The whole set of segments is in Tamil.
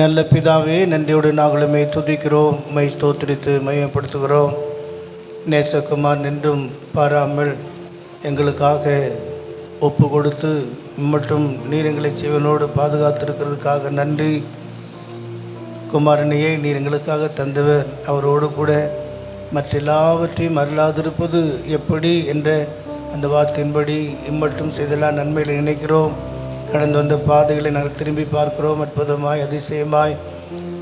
நல்ல பிதாவே, நன்றியோடு நாங்களுமே துதிக்கிறோம், மை ஸ்தோத்திரித்து மையப்படுத்துகிறோம். நேசகுமார் நின்றும் பாராமல் எங்களுக்காக ஒப்பு கொடுத்து மட்டும் நீர் எங்களை ஜீவனோடு பாதுகாத்திருக்கிறதுக்காக நன்றி. குமாரனையே நீர் எங்களுக்காக தந்தவர், அவரோடு கூட மற்ற எல்லாவற்றையும் அருளாதிருப்பது எப்படி என்ற அந்த வார்த்தையின்படி இம்மட்டும் செய்தெல்லாம் நன்மையில் நினைக்கிறோம். கடந்து வந்த பாதைகளை நாங்கள் திரும்பி பார்க்கிறோம். அற்புதமாய் அதிசயமாய்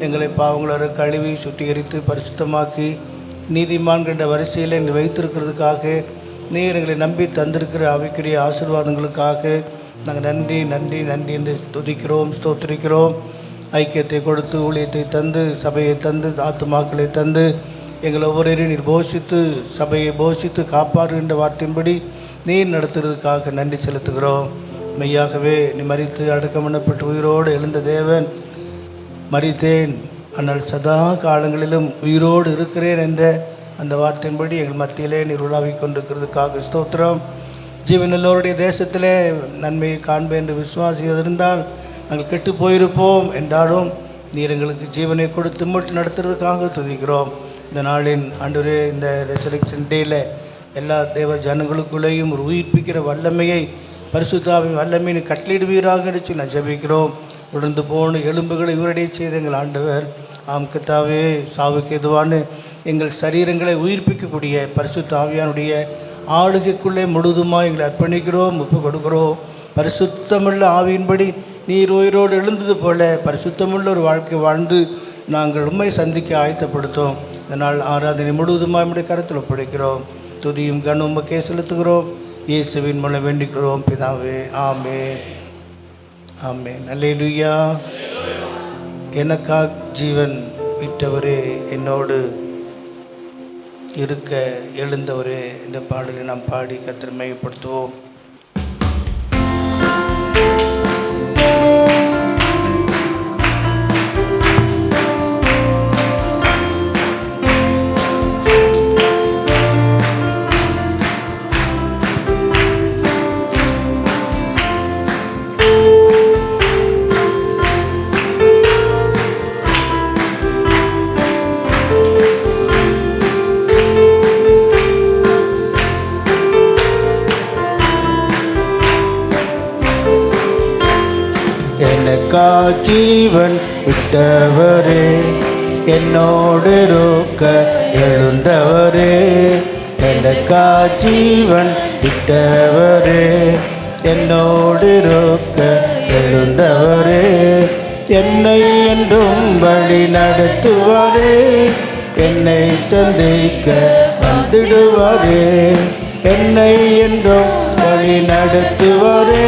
எங்களை பாவங்களோட கழுவி சுத்திகரித்து பரிசுத்தமாக்கி நீதிமான் என்ற வரிசையில் எங்களை வைத்திருக்கிறதுக்காக நீர் எங்களை நம்பி தந்திருக்கிற அவைக்குரிய ஆசீர்வாதங்களுக்காக நாங்கள் நன்றி நன்றி நன்றி என்று துதிக்கிறோம், ஸ்தோத்திரிக்கிறோம். ஐக்கியத்தை கொடுத்து ஊழியத்தை தந்து சபையை தந்து ஆத்துமாக்களை தந்து எங்களை ஒவ்வொருவரையும் நீர் போஷித்து சபையை போஷித்து காப்பாறுகின்ற வார்த்தையின்படி நீர் நடத்துறதுக்காக நன்றி செலுத்துகிறோம். மெய்யாகவே நீ மரித்து அடக்கம் பண்ணப்பட்டு உயிரோடு எழுந்த தேவன். மரித்தேன் ஆனால் சதா காலங்களிலும் உயிரோடு இருக்கிறேன் என்ற அந்த வார்த்தையின்படி எங்கள் மத்தியிலே நீர் உலாவிக் கொண்டிருக்கிறதுக்காக ஸ்தோத்திரம். ஜீவன் எல்லோருடைய தேசத்திலே நன்மையை காண்பேன் என்று விசுவாசித்திருந்தால் நாங்கள் கெட்டு போயிருப்போம் என்றாலும் நீர் எங்களுக்கு ஜீவனை கொடுத்து மட்டும் நடத்துறதுக்காக துதிக்கிறோம். இந்த நாளின் ஆண்டவரே, இந்த ரெசரக்ஷன் டேயில் எல்லா தேவ ஜனங்களுக்குள்ளேயும் ஒரு உயிர்ப்பிக்கிற வல்லமையை பரிசுத்தாவின் வல்லமையை கட்டளிடுவீராக நினச்சி நான் ஜெபிக்கிறோம். உடந்து போன எலும்புகளை உயிரடைய செய்த எங்கள் ஆண்டவர், ஆம் கர்த்தாவே, சாவுக்கு எதுவான எங்கள் சரீரங்களை உயிர்ப்பிக்கக்கூடிய பரிசுத்த ஆவியானுடைய ஆளுகைக்குள்ளே முழுதுமாக எங்களை அர்ப்பணிக்கிறோம், ஒப்பு கொடுக்கிறோம். பரிசுத்தமுள்ள ஆவியின்படி நீர் உயிரோடு எழுந்தது போல பரிசுத்தமுள்ள ஒரு வாழ்க்கை வாழ்ந்து நாங்கள் உண்மை சந்திக்க ஆயத்தப்படுத்தோம். இதனால் ஆராதனை முழுவதுமாக நம்முடைய கருத்தில் ஒப்படைக்கிறோம். துதியும் கண்ணும் உமக்கே செலுத்துகிறோம். இயேசுவின் மூலம் வேண்டிக்கிறோம் பிதாவே, ஆமென், ஆமென். அல்லேலூயா. எனக்காக ஜீவன் விட்டவரே, என்னோடு இருக்க எழுந்தவரே என்ற பாடலை நாம் பாடி கர்த்தரை மகிமைப்படுத்துவோம். ஜீவன் விட்டவரே, என்னோடு இருக்க எழுந்தவரே, எனக்கா ஜீவன் விட்டவரே, என்னோடு இருக்க எழுந்தவரே, என்னை என்றும் வழி நடத்துவாரே, என்னை சந்திக்க வந்திடுவாரே, என்னை என்றும் வழி நடத்துவாரே,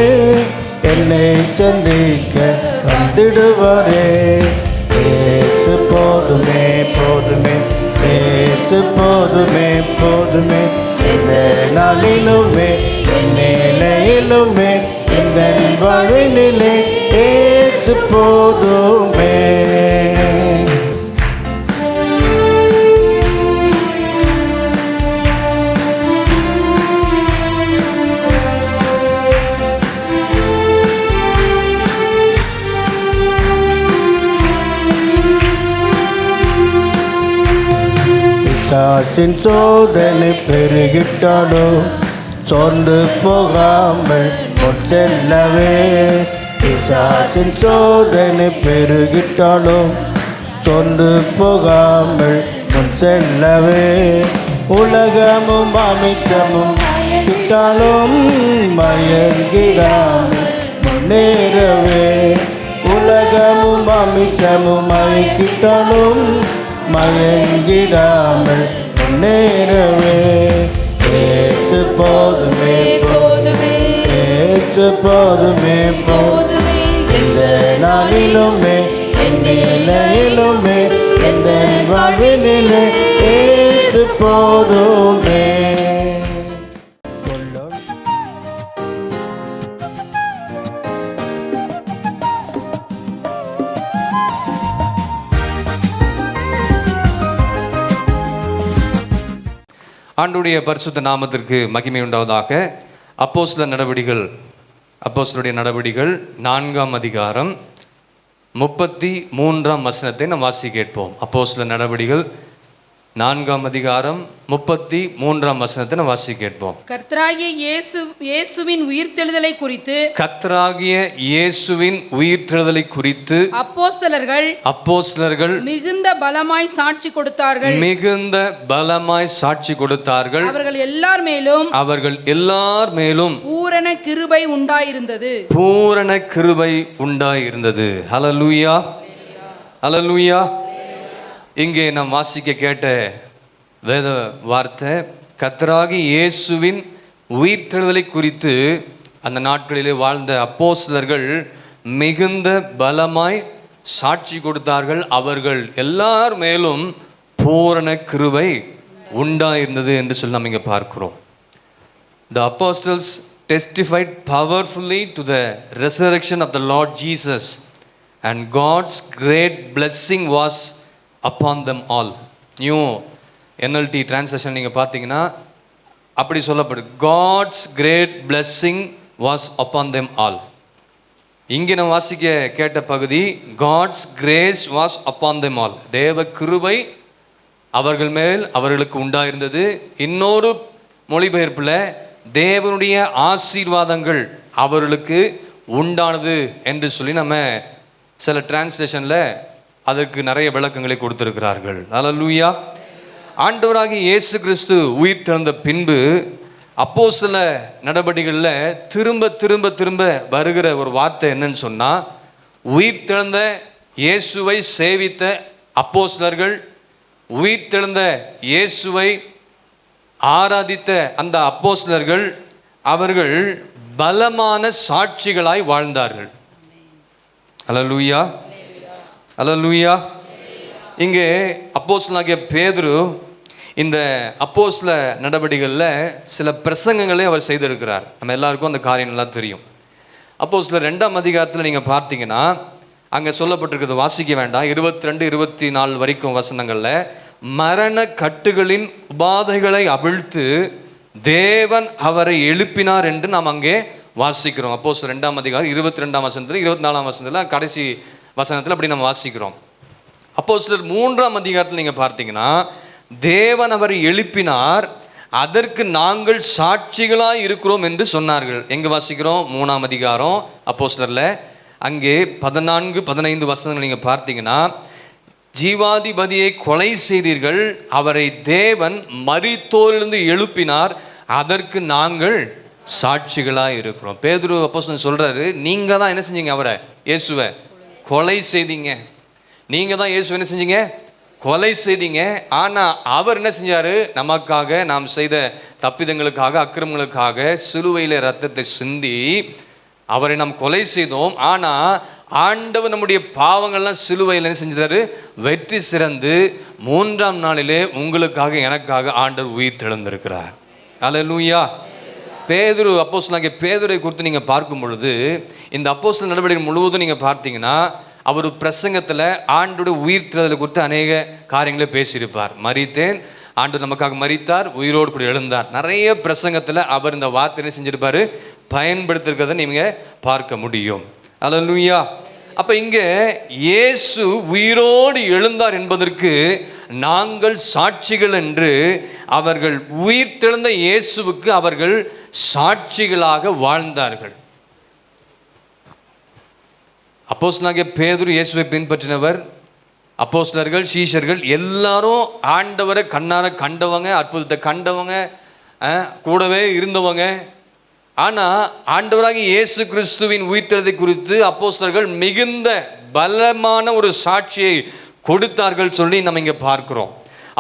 என்னை சந்திக்க வந்திடுவாரே. ஏசு போதுமே போதுமே, ஏசு போதுமே போதுமே, இந்த நாளிலுமே நிலையிலுமே இந்த வாழ்வினிலே ஏசு போதுமே. பிசாசின் சோதனை பெருகிட்டாலும் சொந்து போகாமல் செல்லவே, பிசாசின் சோதனை பெருகிட்டாலும் சொந்து போகாமல் செல்லவே, உலகமும் அமிச்சமும் கிட்டாலும் மயங்கிடாமல் முன்னேறவே, உலகமும் அமிச்சமும் மயக்கிட்டாலும் மயங்கிடாமல் முன்னேறவே. ஏசு போதுமே போதுமே, ஏசு போதுமே போதுமே, இந்த நாளிலுமே நிலையிலுமே இந்த வாழ்வினிலே ஏசு போதுமே. ஆண்டுடைய பரிசுத்த நாமத்திற்கு மகிமை உண்டாவதாக. அப்போஸ்தலருடைய நடவடிக்கைகள் 4ஆம் அதிகாரம் 33ஆம் வசனத்தை நாம் வாசி கேட்போம். அப்போஸ்தலர் நடபடிகள் 4ஆம் அதிகாரம் 33ஆம் வசனத்தை நாம் வாசி கேட்போம். கர்த்தராகிய இயேசுவின் உயிர்த்தெழுதலை குறித்து அப்போஸ்தலர்கள் மிகுந்த பலமாய் சாட்சி கொடுத்தார்கள். அவர்கள் எல்லார் மேலும் பூரண கிருபை உண்டாயிருந்தது. ஹல்லேலூயா, ஹல்லேலூயா. இங்கே நாம் வாசிக்க கேட்ட வேத வார்த்தை கர்த்தராகிய இயேசுவின் உயிர்த்தெழுதலை குறித்து அந்த நாட்களிலே வாழ்ந்த அப்போஸ்தலர்கள் மிகுந்த பலமாய் சாட்சி கொடுத்தார்கள். அவர்கள் எல்லார் மேலும் பூரண கிருபை உண்டாயிருந்தது என்று சொல்லி நாம் இங்கே பார்க்கிறோம். The apostles testified powerfully to the resurrection of the Lord Jesus, and God's great blessing was upon them all. New NLT translation நீங்கள் பார்த்தீங்கன்னா அப்படி சொல்லப்படுது, God's great blessing was upon them all. இங்கே நம்ம வாசிக்க கேட்ட பகுதி God's grace was upon them all. தேவ கிருபை அவர்கள் மேல் அவர்களுக்கு உண்டாயிருந்தது. இன்னொரு மொழிபெயர்ப்பில் தேவனுடைய ஆசீர்வாதங்கள் அவர்களுக்கு உண்டானது என்று சொல்லி நம்ம சில டிரான்ஸ்லேஷனில் அதற்கு நிறைய விளக்கங்களை கொடுத்திருக்கிறார்கள். ஹல்லேலூயா. ஆண்டவராகிய இயேசு கிறிஸ்து உயிர் தெழுந்த பின்பு அப்போஸ்தல நடபடிகளில் திரும்ப வருகிற ஒரு வார்த்தை என்னன்னு சொன்னால், உயிர் தெழுந்த இயேசுவை சேவித்த அப்போஸ்தலர்கள், உயிர் தெழுந்த இயேசுவை ஆராதித்த அந்த அப்போஸ்தலர்கள் அவர்கள் பலமான சாட்சிகளாய் வாழ்ந்தார்கள். ஹல்லேலூயா, ஹல்லேலூயா. இங்கே அப்போஸ்தலனாகிய பேதுரு இந்த அப்போஸ்தல நடவடிக்கைகளில் சில பிரசங்கங்களை அவர் செய்திருக்கிறார். நம்ம எல்லாருக்கும் அந்த காரியம் நல்லா தெரியும். அப்போஸ்தலர் 2ஆம் அதிகாரத்தில் நீங்கள் பார்த்தீங்கன்னா அங்கே சொல்லப்பட்டிருக்கிறது வாசிக்க வேண்டாம், 22-24 வரைக்கும் வசனங்களில் மரண கட்டுகளின் உபாதைகளை அவிழ்த்து தேவன் அவரை எழுப்பினார் என்று நாம் அங்கே வாசிக்கிறோம். அப்போஸ்தலர் 2ஆம் அதிகாரம் 22ஆம் வசனத்தில் 24ஆம் வசனத்தில் கடைசி வசனத்தில் அப்படி நம்ம வாசிக்கிறோம். அப்போஸ்தலர் 3ஆம் அதிகாரத்தில் நீங்கள் பார்த்தீங்கன்னா தேவன் அவரை எழுப்பினார், அதற்கு நாங்கள் சாட்சிகளாய் இருக்கிறோம் என்று சொன்னார்கள். எங்கே வாசிக்கிறோம்? 3ஆம் அதிகாரம் அப்போஸ்தலரில் அங்கே 14-15 வசனங்கள் நீங்கள் பார்த்தீங்கன்னா, ஜீவாதிபதியை கொலை செய்தீர்கள், அவரை தேவன் மரித்தோரிலிருந்து எழுப்பினார், அதற்கு நாங்கள் சாட்சிகளாக இருக்கிறோம். பேதுரு அப்போஸ்தலன் சொல்கிறாரு, நீங்கள் தான் என்ன செஞ்சீங்க? அவரை இயேசுவை கொலை செய்தீங்க. நீங்கள் தான் இயேசுவை என்ன செஞ்சீங்க? கொலை செய்தீங்க. ஆனால் அவர் என்ன செஞ்சார்? நமக்காக, நாம் செய்த தப்பிதங்களுக்காக, அக்கிரமங்களுக்காக சிலுவையில் இரத்தத்தை சிந்தி அவரை நாம் கொலை செய்தோம். ஆனால் ஆண்டவர் நம்முடைய பாவங்கள்லாம் சிலுவையில் என்ன செஞ்சாரு? வெற்றி சிறந்து 3ஆம் நாளிலே உங்களுக்காக எனக்காக ஆண்டவர் உயிர் தெழுந்திருக்கிறார். ஹல்லேலூயா. பேதுரு அப்போஸ்தலனாகிய பேதுரை குறித்து நீங்கள் பார்க்கும் பொழுது இந்த அப்போஸ்தல நடவடிக்கை முழுவதும் நீங்கள் பார்த்தீங்கன்னா அவர் பிரசங்கத்தில் ஆண்டோட உயிர் தெழுதலை குறித்து அநேக காரியங்களை பேசியிருப்பார். மரித்தேன், ஆண்டு நமக்காக மரித்தார், உயிரோடு கூட எழுந்தார். நிறைய பிரசங்கத்தில் அவர் இந்த வார்த்தையை செஞ்சிருப்பார், பயன்படுத்திருக்கிறத நீங்கள் பார்க்க முடியும். ஹல்லேலூயா. அப்போ இங்கே இயேசு உயிரோடு எழுந்தார் என்பதற்கு நாங்கள் சாட்சிகள் என்று அவர்கள் உயிர் தெழுந்த இயேசுவுக்கு அவர்கள் சாட்சிகளாக வாழ்ந்தார்கள். அப்போஸ்தலனாகிய பேதுரு இயேசுவை பின்பற்றினவர், அப்போஸ்தலர்கள், சீஷர்கள் எல்லாரும் ஆண்டவரை கண்ணார கண்டவங்க, அற்புதத்தை கண்டவங்க, கூடவே இருந்தவங்க. ஆனால் ஆண்டவராகிய இயேசு கிறிஸ்துவின் உயிர்த்தெழுதலை குறித்து அப்போஸ்தலர்கள் மிகுந்த பலமான ஒரு சாட்சியை கொடுத்தார்கள் சொல்லி நம்ம இங்கே பார்க்குறோம்.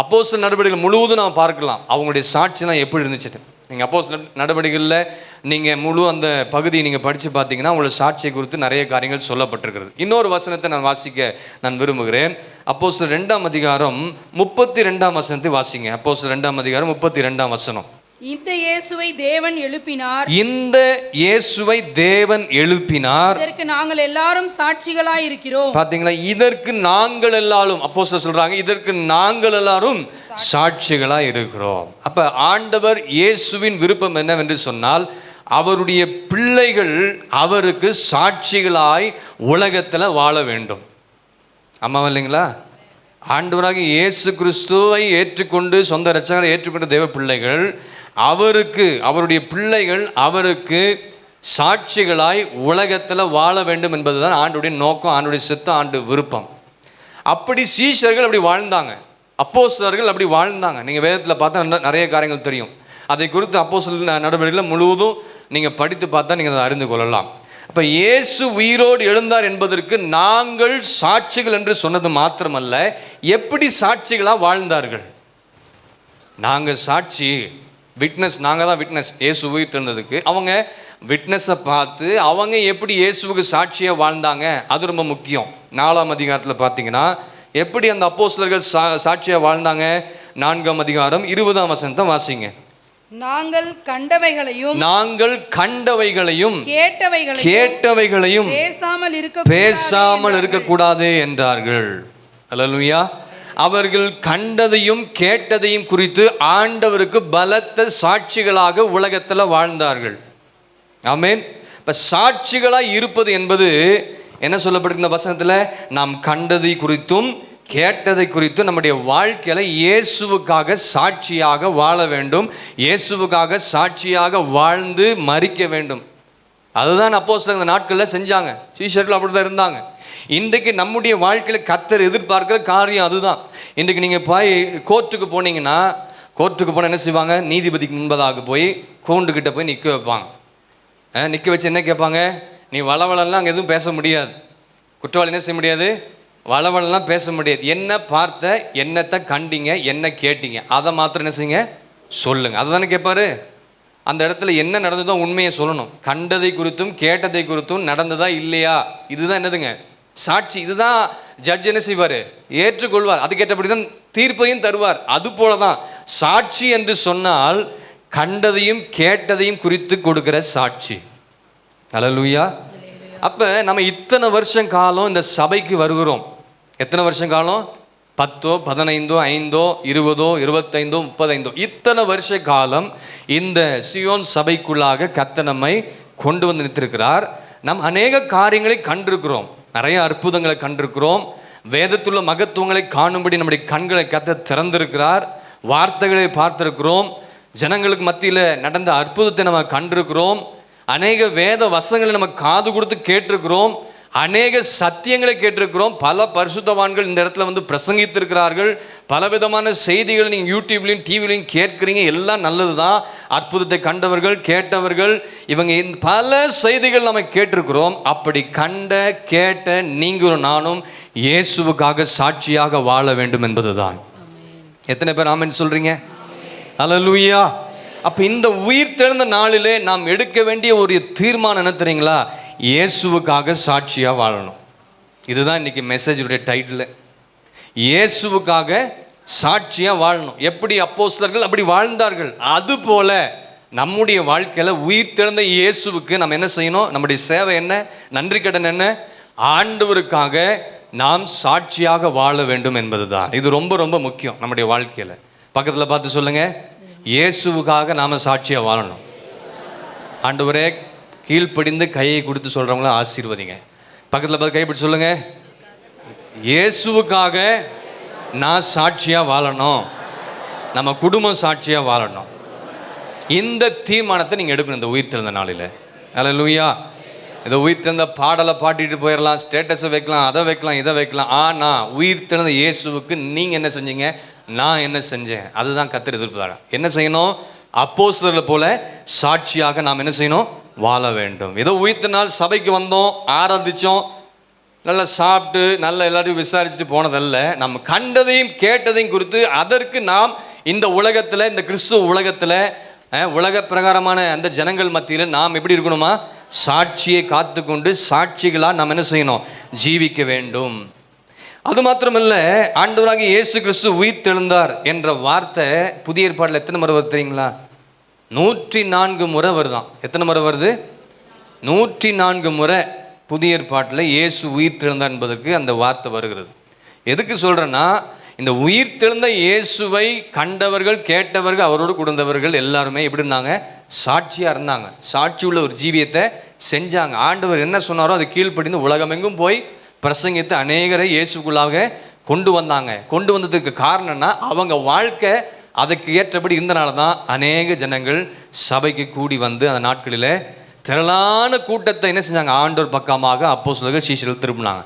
அப்போஸ்தல நடவடிக்கைகள் முழுவதும் நாம் பார்க்கலாம் அவங்களுடைய சாட்சிலாம் எப்படி இருந்துச்சு. நீங்கள் அப்போஸ்தல நடவடிக்கைகளில் நீங்கள் முழு அந்த பகுதியை நீங்கள் படித்து பார்த்தீங்கன்னா உங்களோட சாட்சியை குறித்து நிறைய காரியங்கள் சொல்லப்பட்டிருக்கிறது. இன்னொரு வசனத்தை நான் வாசிக்க நான் விரும்புகிறேன். அப்போஸ்தலர் 2ஆம் அதிகாரம் 32ஆம் வசனத்தை வாசிங்க. அப்போஸ்தலர் 2ஆம் அதிகாரம் 32ஆம் வசனம். இந்த இயேசுவை தேவன் எழுப்பினார், இந்த இயேசுவை தேவன் எழுப்பினார், இதற்கு நாங்கள் எல்லாரும் சாட்சிகளாய் இருக்கிறோம். பாத்தீங்களா? இதற்கு நாங்கள் எல்லாரும், அப்போஸ்தலர் சொல்றாங்க, இதற்கு நாங்கள் எல்லாரும் சாட்சிகளாய் இருக்கிறோம். அப்ப ஆண்டவர் இயேசுவின் விருப்பம் என்னவென்று சொன்னால் அவருடைய பிள்ளை பிள்ளைகள் அவருக்கு சாட்சிகளாய் உலகத்தில் வாழ வேண்டும். ஆமாம் இல்லைங்களா? ஆண்டவராக இயேசு கிறிஸ்துவை ஏற்றுக்கொண்டு சொந்த இரட்சகரை ஏற்றுக்கொண்ட தேவ பிள்ளைகள் அவருக்கு, அவருடைய பிள்ளைகள் அவருக்கு சாட்சிகளாய் உலகத்தில் வாழ வேண்டும் என்பதுதான் ஆண்டுடைய நோக்கம், ஆண்டுடைய சித்தம், ஆண்டு விருப்பம். அப்படி சீஷர்கள் அப்படி வாழ்ந்தாங்க, அப்போஸ்தலர்கள் அப்படி வாழ்ந்தாங்க. நீங்கள் வேதத்தில் பார்த்தா நிறைய காரியங்கள் தெரியும். அதை குறித்து அப்போஸ்தலர் நடவடிக்கைகள் முழுவதும் நீங்கள் படித்து பார்த்தா நீங்கள் அதை அறிந்து கொள்ளலாம். அப்போ இயேசு உயிரோடு எழுந்தார் என்பதற்கு நாங்கள் சாட்சிகள் என்று சொன்னது மாத்திரமல்ல, எப்படி சாட்சிகளாக வாழ்ந்தார்கள். நாங்கள் சாட்சி, விட்னஸ், நாங்கள் தான் விட்னஸ். இயேசு உயிர் எழுந்ததுக்கு அவங்க விட்னஸை பார்த்து அவங்க எப்படி இயேசுவுக்கு சாட்சியாக வாழ்ந்தாங்க, அது ரொம்ப முக்கியம். 4ஆம் அதிகாரத்தில் பார்த்தீங்கன்னா எப்படி அந்த அப்போஸ்தலர்கள் சாட்சியாக வாழ்ந்தாங்க. 4ஆம் அதிகாரம் 20ஆம் வசனத்தை வாசிங்க. நாங்கள் கண்டவைகளையும் கேட்டவைகளையும் பேசாமல் இருக்கக்கூடாது என்றார்கள். அல்லேலூயா. அவர்கள் கண்டதையும் கேட்டதையும் குறித்து ஆண்டவருக்கு பலத்த சாட்சிகளாக உலகத்தில் வாழ்ந்தார்கள். ஆமென். இப்போ சாட்சிகளாக இருப்பது என்பது என்ன சொல்லப்படுகிற வசனத்தில், நாம் கண்டதை குறித்தும் கேட்டதை குறித்தும் நம்முடைய வாழ்க்கையில் இயேசுவுக்காக சாட்சியாக வாழ வேண்டும், இயேசுவுக்காக சாட்சியாக வாழ்ந்து மரிக்க வேண்டும். அதுதான் அப்போஸ்தலர் இந்த நாட்களில் செஞ்சாங்க. சீஷர்கள் அப்படி தான் இருந்தாங்க. இன்றைக்கு நம்முடைய வாழ்க்கையில் கர்த்தர் எதிர்பார்க்கிற காரியம் அதுதான். இன்றைக்கு நீங்கள் போய் கோர்ட்டுக்கு போனீங்கன்னா, கோர்ட்டுக்கு போனால் என்ன செய்வாங்க, நீதிபதிக்கு முன்பதாக போய் கூண்டுக்கிட்ட போய் நிற்க வைப்பாங்க. நிற்க வச்சு என்ன கேட்பாங்க, நீ வளவளெல்லாம் அங்கே எதுவும் பேச முடியாது. குற்றவாளி என்ன செய்ய முடியாது, வளவளெல்லாம் பேச முடியாது. என்ன பார்த்த, என்னத்தை கண்டீங்க, என்ன கேட்டீங்க, அதை மாத்திரம் என்ன செய்யுங்க, சொல்லுங்க. அதை தானே கேட்பாரு. அந்த இடத்துல என்ன நடந்ததோ உண்மையை சொல்லணும். கண்டதை குறித்தும் கேட்டதை குறித்தும் நடந்ததா இல்லையா, இதுதான் என்னதுங்க, சாட்சி. இதுதான் ஜட்ஜ் என்ன செய்வார், ஏற்றுக்கொள்வார். அதுக்கேற்றபடி தான் தீர்ப்பையும் தருவார். அது போல தான் சாட்சி என்று சொன்னால் கண்டதையும் கேட்டதையும் குறித்து கொடுக்கிற சாட்சி. அல்லேலூயா. அப்போ நம்ம இத்தனை வருஷம் காலம் இந்த சபைக்கு வருகிறோம். எத்தனை வருஷம் காலம், 10, 15, 5, 20, 25, 35, இத்தனை வருஷ காலம் இந்த சியோன் சபைக்குள்ளாக கர்த்தர் நம்மை கொண்டு வந்து நிறுத்திருக்கிறார். நாம் அநேக காரியங்களை கண்டிருக்கிறோம், நிறைய அற்புதங்களை கண்டிருக்கிறோம். வேதத்துள்ள மகத்துவங்களை காணும்படி நம்முடைய கண்களை கர்த்தர் திறந்திருக்கிறார். வார்த்தைகளை பார்த்திருக்கிறோம். ஜனங்களுக்கு மத்தியில் நடந்த அற்புதத்தை நம்ம கண்டிருக்கிறோம். அநேக வேத வசனங்களை நம்ம காது கொடுத்து கேட்டிருக்கிறோம். அநேக சத்தியங்களை கேட்டிருக்கிறோம். பல பரிசுத்தவான்கள் இந்த இடத்துல வந்து பிரசங்கித்திருக்கிறார்கள். பலவிதமான செய்திகள் நீங்கள் யூடியூப்லையும் டிவிலையும் கேட்குறீங்க. எல்லாம் நல்லது தான். அற்புதத்தை கண்டவர்கள், கேட்டவர்கள், இவங்க பல செய்திகள் நம்ம கேட்டிருக்கிறோம். அப்படி கண்ட கேட்ட நீங்களும் நானும் இயேசுவுக்காக சாட்சியாக வாழ வேண்டும் என்பது தான். எத்தனை பேர் ஆமென் சொல்றீங்க? அல்லேலூயா. அப்போ இந்த உயிர் தெழுந்த நாளிலே நாம் எடுக்க வேண்டிய ஒரு தீர்மானம் என்ன தெரியுங்களா, இயேசுவுக்காக சாட்சியாக வாழணும். இதுதான் இன்னைக்கு மெசேஜுடைய டைட்டில். இயேசுவுக்காக சாட்சியாக வாழணும். எப்படி அப்போஸ்தலர்கள் அப்படி வாழ்ந்தார்கள், அதுபோல நம்முடைய வாழ்க்கையில் உயிர் தெழுந்த இயேசுவுக்கு நம்ம என்ன செய்யணும், நம்முடைய சேவை என்ன, நன்றி கடன் என்ன, ஆண்டவருக்காக நாம் சாட்சியாக வாழ வேண்டும் என்பது தான். இது ரொம்ப ரொம்ப முக்கியம் நம்முடைய வாழ்க்கையில். பக்கத்தில் பார்த்து சொல்லுங்க, இயேசுவுக்காக நாம் சாட்சியாக வாழணும். ஆண்டவரே, கீழ்ப்படிந்து கையை கொடுத்து சொல்கிறவங்கள ஆசீர்வதிங்க. பக்கத்தில் பார்த்து கைப்பிடி சொல்லுங்க, இயேசுவுக்காக நான் சாட்சியாக வாழணும், நம்ம குடும்பம் சாட்சியாக வாழணும். இந்த தீர்மானத்தை நீங்கள் எடுக்கணும் இந்த உயிர் திறந்த நாளில். அல்லேலூயா. இதை உயிர் திறந்த பாடலை பாடிட்டு போயிடலாம், ஸ்டேட்டஸை வைக்கலாம், அதை வைக்கலாம், இதை வைக்கலாம். ஆனால் உயிர் திறந்த இயேசுவுக்கு நீங்கள் என்ன செஞ்சீங்க, நான் என்ன செஞ்சேன், அதுதான் கர்த்தர் எதிர்பார்க்கிறார். என்ன செய்யணும், அப்போஸ்தலர்களை போல சாட்சியாக நாம் என்ன செய்யணும், வாழ வேண்டும். ஏதோ உயிர்த்த நாள் சபைக்கு வந்தோம், ஆராதிச்சோம், நல்லா சாப்பிட்டு நல்லா எல்லாத்தையும் விசாரிச்சுட்டு போனதல்ல. நம்ம கண்டதையும் கேட்டதையும் குறித்து அதற்கு நாம் இந்த உலகத்தில், இந்த கிறிஸ்துவ உலகத்தில், உலக பிரகாரமான அந்த ஜனங்கள் மத்தியில் நாம் எப்படி இருக்கணுமா, சாட்சியை காத்து கொண்டு சாட்சிகளாக நாம் என்ன செய்யணும், ஜீவிக்க வேண்டும். அது மாத்திரமல்ல, ஆண்டவராக இயேசு கிறிஸ்து உயிர் தெழுந்தார் என்ற வார்த்தை புதிய ஏற்பாட்டில் எத்தனை முறை வருது தெரியுங்களா, 104 முறை வருதான். எத்தனை முறை வருது, 104 முறை புதிய ஏற்பாட்டில் இயேசு உயிர் தெழுந்தார் என்பதற்கு அந்த வார்த்தை வருகிறது. எதுக்கு சொல்கிறேன்னா, இந்த உயிர்த்தெழுந்த இயேசுவை கண்டவர்கள், கேட்டவர்கள், அவரோடு கொடுந்தவர்கள் எல்லாருமே எப்படி இருந்தாங்க? சாட்சியாக இருந்தாங்க. சாட்சி உள்ள ஒரு ஜீவியத்தை செஞ்சாங்க. ஆண்டவர் என்ன சொன்னாரோ அது கீழ்ப்படிந்து உலகமெங்கும் போய் பிரசங்கித்து அநேகரை இயேசுக்குள்ளாக கொண்டு வந்தாங்க. கொண்டு வந்ததுக்கு காரணம்னா அவங்க வாழ்க்கை அதுக்கு ஏற்றபடி இருந்தனால தான் அநேக ஜனங்கள் சபைக்கு கூடி வந்து அந்த நாட்களில் திரளான கூட்டத்தை என்ன செஞ்சாங்க? ஆண்டவர் பக்கமாக அப்போஸ்தலர்கள், சீஷர்கள் திரும்பினாங்க.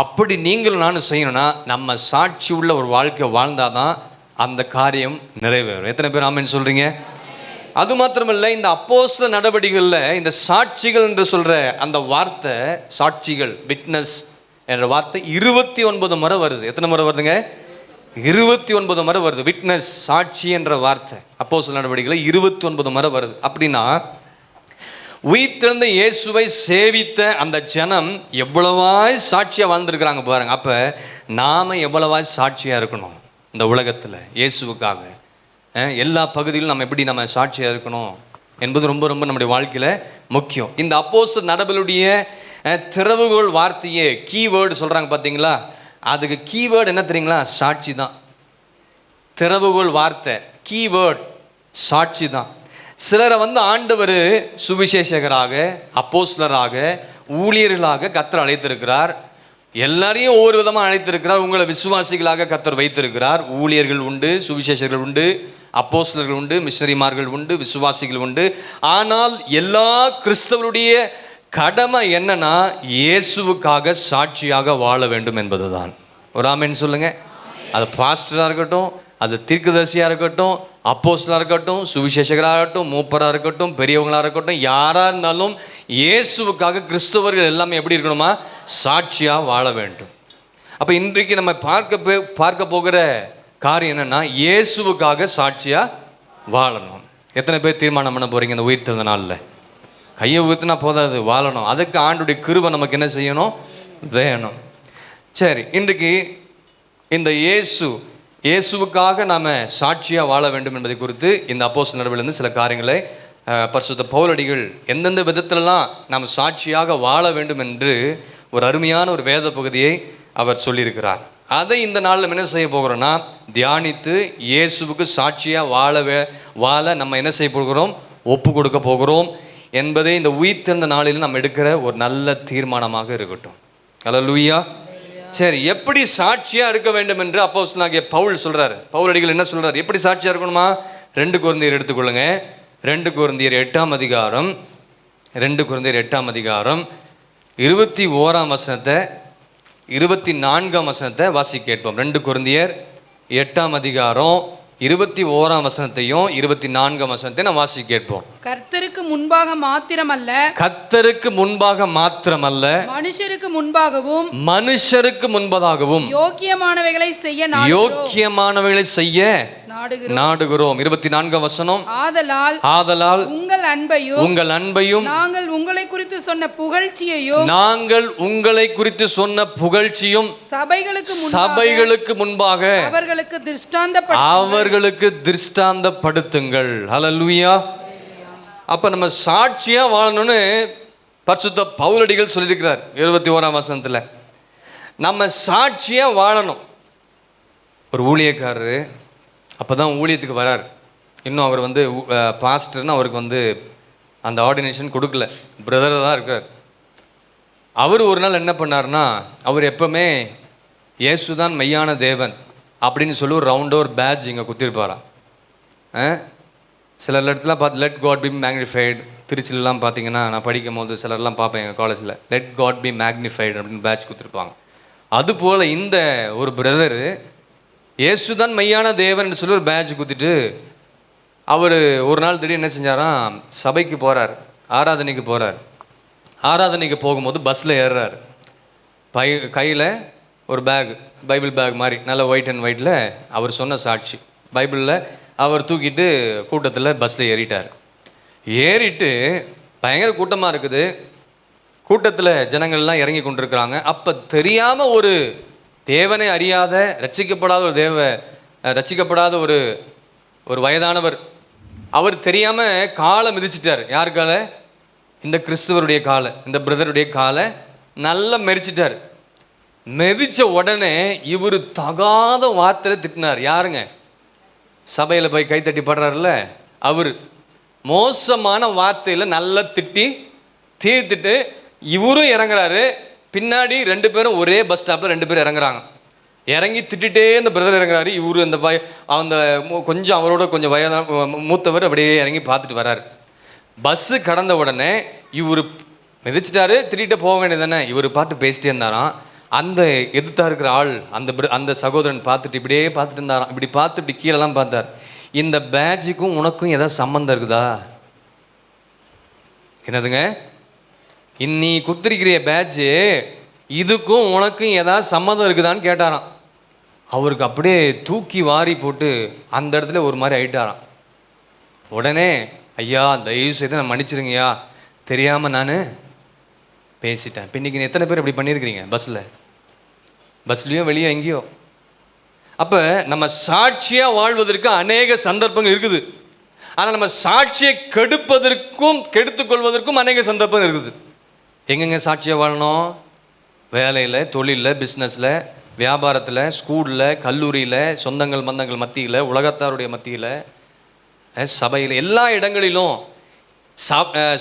அப்படி நீங்களும் நானும் செய்யணும்னா நம்ம சாட்சி உள்ள ஒரு வாழ்க்கை வாழ்ந்தாதான் அந்த காரியம் நிறைவேறும். எத்தனை பேர் ஆமென் சொல்றீங்க? அது மாத்திரமல்ல, இந்த அப்போஸ்தல நடவடிக்கைகளில் இந்த சாட்சிகள் என்று சொல்ற அந்த வார்த்தை, சாட்சிகள், விட்னஸ் என்ற வார்த்தை 29 முறை வருது. எத்தனை முறை வருதுங்க? 29 முறை வருது. விட்னஸ், சாட்சி என்ற வார்த்தை அப்போஸ்தல நடவடிக்கைகளில் 29 முறை வருது. அப்படின்னா உயிர்த்தெழுந்த இயேசுவை சேவித்த அந்த ஜனம் எவ்வளவாய் சாட்சியாக வாழ்ந்துருக்கிறாங்க பாருங்க. அப்போ நாம் எவ்வளவாய் சாட்சியாக இருக்கணும் இந்த உலகத்தில் இயேசுவுக்காக? எல்லா பகுதியிலும் நம்ம எப்படி நம்ம சாட்சியாக இருக்கணும் என்பது ரொம்ப ரொம்ப நம்முடைய வாழ்க்கையில் முக்கியம். இந்த அப்போஸ்தல நடவடிக்கையுடைய திறவுகோல் வார்த்தையே கீவேர்டு சொல்கிறாங்க பார்த்தீங்களா? அதுக்கு கீவேர்டு என்ன தெரியுங்களா? சாட்சி தான். திறவுகோல் வார்த்தை கீவேர்டு சாட்சி தான். சிலரை ஆண்டவர் சுவிசேஷகராக, அப்போஸ்தலராக, ஊழியர்களாக கர்த்தர் அழைத்திருக்கிறார். எல்லாரையும் ஒவ்வொரு விதமாக அழைத்திருக்கிறார். உங்களை விசுவாசிகளாக கர்த்தர் வைத்திருக்கிறார். ஊழியர்கள் உண்டு, சுவிசேஷகர்கள் உண்டு, அப்போஸ்தலர்கள் உண்டு, மிஷனரிமார்கள் உண்டு, விசுவாசிகள் உண்டு. ஆனால் எல்லா கிறிஸ்தவருடைய கடமை என்னன்னா இயேசுவுக்காக சாட்சியாக வாழ வேண்டும் என்பதுதான். ஒரு ஆமென் சொல்லுங்க. அது பாஸ்டராக இருக்கட்டும், அது தீர்க்கதரிசியாக இருக்கட்டும், அப்போஸ்தலராக இருக்கட்டும், சுவிசேஷகராக இருக்கட்டும், மூப்பராக இருக்கட்டும், பெரியவங்களாக இருக்கட்டும், யாராக இருந்தாலும் இயேசுவுக்காக கிறிஸ்தவர்கள் எல்லாமே எப்படி இருக்கணுமா? சாட்சியாக வாழ வேண்டும். அப்போ இன்றைக்கு நம்ம பார்க்க போகிற காரியம் என்னன்னா இயேசுவுக்காக சாட்சியாக வாழணும். எத்தனை பேர் தீர்மானம் பண்ண போகிறீங்க இந்த உயிர்த்தெழுந்த நாளில்? கையை ஊற்றினா போதாது, வாழணும். அதுக்கு ஆண்டுடைய கிருபை நமக்கு என்ன செய்யணும்? வேணும். சரி, இன்றைக்கு இந்த இயேசுவுக்காக நாம் சாட்சியாக வாழ வேண்டும் என்பதை குறித்து இந்த அப்போஸ்தல நடவடிக்கையிலிருந்து சில காரியங்களை பரிசுத்த பவுலடிகள் எந்தெந்த விதத்திலலாம் நாம் சாட்சியாக வாழ வேண்டும் என்று ஒரு அருமையான ஒரு வேத பகுதியை அவர் சொல்லியிருக்கிறார். அதை இந்த நாளில் என்ன செய்ய போகிறோம்னா தியானித்து இயேசுவுக்கு சாட்சியாக வாழ நம்ம என்ன செய்ய போகிறோம்? ஒப்பு கொடுக்க போகிறோம் என்பதை இந்த உயிர்த்தெழுந்த நாளில் நம்ம எடுக்கிற ஒரு நல்ல தீர்மானமாக இருக்கட்டும். அல்லேலூயா. சரி, எப்படி சாட்சியாக இருக்க வேண்டும் என்று அப்போஸ்தலனாகிய பவுல் சொல்கிறார். பவுலடிகள் என்ன சொல்கிறார்? எப்படி சாட்சியாக இருக்கணுமா? 2 கொரிந்தியர் எடுத்துக்கொள்ளுங்க. 2 கொரிந்தியர் 8ஆம் அதிகாரம், 2 கொரிந்தியர் 8ஆம் அதிகாரம் 21ஆம் வசனத்தை 24ஆம் வசனத்தை வாசி கேட்போம். 2 கொரிந்தியர் 8ஆம் அதிகாரம் 21ஆம் வசனத்தையும் 24ஆம் வசனத்தையும் நான் வாசி கேட்போம். கர்த்தருக்கு முன்பாக மாத்திரமல்ல, கர்த்தருக்கு முன்பாக மாத்திரமல்ல, மனுஷருக்கு முன்பாகவும் யோக்கியமானவைகளை செய்ய நாடுகிறோம். 24ஆம் வசனம், ஆதலால் உங்கள் அன்பையும் நாங்கள் உங்களை குறித்து சொன்ன புகழ்ச்சியும் சபைகளுக்கு முன்பாக அவர்களுக்கு திருஷ்டாந்தப்படுத்துங்கள். ஹல்லேலூயா. அப்ப நம்ம சாட்சியா வாழணும்னு பரிசுத்த பவுலடிகள் சொல்லியிருக்கிறார் 21ஆம் வசனத்துல. நம்ம சாட்சியா வாழணும். ஒரு ஊழியக்காரரு அப்பதான் ஊழியத்துக்கு வரார். இன்னும் அவர் பாஸ்டர்னு அவருக்கு அந்த ஆர்டினேஷன் கொடுக்கல, பிரதராக தான் இருக்கார். அவர் ஒரு நாள் என்ன பண்ணார்னா, அவர் எப்பவுமே இயேசுதான் மெய்யான தேவன் அப்படின்னு சொல்லி ஒரு ரவுண்டாக ஒரு பேட்ச் இங்கே குத்திருப்பாராம். சில இடத்துல பார்த்து லெட் காட் பி மேக்னிஃபைடு. திருச்சிலெலாம் பார்த்தீங்கன்னா நான் படிக்கும் போது சிலர்லாம் பார்ப்பேன் எங்கள் காலேஜில் லெட் காட் பி மேக்னிஃபைடு அப்படின்னு பேட்ச் கொடுத்துருப்பாங்க. அதுபோல் இந்த ஒரு பிரதரு இயேசுதான் மெய்யான தேவன் சொல்லி ஒரு பேட்ச் குத்திட்டு அவர் ஒரு நாள் திடீர்னு என்ன செஞ்சாராம், சபைக்கு போகிறார், ஆராதனைக்கு போகிறார். ஆராதனைக்கு போகும்போது பஸ்ஸில் ஏறுறார். கையில் ஒரு பேக், பைபிள் பேக் மாதிரி நல்ல ஒயிட் அண்ட் ஒயிட்டில் அவர் சொன்ன சாட்சி பைபிளில் அவர் தூக்கிட்டு கூட்டத்தில் பஸ்ஸில் ஏறிட்டு பயங்கர கூட்டமாக இருக்குது. கூட்டத்தில் ஜனங்கள்லாம் இறங்கி கொண்டிருக்கிறாங்க. அப்போ தெரியாமல் ஒரு தேவனை அறியாத ரட்சிக்கப்படாத ஒரு வயதானவர் அவர் தெரியாமல் காலை மிதிச்சிட்டார். யார் காலை? இந்த கிறிஸ்துவருடைய காலை, இந்த பிரதருடைய காலை நல்லா மெரிச்சிட்டார். மிதிச்ச உடனே இவர் தகாத வார்த்தையில திட்டினார். யாருங்க? சபையில் போய் கைத்தட்டி பாடுறாருல்ல அவர். மோசமான வார்த்தையில் நல்லா திட்டி தீர்த்துட்டு இவரும் இறங்குறாரு. பின்னாடி 2 பேரும் ஒரே பஸ் ஸ்டாப்பில் 2 பேரும் இறங்குறாங்க. இறங்கி திட்டிகிட்டே இந்த பிரதர் இறங்குறாரு. இவர் அந்த கொஞ்சம் அவரோட கொஞ்சம் வயதான மூத்தவர் அப்படியே இறங்கி பார்த்துட்டு வர்றாரு. பஸ்ஸு கடந்த உடனே இவர் மிதிச்சிட்டாரு, திட்டிகிட்டே போக வேண்டியது தானே. இவர் பாட்டு பேசிட்டே இருந்தாராம். அந்த எதிர்த்தா இருக்கிற ஆள் அந்த சகோதரன் பார்த்துட்டு இப்படியே பார்த்துட்டு இருந்தாராம். இப்படி பார்த்து இப்படி கீழெல்லாம் பார்த்தார். இந்த பேட்ஜுக்கும் உனக்கும் ஏதாவது சம்மந்தம் இருக்குதா? என்னதுங்க? இன்னி குத்திரிக்கிற பேட்ஜு இதுக்கும் உனக்கும் ஏதாவது சம்மந்தம் இருக்குதான்னு கேட்டாராம். அவருக்கு அப்படியே தூக்கி வாரி போட்டு அந்த இடத்துல ஒரு மாதிரி ஆயிட்டாராம். உடனே ஐயா தயவு செய்து நான் மன்னிச்சிருங்கய்யா, தெரியாமல் நான் பேசிட்டேன். இப்போ இன்றைக்கி எத்தனை பேர் இப்படி பண்ணியிருக்கிறீங்க? பஸ்லேயோ வெளியோ எங்கேயோ. அப்போ நம்ம சாட்சியாக வாழ்வதற்கு அநேக சந்தர்ப்பங்கள் இருக்குது. ஆனால் நம்ம சாட்சியை கெடுத்துக்கொள்வதற்கும் அநேக சந்தர்ப்பங்கள் இருக்குது. எங்கெங்க சாட்சியாக வாழணும்? வேலையில், தொழிலில், பிஸ்னஸில், வியாபாரத்தில், ஸ்கூலில், கல்லூரியில், சொந்தங்கள் பந்தங்கள் மத்தியில், உலகத்தாருடைய மத்தியில், சபையில், எல்லா இடங்களிலும்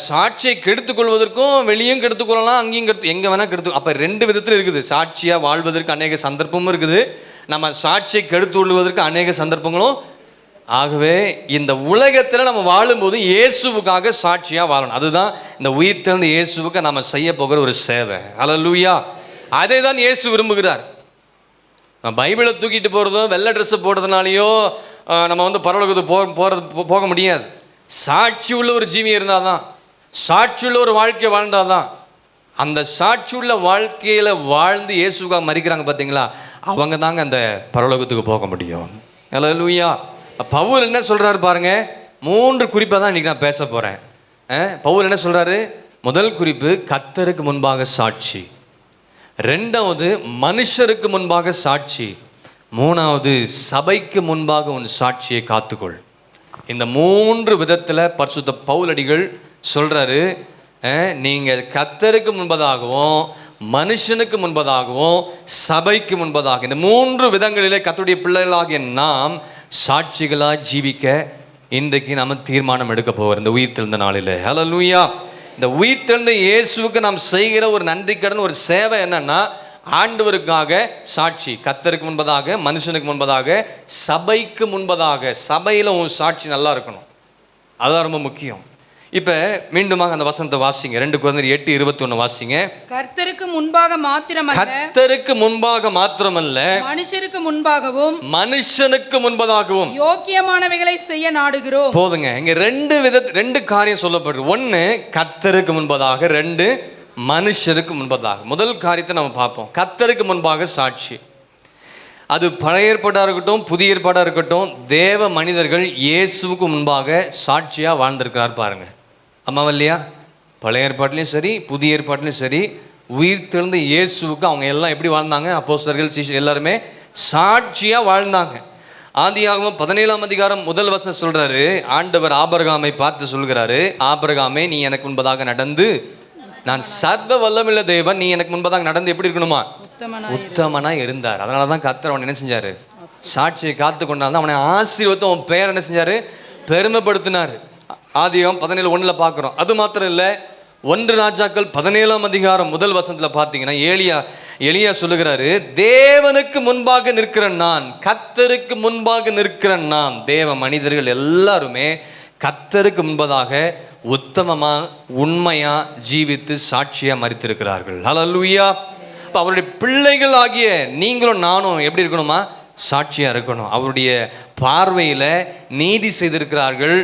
சாட்சியை கெடுத்துக்கொள்வதற்கும் வெளியும் கெடுத்துக்கொள்ளலாம், அங்கேயும் எங்கே வேணால் கெடுத்து. அப்போ 2 விதத்தில் இருக்குது. சாட்சியாக வாழ்வதற்கு அநேக சந்தர்ப்பமும் இருக்குது, நம்ம சாட்சியை கெடுத்து கொள்வதற்கு அநேக சந்தர்ப்பங்களும். ஆகவே இந்த உலகத்தில் நம்ம வாழும்போது இயேசுவுக்காக சாட்சியாக வாழணும். அதுதான் இந்த உயிர்த்தெழுந்த இயேசுவுக்கு நம்ம செய்ய போகிற ஒரு சேவை. அல்லேலூயா. அதை தான் இயேசு விரும்புகிறார். பைபிளை தூக்கிட்டு போகிறதோ வெள்ளை ட்ரெஸ்ஸை போடுறதுனாலையோ நம்ம பரலோகத்துக்கு போக முடியாது. சாட்சி உள்ள ஒரு ஜீவி இருந்தால் தான், சாட்சி உள்ள ஒரு வாழ்க்கையை வாழ்ந்தால் தான். அந்த சாட்சி உள்ள வாழ்க்கையில் வாழ்ந்து இயேசுக்காக மரிக்கிறாங்க பார்த்தீங்களா, அவங்க தாங்க அந்த பரலோகத்துக்கு போக முடியும். அல்லேலூயா. பவுல் என்ன சொல்கிறாரு பாருங்க, 3 குறிப்பை தான் இன்றைக்கி நான் பேச போகிறேன். பவுல் என்ன சொல்கிறாரு? முதல் குறிப்பு கர்த்தருக்கு முன்பாக சாட்சி, 2வது மனுஷருக்கு முன்பாக சாட்சி, 3வது சபைக்கு முன்பாக உன் சாட்சியை காத்துக்கொள். இந்த 3 விதத்தில் பரிசுத்த பவுலடிகள் சொல்கிறாரு, நீங்கள் கர்த்தருக்கு முன்பதாகவும் மனுஷனுக்கு முன்பதாகவும் சபைக்கு முன்பதாக இந்த 3 விதங்களிலே கர்த்தருடைய பிள்ளைகளாகிய நாம் சாட்சிகளாக ஜீவிக்க இன்றைக்கு நாம் தீர்மானம் எடுக்க போகிறோம் இந்த உயிர்த்தெழுந்த நாளில். ஹல்லேலூயா. இந்த உயிர்த்தெழுந்த இயேசுவுக்கு நாம் செய்கிற ஒரு நன்றி கடன், ஒரு சேவை என்னன்னா, ஆண்டவருக்காக சாட்சி, கர்த்தருக்கு முன்பதாக மனுஷனுக்கு முன்பதாக சபைக்கு முன்பதாக. சபையில் உன் சாட்சி நல்லா இருக்கணும், அதுதான் ரொம்ப முக்கியம். இப்போ மீண்டுமாக அந்த வசனத்தை வாசிங்க. 2 Corinthians 8:21 வாசிங்க. கர்த்தருக்கு முன்பாக மாத்திரமல்ல, கர்த்தருக்கு முன்பாக மாத்திரமல்ல மனுஷனுக்கு முன்பதாகவும் யோக்கியமானவைகளை செய்ய நாடுகிறோம். போதுங்க. இங்க 2 காரியம் சொல்லப்படுது. 1 கர்த்தருக்கு முன்பதாக, 2 மனுஷருக்கு முன்பதாக. முதல் காரியத்தை நம்ம பார்ப்போம். கர்த்தருக்கு முன்பாக சாட்சி. அது பழைய ஏற்பாடாக இருக்கட்டும், புதிய ஏற்பாடாக இருக்கட்டும், தேவ மனிதர்கள் இயேசுவுக்கு முன்பாக சாட்சியாக வாழ்ந்திருக்கிறார் பாருங்க. ஆமாம் இல்லையா? பழைய ஏற்பாட்டிலையும் சரி புதிய ஏற்பாட்டிலையும் சரி உயிர்த்தெழுந்த இயேசுவுக்கு அவங்க எல்லாம் எப்படி வாழ்ந்தாங்க? அப்போஸ்தலர்கள், சீஷர்கள் எல்லாருமே சாட்சியாக வாழ்ந்தாங்க. ஆதியாகமம் 17ஆம் அதிகாரம் 1 வசனம் சொல்கிறாரு, ஆண்டவர் ஆபிரகாமை பார்த்து சொல்கிறாரு, ஆபிரகாமே நீ எனக்கு முன்பதாக நடந்து, நான் சர்வ வல்லமுள்ள தேவன், நீ எனக்கு முன்பதாக நடந்து எப்படி இருக்கணுமா? உத்தமனாய் இருந்தார். அதனால தான் கர்த்தர் அவன் என்ன செஞ்சார்? சாட்சியை காத்து கொண்டால் அவனை ஆசீர்வதித்து அவன் பெயர் என்ன செஞ்சார்? பெருமைப்படுத்தினார். ஆதியாகமம் 17:1 பார்க்குறோம். அது மாத்திரம் இல்லை, 1 ராஜாக்கள் 17ஆம் அதிகாரம் 1 வசனத்தில் பார்த்தீங்கன்னா எலியா சொல்லுகிறாரு, தேவனுக்கு முன்பாக நிற்கிற நான், கர்த்தருக்கு முன்பாக நிற்கிற நான். தேவ மனிதர்கள் எல்லாருமே கர்த்தருக்கு முன்பதாக உத்தமமா உண்மையா ஜீவித்து சாட்சியா மரித்திருக்கிறார்கள். ஹல்லேலூயா. இப்போ அவருடைய பிள்ளைகள் ஆகிய நீங்களும் நானும் எப்படி இருக்கணுமா? சாட்சியா இருக்கணும். அவருடைய பார்வையில் நீதி செய்திருக்கிறார்கள்,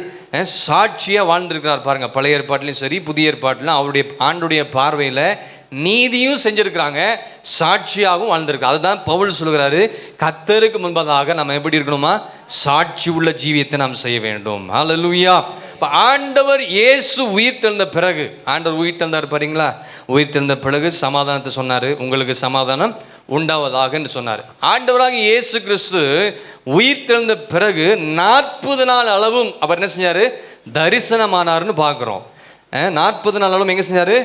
சாட்சியா வாழ்ந்திருக்கிறார் பாருங்க. பழைய ஏற்பாட்டிலையும் சரி புதிய ஏற்பாட்டிலும் அவருடைய ஆண்டுடைய பார்வையில் நீதியும் செஞ்சிருக்கிறாங்க, சாட்சியாகவும் வாழ்ந்திருக்கு. அதுதான் பவுல் சொல்கிறாரு, கர்த்தருக்கு முன்பதாக நம்ம எப்படி இருக்கணுமா? சாட்சி உள்ள ஜீவியத்தை நாம் செய்ய வேண்டும். ஹல்லேலூயா. இப்போ ஆண்டவர் இயேசு உயிர்த்தெழுந்த பிறகு, ஆண்டவர் உயிர்த்தெழுந்தார் பாருங்களா, உயிர்த்தெழுந்த பிறகு சமாதானத்தை சொன்னார், உங்களுக்கு சமாதானம் உண்டாவதாக என்று சொன்னார். ஆண்டவராக இயேசு கிறிஸ்து உயிர்த்தெழுந்த பிறகு 40 நாள் அளவும் அவர் என்ன செஞ்சார்? தரிசனமானார்னு பார்க்குறோம். 40 நாள் அளவும் எங்கே செஞ்சார்?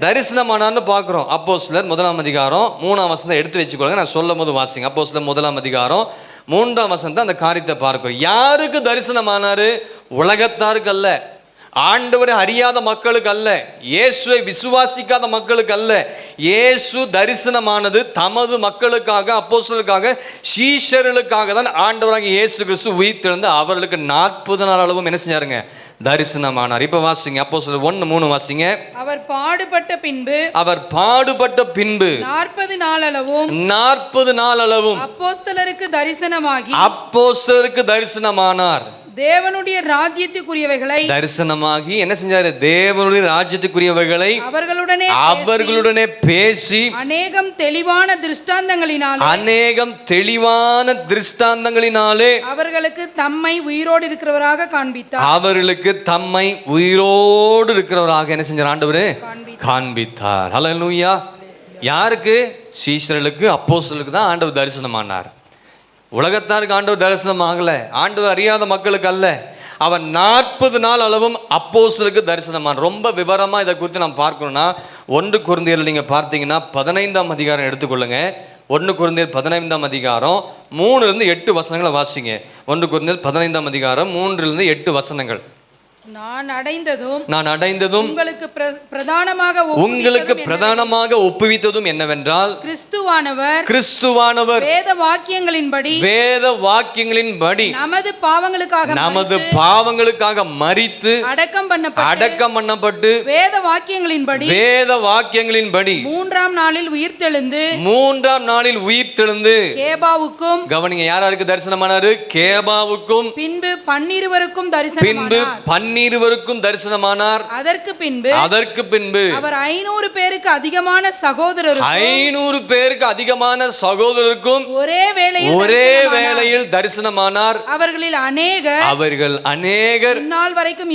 தரிசனமானார்னு பார்க்குறோம். அப்போஸ்தலர் 1ஆம் அதிகாரம் 3ஆம் வசனத்தை எடுத்து வச்சுக்கொள்ளுங்க. நான் சொல்லும் போது வாசிங்க. அப்போஸ்தலர் 1ஆம் அதிகாரம் 3ஆம் வசனத்தை அந்த காரியத்தை பார்க்கிறோம். யாருக்கு தரிசனமானாரு? உலகத்தாருக்கு அல்ல, ஆண்டவரை அறியாத மக்களுக்கு அல்ல, இயேசுவை விசுவாசிக்காத மக்களுக்கு அல்ல. இயேசு தரிசனமானது தமது மக்களுக்காக, அப்போஸ்தலருக்காக, சீஷர்களுக்காக தான் ஆண்டவராகிய இயேசு கிறிஸ்து உயிர்த்தெழுந்து அவர்களுக்கு 40 நாள் அளவும் என்ன செஞ்சாருங்க? தரிசனமானார். இப்ப வாசிங்க. அப்போஸ்தலர் 1:3 வாசிங்க. அவர் பாடுபட்ட பின்பு 40 நாள் அளவும் அப்போஸ்தலருக்கு தரிசனமானார். தேவனுடைய ராஜ்யத்துக்குரியவைகளை தரிசனமாகி என்ன செஞ்சாரு? தேவனுடைய ராஜ்யத்துக்குரியவைகளை அவர்களுடனே பேசி அநேகம் தெளிவான திருஷ்டாந்தங்களினாலே அவர்களுக்கு தம்மை உயிரோடு இருக்கிறவராக என்ன செஞ்சார்? ஆண்டவரே காண்பித்தார். ஹல்லேலூயா. யாருக்கு? சீஷர்களுக்கு, அப்போஸ்தலருக்கு தான் ஆண்டவர் தரிசனமானார். உலகத்தாருக்கு ஆண்டவர் தரிசனம் ஆகல, ஆண்டவர் அறியாத மக்களுக்கு அல்ல. அவன் 40 நாள் அளவும் அப்போஸ்தலருக்கு தரிசனமான. ரொம்ப விவரமா இதை குறித்து நாம் பார்க்கணும்னா 1 கொரிந்தியர் நீங்க பார்த்தீங்கன்னா 15ஆம் அதிகாரம் எடுத்துக்கொள்ளுங்க. 1 கொரிந்தியர் 15ஆம் அதிகாரம் 3-8 வசனங்களை வாசிங்க. 1 கொரிந்தியர் 15ஆம் அதிகாரம் 3-8 வசனங்கள். நான் அடைந்ததும் உங்களுக்கு பிரதானமாக ஒப்புவித்ததும் என்னவென்றால் கிறிஸ்துவானவர் வேத வாக்கியங்களின்படி நமது பாவங்களுக்காக மரித்து அடக்கம் பண்ணப்பட்டு வேத வாக்கியங்களின்படி 3ஆம் நாளில் உயிர்த்தெழுந்து கேபாவுக்கும், கவனிங்க, யாருக்கு தரிசனமானாரு? கேபாவுக்கும் பின்பு 12 தரிசனமானார். அதற்கு பின்பு அவர் 500 பேருக்கு அதிகமான சகோதரருக்கும் ஒரே வேளையில் தரிசனமானார். அவர்கள் அநேகர் இந்நாள் வரைக்கும்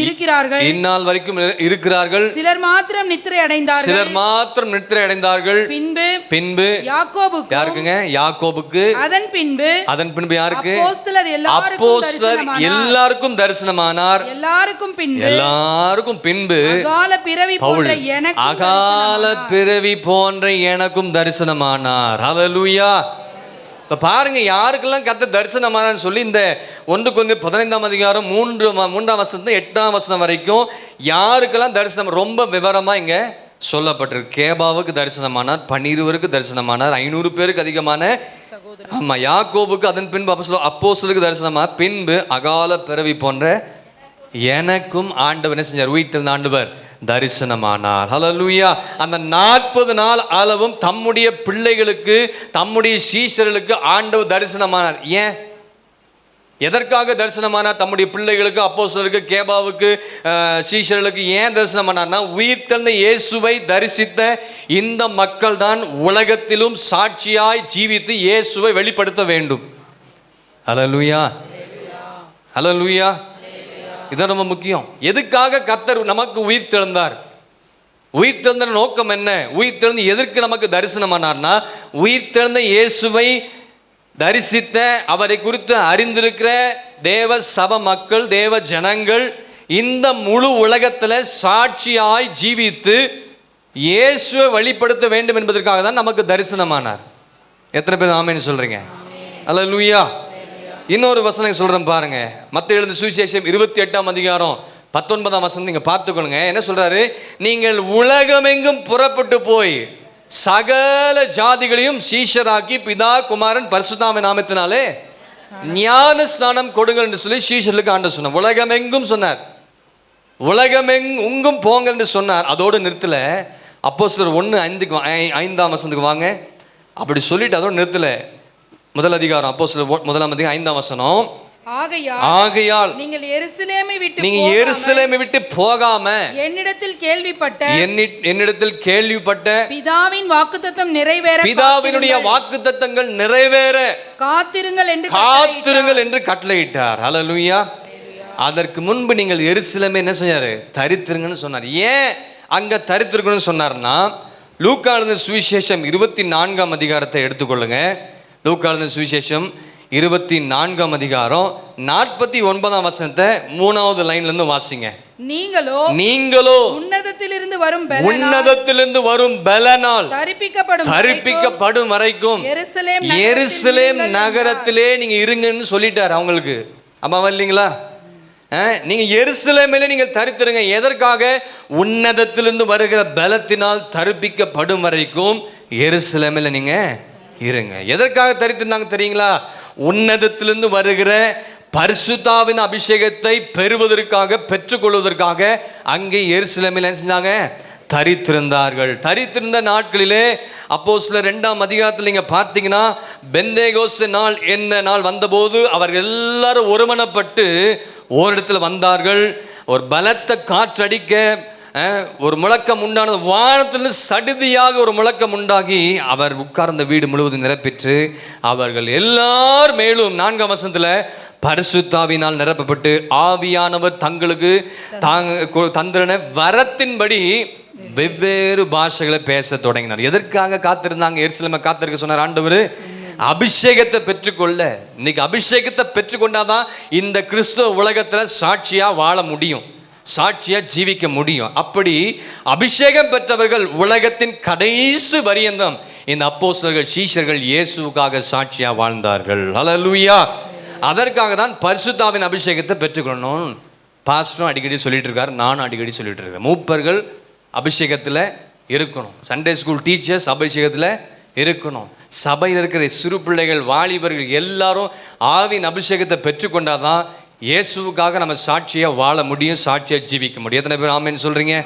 இருக்கிறார்கள். சிலர் மாத்திரம் நித்திரை அடைந்தார்கள். பின்பு யாக்கோபுக்கு, அதன் பின்பு யாருக்கு? அப்போஸ்தலர் எல்லாருக்கும் தரிசனமானார். எல்லாருக்கும் பின்பு அகால பிறவி போன்ற எனக்கும் தரிசனமானார். ஹல்லேலூயா. இப்ப பாருங்க, யாருக்கெல்லாம் கர்த்தர் தரிசனமானான்னு சொல்லி இந்த 1 கொரிந்தியர் 15ஆம் அதிகாரம் 3ஆம் வசனம் 8ஆம் வசனம் வரைக்கும் யாருக்கெல்லாம் தரிசனம் ரொம்ப விவரமா இங்க சொல்லப்பட்டிருக்கு. கேபாவுக்கு தரிசனமானார், 12 தரிசனமானார், 500 பேருக்கு அதிகமான, ஆமா, யாக்கோபுக்கு, அதன் பின்பு அப்போஸ்தலருக்கு தரிசனமானார். பின்பு அகால பிறவி போன்ற எனக்கும் ஆண்டவர் என்ன செஞ்சார்? உயிர்த்தெழுந்த ஆண்டவர் தரிசனமானார். ஹல்லேலூயா. அந்த 40 நாள் அளவும் தம்முடைய பிள்ளைகளுக்கு, தம்முடைய சீஷர்களுக்கு ஆண்டவர் தரிசனமானார். ஏன்? எதற்காக தரிசனமானார்? தம்முடைய பிள்ளைகளுக்கு, அப்போஸ்தலருக்கு, கேபாவுக்கு, சீஷர்களுக்கு ஏன் தரிசனமானார்னா, உயிர்த்தெழுந்த இயேசுவை தரிசித்த இந்த மக்கள் தான் உலகத்திலும் சாட்சியாய் ஜீவித்து இயேசுவை வெளிப்படுத்த வேண்டும். ஹல்லேலூயா. ஹல்லேலூயா. இதுதான் ரொம்ப முக்கியம். எதுக்காக கர்த்தர் நமக்கு உயிர்த்தெழுந்தார்? உயிர்த்தெழுந்த நோக்கம் என்ன? உயிர்த்தெழுந்து எதற்கு நமக்கு தரிசனமானார்னா, உயிர்த்தெழுந்த இயேசுவை தரிசித்த, அவரை குறித்து அறிந்திருக்கிற தேவ சப மக்கள், தேவ ஜனங்கள் இந்த முழு உலகத்தில் சாட்சியாய் ஜீவித்து இயேசுவை வெளிப்படுத்த வேண்டும் என்பதற்காக தான் நமக்கு தரிசனமானார். எத்தனை பேர் ஆமென் சொல்றீங்க? அல்லேலூயா. இன்னொரு வசனம் சொல்றேன் பாருங்க. மத்தேயு எழுதின சுவிசேஷம் 28ஆம் அதிகாரம் 19ஆம் வசனம் நீங்க பார்த்துக்கொள்ளுங்க. என்ன சொல்றாரு? நீங்கள் உலகமெங்கும் புறப்பட்டு போய் சகல ஜாதிகளையும் சீஷராக்கி பிதா குமாரன் பரிசுத்தாவின் நாமத்தினாலே ஞான ஸ்நானம் கொடுங்கள் என்று சொல்லி சீஷர்களுக்கு ஆண்டவர் சொன்னார். உலகமெங்கும் சொன்னார். உலகமெங்கும் போங்க என்று சொன்னார். அதோடு நிறுத்தல. அப்போஸ்தலர் 1:5ஆம் வசனத்துக்கு வாங்க. அப்படி சொல்லிட்டு அதோடு நிறுத்தல. முதல் அதிகாரம் அப்போஸ்தலர் 1ஆம் அதிகாரம் 5ஆம் வசனம். ஆகையால் நீங்கள் எருசலேமை விட்டு போகாம என்னிடத்தில் கேள்விப்பட்ட பிதாவின் வாக்குத்தத்தம் நிறைவேற, பிதாவினுடைய வாக்குத்தத்தங்கள் நிறைவேற காத்திருங்கள் என்று கட்டளையிட்டார். ஹல்லேலூயா. அதற்கு முன்பு நீங்கள் எருசலேமை என்ன செஞ்சாரு? தரித்திருங்கன்னு சொன்னார். ஏன் அங்க தரித்திருக்கணும்னு சொன்னார்னா, லூக்கா எழுதின சுவிசேஷம் 24ஆம் அதிகாரத்தை எடுத்துக்கொள்ளுங்க. லூக்கா எழுதின சுவிசேஷம் 24ஆம் அதிகாரம் 49ஆம் வசனத்தை 3வது லைன்ல இருந்து வாசிங்க. நீங்களோ உன்னத உன்னதத்திலிருந்து வரும் பலனால் தரிப்பிக்கப்படும் வரைக்கும் எருசலேம் நகரத்திலே நீங்க இருங்கன்னு சொல்லிட்டாரு அவங்களுக்கு. அம்மா இல்லைங்களா? நீங்க எருசலேமிலே நீங்க தரித்திருங்க. எதற்காக? உன்னதத்திலிருந்து வருகிற பலத்தினால் தரிப்பிக்கப்படும் வரைக்கும் எருசலேமில் நீங்க இருங்க. எதற்காக தரித்திருந்தாங்க தெரியுங்களா? உன்னதத்திலிருந்து வருகிற பரிசுத்தாவின் அபிஷேகத்தை பெறுவதற்காக, பெற்றுக்கொள்வதற்காக அங்கே எருசலேமில் என்ன செஞ்சாங்க? தரித்திருந்தார்கள். தரித்திருந்த நாட்களிலே அப்போஸ்தலர் 2ஆம் அதிகாரத்தில் நீங்க பார்த்தீங்கன்னா, பெந்தேகோஸ் நாள் என்ன நாள் வந்தபோது அவர்கள் எல்லாரும் ஒருமனப்பட்டு ஓரிடத்துல வந்தார்கள். ஒரு பலத்த காற்றடிக்க ஒரு முழக்கம் உண்டானது. வானத்திலிருந்து சடுதியாக ஒரு முழக்கம் உண்டாகி அவர் உட்கார்ந்த வீடு முழுவதும் நிரப்பிற்று. அவர்கள் எல்லார் மேலும் 4ஆம் வசனத்துல பரிசுத்தாவினால் நிரப்பப்பட்டு ஆவியானவர் தங்களுக்கு தந்திரன வரத்தின்படி வெவ்வேறு பாஷைகளை பேச தொடங்கினார். எதற்காக காத்திருந்தாங்க? எருசலேமை காத்திருக்க சொன்னார் ஆண்டவர். அபிஷேகத்தை பெற்றுக்கொள்ள. இன்னைக்கு அபிஷேகத்தை பெற்றுக்கொண்டாதான் இந்த கிறிஸ்துவ உலகத்துல சாட்சியா வாழ முடியும், சாட்சியா ஜீவிக்க முடியும். அப்படி அபிஷேகம் பெற்றவர்கள் உலகத்தின் கடைசி பரியந்தம் இந்த அப்போஸ்தலர்கள் சீஷர்கள் இயேசுவுக்காக சாட்சியா வாழ்ந்தார்கள். ஹல்லேலூயா. அதற்காக தான் பரிசுத்தாவின் அபிஷேகத்தை பெற்றுக்கொள்ளணும். பாஸ்டரும் அடிக்கடி சொல்லிட்டு இருக்காரு, நானும் அடிக்கடி சொல்லிட்டு இருக்கேன். மூப்பர்கள் அபிஷேகத்தில் இருக்கணும். சண்டே ஸ்கூல் டீச்சர்ஸ் அபிஷேகத்தில் இருக்கணும். சபையில் இருக்கிற சிறு பிள்ளைகள், வாலிபர்கள் எல்லாரும் ஆவின் அபிஷேகத்தை பெற்றுக்கொண்டாதான் இயேசுவுக்காக நம்ம சாட்சியாக வாழ முடியும், சாட்சியாக ஜீவிக்க முடியும். எத்தனை பேர் ஆமேன்னு சொல்கிறீங்க?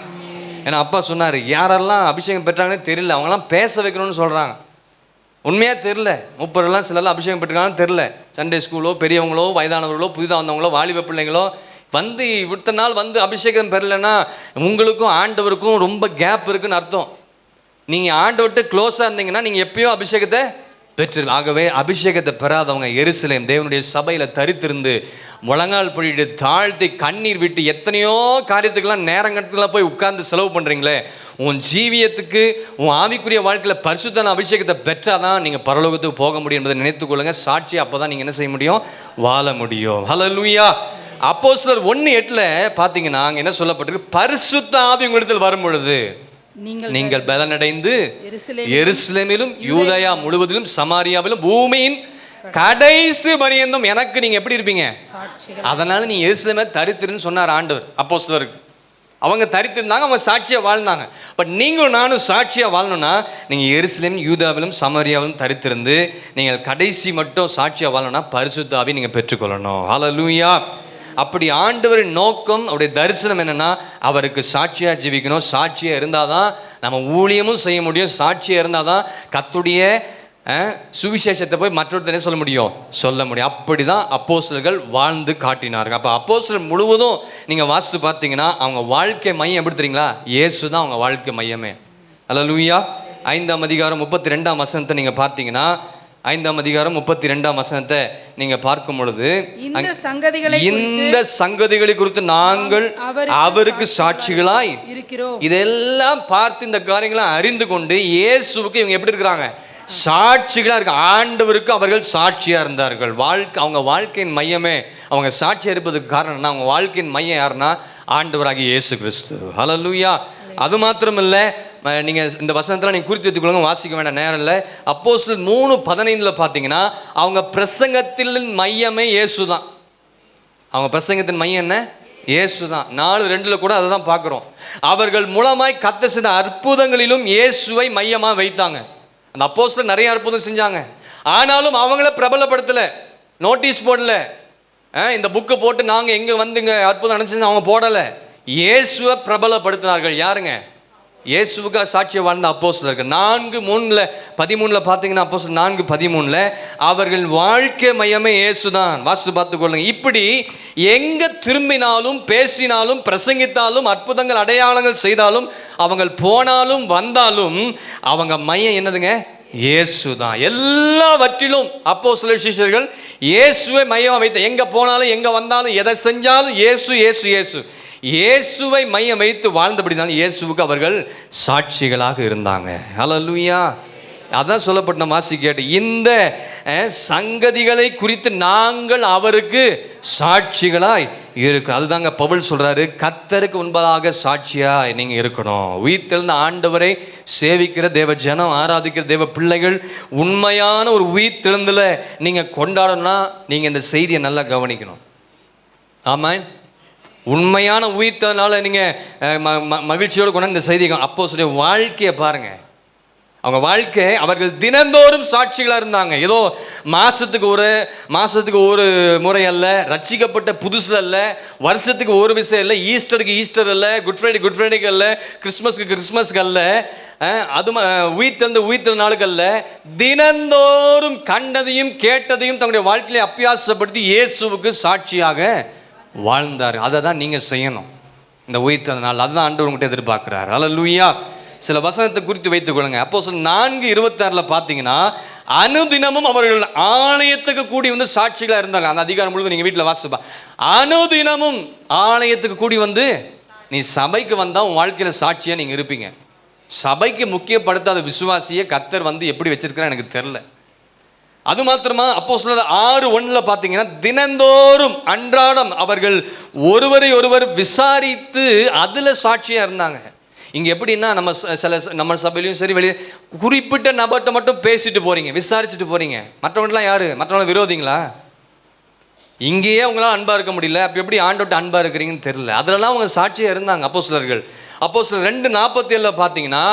ஏன்னா அப்பா சொன்னார், யாரெல்லாம் அபிஷேகம் பெற்றாங்கன்னே தெரியல, அவங்களாம் பேச வைக்கணும்னு சொல்கிறாங்க. உண்மையாக தெரில. முப்பரெல்லாம் சிலர்லாம் அபிஷேகம் பெற்றுக்காங்கன்னு தெரில. சண்டே ஸ்கூலோ, பெரியவங்களோ, வயதானவர்களோ, புதிதாக வந்தவங்களோ, வாலிப பிள்ளைங்களோ வந்து இத்தனை நாள் வந்து அபிஷேகம் பெறலைன்னா உங்களுக்கும் ஆண்டவருக்கும் ரொம்ப கேப் இருக்குன்னு அர்த்தம். நீங்கள் ஆண்டவர்கிட்ட க்ளோஸாக இருந்தீங்கன்னா நீங்கள் எப்பயோ அபிஷேகத்தை பெற்று. ஆகவே அபிஷேகத்தை பெறாதவங்க எருசலேம் தேவனுடைய சபையில் தரித்திருந்து முழங்கால் படிட்டு தாழ்த்தி கண்ணீர் விட்டு எத்தனையோ காரியத்துக்கெல்லாம் நேரங்கட்டுக்கெல்லாம் போய் உட்கார்ந்து செலவு பண்ணுறீங்களே, உன் ஜீவியத்துக்கு உன் ஆவிக்குரிய வாழ்க்கையில் பரிசுத்தான அபிஷேகத்தை பெற்றாதான் நீங்கள் பரலோகத்துக்கு போக முடியும் என்பதை நினைத்துக்கொள்ளுங்க. சாட்சி அப்போ தான் நீங்கள் என்ன செய்ய முடியும்? வாழ முடியும். ஹல்லேலூயா. அப்போஸ்தலர் 1:8 பார்த்தீங்கன்னா அங்கே என்ன சொல்லப்பட்டிருக்கு? பரிசுத்த ஆவி உங்களிடத்தில் வரும் பொழுது நீங்கள் பலனடைந்து எருசலேமிலும் யூதேயா முழுவதிலும் சமாரியாவிலும் பூமியின் கடைசி பரியந்தம் எனக்கு நீங்க எப்படி இருப்பீங்க? அதனால நீ எருசலேமை தரித்திருன்னு சொன்னார் ஆண்டவர் அப்போஸ்தலருக்கு. அவங்க தரித்திருந்தாங்க, அவங்க சாட்சியா வாழ்ந்தாங்க. பட் நீங்களும் நானும் சாட்சியா வாழணும்னா நீங்க எருசலேம் யூதாவிலும் சமாரியாவிலும் தரித்திருந்து நீங்கள் கடைசி மட்டும் சாட்சியா வாழணும்னா பரிசுத்த ஆவி நீங்க பெற்றுக்கொள்ளணும். ஹல்லேலூயா. அப்படி ஆண்டவரின் நோக்கம், அவருடைய தரிசனம் என்னன்னா அவருக்கு சாட்சியா ஜீவிக்கணும். சாட்சியா இருந்தாதான் நம்ம ஊழியமும் செய்ய முடியும். சாட்சியா இருந்தாதான் கர்த்தருடைய சுவிசேஷத்தை போய் மற்றொருத்தனே சொல்ல முடியும். அப்படிதான் அப்போஸ்தலர்கள் வாழ்ந்து காட்டினார்கள். அப்போ அப்போஸ்தலர் முழுவதும் நீங்க வாசித்து பார்த்தீங்கன்னா அவங்க வாழ்க்கை மையம் எப்படி தெரியுங்களா? இயேசு தான் அவங்க வாழ்க்கை மையமே. ஹல்லேலூயா. 5ஆம் அதிகாரம் 32ஆம் வசனத்தை நீங்க பார்த்தீங்கன்னா 5ஆம் அதிகாரம் 32ஆம் வசனத்தை நீங்க பார்க்கும் பொழுது இந்த சங்கதிகளை குறித்து நாங்கள் அவருக்கு சாட்சிகளாய் இருக்கிறோம். இதெல்லாம் பார்த்து இந்த காரியங்களை அறிந்து கொண்டு இயேசுவுக்கு இவங்க எப்படி இருக்கிறாங்க? சாட்சிகளா இருக்க. ஆண்டவருக்கு அவர்கள் சாட்சியா இருந்தார்கள். அவங்க வாழ்க்கையின் மையமே அவங்க சாட்சியா இருப்பதுக்கு காரணம்னா அவங்க வாழ்க்கையின் மையம் யாருன்னா ஆண்டவராகிய இயேசு கிறிஸ்து. ஹல்லேலூயா. அது மாத்திரம் இல்லை, நீங்க இந்த வசனத்தில் நீங்க குறித்து வைத்துக்கொள்ளுங்க, வாசிக்க வேண்டாம், நேரம் இல்லை. அப்போஸ்தலர் 3:15 பார்த்தீங்கன்னா அவங்க பிரசங்கத்தின் மையமே இயேசு தான். அவங்க பிரசங்கத்தின் மையம் என்ன? இயேசு தான். 4:2 கூட அதை தான் பார்க்குறோம். அவர்கள் மூலமாய் கர்த்தர் செய்த அற்புதங்களிலும் இயேசுவை மையமாக வைத்தாங்க. அந்த அப்போஸ்தலர் நிறைய அற்புதம் செஞ்சாங்க. ஆனாலும் அவங்கள பிரபலப்படுத்தலை, நோட்டீஸ் போடல. இந்த புக்கு போட்டு நாங்கள் எங்கே வந்துங்க அற்புதம் நினச்சி அவங்க போடலை. இயேசுவை பிரபலப்படுத்தினார்கள். யாருங்க? இயேசுவுக்காக சாட்சியை வாழ்ந்த அப்போஸ்தலர்கள். 4:13 பார்த்தீங்கன்னா அப்போஸ்தலர் 4:13 அவர்கள் வாழ்க்கை மையமே இயேசு தான். வாசித்து பார்த்துக்கொள்ளுங்க. இப்படி எங்க திரும்பினாலும் பேசினாலும் பிரசங்கித்தாலும் அற்புதங்கள் அடையாளங்கள் செய்தாலும் அவங்க போனாலும் வந்தாலும் அவங்க மையம் என்னதுங்க? இயேசு தான். எல்லாவற்றிலும் அப்போஸ்தலர் சீஷர்கள் இயேசுவை மையமாக வைத்த, எங்க போனாலும் எங்க வந்தாலும் எதை செஞ்சாலும் இயேசு இயேசு இயேசு இயேசுவை மையம் வைத்து வாழ்ந்தபடிதான் இயேசுவுக்கு அவர்கள் சாட்சிகளாக இருந்தாங்க. ஹல்லேலூயா. அதான் சொல்லப்பட்ட மாசி கேட்டு இந்த சங்கதிகளை குறித்து நாங்கள் அவருக்கு சாட்சிகளாய் இருக்கு. அதுதாங்க பவுல் சொல்றாரு, கர்த்தருக்கு முன்பதாக சாட்சியாய் நீங்க இருக்கணும். உயிர்த்தெழுந்த ஆண்டவரை சேவிக்கிற தேவ ஜனம், ஆராதிக்கிற தேவ பிள்ளைகள் உண்மையான ஒரு உயிர்த்தெழுந்தல நீங்க கொண்டாடணும்னா நீங்க இந்த செய்தியை நல்லா கவனிக்கணும். ஆமாம், உண்மையான உயிர்த்தனால நீங்க மகிழ்ச்சியோடு கொண்டு இந்த செய்தியை அப்போஸ்தலருடைய வாழ்க்கையை பாருங்க. அவங்க வாழ்க்கை, அவர்கள் தினந்தோறும் சாட்சிகளாக இருந்தாங்க. ஏதோ மாதத்துக்கு ஒரு முறை அல்ல, ரட்சிக்கப்பட்ட புதுசில் அல்ல, வருஷத்துக்கு ஒரு விஷயம் இல்லை, ஈஸ்டருக்கு ஈஸ்டர் அல்ல, குட் ஃப்ரைடேக்கு அல்ல, கிறிஸ்மஸ்க்கு அல்ல, அது உயிர்த்த நாளுக்கு அல்ல, தினந்தோறும் கண்டதையும் கேட்டதையும் தங்களுடைய வாழ்க்கையை அபியாசப்படுத்தி இயேசுவுக்கு சாட்சியாக வாழ்ந்தார். அதை தான் நீங்கள் செய்யணும் இந்த உயிர்த்த நாள். அதுதான் ஆண்டவர் உங்கள்கிட்ட எதிர்பார்க்குறாரு. அல்லேலூயா. சில வசனத்தை குறித்து வைத்துக் கொள்ளுங்க. அப்போஸ்தலர் 4:26 பார்த்தீங்கன்னா, அனுதினமும் அவர்கள் ஆலயத்துக்கு கூடி வந்து சாட்சிகளாக இருந்தாங்க. அந்த அதிகாரம் முழுவதும் நீங்கள் வீட்டில் வாசிப்பா. அனுதினமும் ஆலயத்துக்கு கூடி வந்து, நீ சபைக்கு வந்தால் உன் வாழ்க்கையில் சாட்சியாக நீங்கள் இருப்பீங்க. சபைக்கு முக்கியப்படுத்தாத விசுவாசியை கர்த்தர் வந்து எப்படி வச்சிருக்கிறா எனக்கு தெரில. அது மாத்திரமா, அப்போஸ்தலர் 6:1 பார்த்தீங்கன்னா, தினந்தோறும் அன்றாடம் அவர்கள் ஒருவரை ஒருவர் விசாரித்து அதில் சாட்சியாக இருந்தாங்க. இங்கே எப்படின்னா, நம்ம சபையிலையும் சரி, வெளியே குறிப்பிட்ட நபர்கிட்ட மட்டும் பேசிட்டு போகிறீங்க, விசாரிச்சுட்டு போகிறீங்க. மற்றவங்களாம் யார்? மற்றவங்க விரோதிங்களா? இங்கேயே அவங்களாம் அன்பாக இருக்க முடியல, அப்போ எப்படி ஆண்டோட்ட அன்பாக இருக்கிறீங்கன்னு தெரியல. அதிலலாம் அவங்க சாட்சியாக இருந்தாங்க அப்போஸ்தலர்கள். அப்போஸ்தலர் 2:47 பார்த்தீங்கன்னா,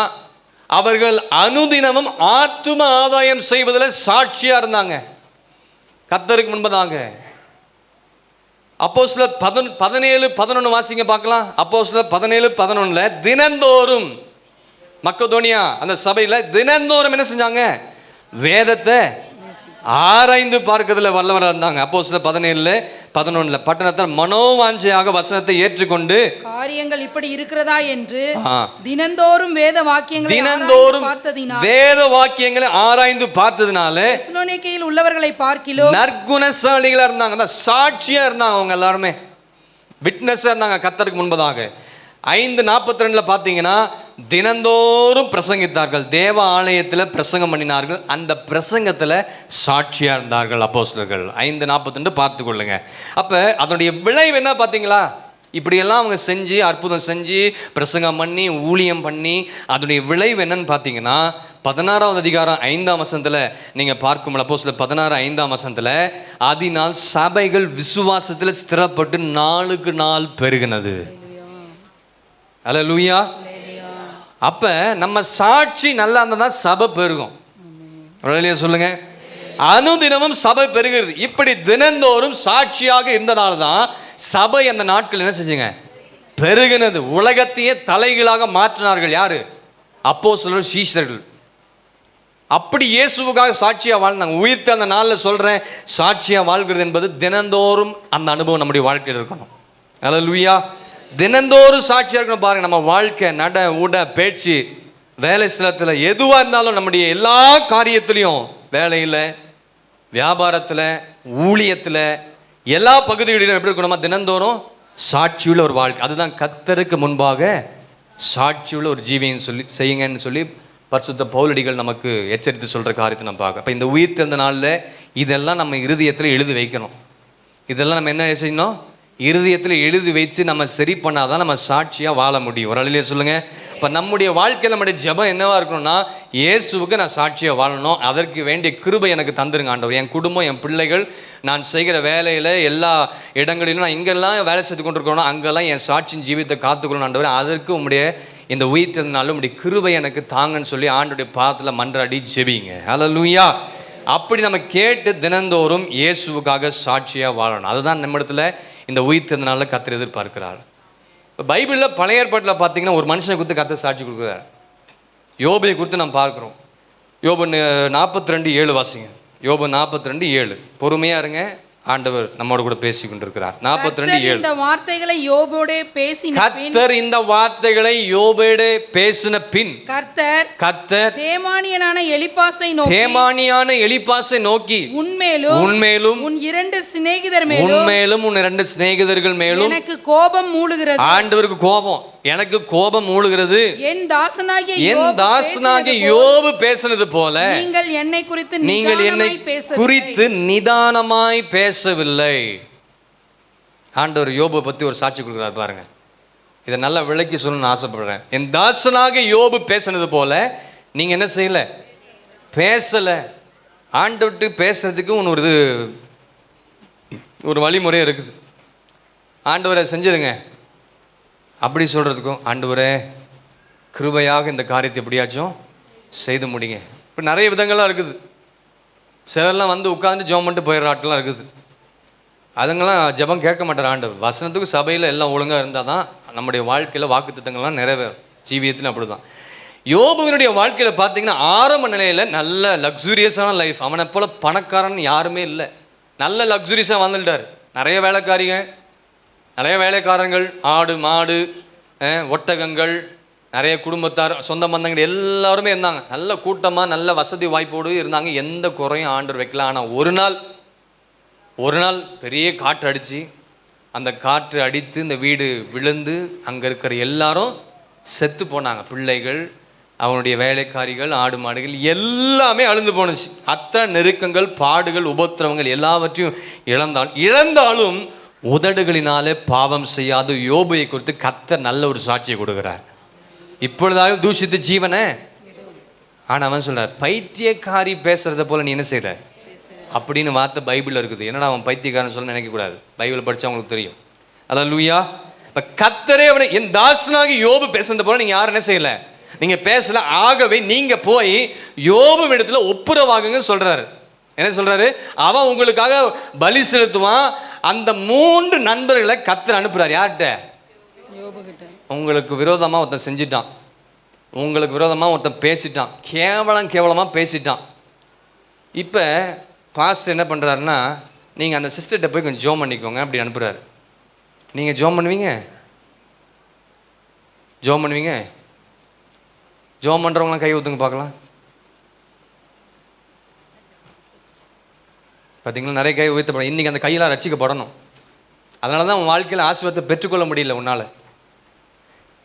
அவர்கள் அனுதினமும் ஆத்தும ஆதாயம் செய்வதில் சாட்சியாக இருந்தாங்க கர்த்தருக்கு முன்பதாக. அப்போஸ்தலர் 17:11 வாசிங்க பார்க்கலாம். அப்போஸ்தலர் 17:11 தினந்தோறும் மக்கதோனியா அந்த சபையில் தினந்தோறும் என்ன செஞ்சாங்க? வேதத்தை ஆராய்ந்து பார்க்கிறதுல வல்லவராக இருந்தாங்க. அப்போஸ்தலர் 17:11 பட்டணத்தில் மனோவாஞ்சையாக வசனத்தை ஏற்றுக்கொண்டு காரியங்கள் இப்படி இருக்கிறதா என்று தினந்தோறும் வேத வாக்கியங்களை ஆராய்ந்து பார்த்ததினால தெசலோனிக்கேயில் உள்ளவர்களை பார்க்கிலும் நற்குணசாலிகளா இருந்தாங்க, சாட்சியா இருந்தாங்க. அவங்க எல்லாருமே விட்னஸா இருந்தாங்க கர்த்தருக்கு முன்பதாக. 5:42 பார்த்தீங்கன்னா, தினந்தோறும் பிரசங்கித்தார்கள், தேவ ஆலயத்தில் பிரசங்கம் பண்ணினார்கள், அந்த பிரசங்கத்தில் சாட்சியாக இருந்தார்கள் அப்போஸ்தலர்கள். 5:42 பார்த்து கொள்ளுங்க. அப்போ அதனுடைய விளைவு என்ன பார்த்தீங்களா? இப்படியெல்லாம் அவங்க செஞ்சு, அற்புதம் செஞ்சு, பிரசங்கம் பண்ணி, ஊழியம் பண்ணி, அதனுடைய விளைவு என்னன்னு பார்த்தீங்கன்னா, 16வது அதிகாரம் 5ஆம் வசனத்தில் நீங்கள் பார்க்கும் அப்போஸ்தலர் 16:5 அதனால் சபைகள் விசுவாசத்தில் ஸ்திரப்பட்டு நாளுக்கு நாள் பெருகினது. அல்லேலூயா. அப்ப நம்ம சாட்சி நல்லா இருந்தால் சபை பெருகும். சொல்லுங்க, அனுதினமும் சபை பெருகிறது. இப்படி தினந்தோறும் சாட்சியாக இருந்தனால தான் சபை அந்த நாட்கள் என்ன செஞ்சுங்க? பெருகினது. உலகத்தையே தலைகளாக மாற்றினார்கள். யாரு? அப்போஸ்தலர், சீஷர்கள். அப்படி இயேசுவுக்காக சாட்சியாக வாழ்ந்தாங்க. உயிர்த்த அந்த நாளில் சொல்கிறேன், சாட்சியாக வாழ்கிறது என்பது தினந்தோறும் அந்த அனுபவம் நம்முடைய வாழ்க்கையில் இருக்கணும். அல்லேலூயா. தினந்தோறும் சாட்சியாக இருக்கணும். பாருங்க, நம்ம வாழ்க்கை, நட உட பேச்சு, வேலை ஸ்தலத்தில் எதுவாக இருந்தாலும், நம்முடைய எல்லா காரியத்திலையும், வேலையில், வியாபாரத்தில், ஊழியத்தில், எல்லா பகுதிகளிலும் எப்படி இருக்கணுமா? தினந்தோறும் சாட்சியுள்ள ஒரு வாழ்க்கை. அதுதான் கர்த்தருக்கு முன்பாக சாட்சியுள்ள ஒரு ஜீவியம் சொல்லி செய்யுங்கன்னு சொல்லி பரிசுத்த பவுலடிகள் நமக்கு எச்சரித்து சொல்கிற காரியத்தை நம்ம பார்க்க. இப்போ இந்த உயிர்த்தெழுந்த நாளில் இதெல்லாம் நம்ம இருதயத்தில் எழுதி வைக்கணும். இதெல்லாம் நம்ம என்ன செய்யணும்? இருதயத்தில் எழுதி வைத்து நம்ம சரி பண்ணாதான் நம்ம சாட்சியாக வாழ முடியும். ஒரு அழிலே சொல்லுங்கள். இப்போ நம்முடைய வாழ்க்கையில் நம்முடைய ஜெபம் என்னவாக இருக்கணும்னா, இயேசுவுக்கு நான் சாட்சியாக வாழணும், அதற்கு வேண்டிய கிருபை எனக்கு தந்துருங்க ஆண்டவர். என் குடும்பம், என் பிள்ளைகள், நான் செய்கிற வேலையில் எல்லா இடங்களிலும் நான் எங்கெல்லாம் வேலை செய்து கொண்டிருக்கணும் அங்கெல்லாம் என் சாட்சியின் ஜீவித்தை காத்துக்கொள்ளணும் ஆண்டவர். அதற்கு உங்களுடைய இந்த உயிர்த்தெழுந்தனாலும் உங்களுடைய கிருபை எனக்கு தாங்கன்னு சொல்லி ஆண்டோடைய பாதத்தில் மன்றாடி ஜெபிங்க. அல்லேலூயா. அப்படி நம்ம கேட்டு தினந்தோறும் இயேசுவுக்காக சாட்சியாக வாழணும். அதுதான் நம்ம இடத்துல இந்த உயிர்த்தெழுந்தனால கர்த்தர் எதிர்பார்க்கிறார். இப்போ பைபிளில் பழைய ஏற்பாட்டில் பார்த்தீங்கன்னா, ஒரு மனுஷனை குறித்து கர்த்தர் சாட்சி கொடுக்குறார். யோபை குறித்து நம்ம பார்க்குறோம். யோபு 42:7 வாசிங்க. யோபு 42:7. பொறுமையாக இருங்க, ஆண்டவர் நம்மோடு கூட பேசி கொண்டிருக்கிறார். 42:7. இந்த வார்த்தைகளை யோபோடே பேசின பின் கர்த்தர் இந்த வார்த்தைகளை யோபோடே பேசின பின் கர்த்தர் தேமானியனான எலிப்பாசை நோக்கி உன்மேலும் உன் இரண்டு சிநேகிதர் உன் இரண்டு சிநேகிதர்கள் மேலும் எனக்கு கோபம் மூளுகிறது. ஆண்டவருக்கு கோபம், எனக்கு கோபம் மூளுகிறது. என் தாசனாகிய யோபு பேசினது போல நீங்கள் என்னை குறித்து நிதானமாய் பேசவில்லை. ஆண்டவர் யோபு பத்தி ஒரு சாட்சி கொடுக்கிறார் பாருங்க. இதை நல்லா விளக்கி சொல்லணும்னு ஆசைப்படுறேன். என் தாசனாக யோபு பேசினது போல நீங்க என்ன செய்யல, பேசல. ஆண்டவர்கிட்ட பேசுறதுக்கு ஒரு வழிமுறை இருக்குது. ஆண்டவரை செஞ்சிருங்க அப்படி சொல்கிறதுக்கும், ஆண்டவரே கிருபையாக இந்த காரியத்தை எப்படியாச்சும் செய்து முடிங்க. இப்போ நிறைய விதங்கள்லாம் இருக்குது. சிலர்லாம் வந்து உட்காந்து ஜெபம் பண்ணிட்டு போயிடுற ஆட்கள்லாம் இருக்குது. அதுங்கெல்லாம் ஜெபம் கேட்க மாட்டார் ஆண்டவர். வசனத்துக்கு சபையில் எல்லாம் ஒழுங்காக இருந்தால் தான் நம்முடைய வாழ்க்கையில் வாக்குத்தத்தங்கள்லாம் நிறைவேறும். ஜீவியத்தில் அப்படி தான். யோபுவினுடைய வாழ்க்கையில் பார்த்தீங்கன்னா ஆரம்ப நிலையில் நல்ல லக்ஸூரியஸான லைஃப். அவனை போல் பணக்காரன் யாருமே இல்லை. நல்ல லக்ஸூரியஸாக வந்துட்டார். நிறைய வேலைக்காரங்கள், ஆடு மாடு ஒட்டகங்கள், நிறைய குடும்பத்தார், சொந்த பந்தங்கள் எல்லாருமே இருந்தாங்க. நல்ல கூட்டமாக நல்ல வசதி வாய்ப்போடு இருந்தாங்க. எந்த குறையும் ஆண்டவர் வைக்கல. ஆனால் ஒரு நாள் பெரிய காற்று அடித்து, அந்த காற்று அடித்து இந்த வீடு விழுந்து அங்கே இருக்கிற எல்லாரும் செத்து போனாங்க. பிள்ளைகள், அவனுடைய வேலைக்காரிகள், ஆடு மாடுகள் எல்லாமே அழிந்து போணுச்சு. அத்தனை நெருக்கங்கள், பாடுகள், உபத்திரவங்கள் எல்லாவற்றையும் இழந்தாலும் உதடுகளினாலே பாவம் செய்யாத யோபுவை குறித்து கர்த்தர் நல்ல ஒரு சாட்சியை கொடுக்கிறார். இப்பொழுதாவது தூஷித்து ஜீவனை. ஆனால் அவன் சொல்றார், பைத்தியக்காரி பேசுறத போல நீ என்ன செய்யற அப்படின்னு வார்த்தை பைபிளில் இருக்குது. என்னடா அவன் பைத்தியக்காரன் சொல்ல நினைக்கக்கூடாது. பைபிளை படித்தா அவங்களுக்கு தெரியும். அல்லேலூயா. இப்போ கர்த்தரே அவனை என் தாசனாகி யோபு பேசுறத போல நீங்கள் யாரும் என்ன செய்யலை, நீங்கள் பேசல. ஆகவே நீங்கள் போய் யோபு இடத்துல ஒப்புரவாகுங்கன்னு சொல்கிறாரு. என்ன சொல்கிறாரு? அவன் உங்களுக்காக பலி செலுத்துவான். அந்த 3 நண்பர்களை கர்த்தர் அனுப்புகிறார். யார்கிட்ட? உங்களுக்கு விரோதமாக ஒருத்தன் செஞ்சிட்டான், உங்களுக்கு விரோதமாக ஒருத்தன் பேசிட்டான், கேவலமாக பேசிட்டான். இப்போ பாஸ்டர் என்ன பண்ணுறாருன்னா, நீங்கள் அந்த சிஸ்டர்கிட்ட போய் கொஞ்சம் ஜோம் பண்ணிக்கோங்க அப்படி அனுப்புகிறாரு. நீங்கள் ஜோம் பண்ணுவீங்க? ஜோம் பண்ணுறவங்களாம் கை ஊற்றுங்க பார்க்கலாம். பார்த்தீங்களா, நிறைய கை உயர்த்தப்படும். இன்றைக்கி அந்த கையெல்லாம் ரட்சிக்கப்படணும். அதனால தான் உன் வாழ்க்கையில் ஆசீர்வாதத்தை பெற்றுக்கொள்ள முடியல உன்னால்.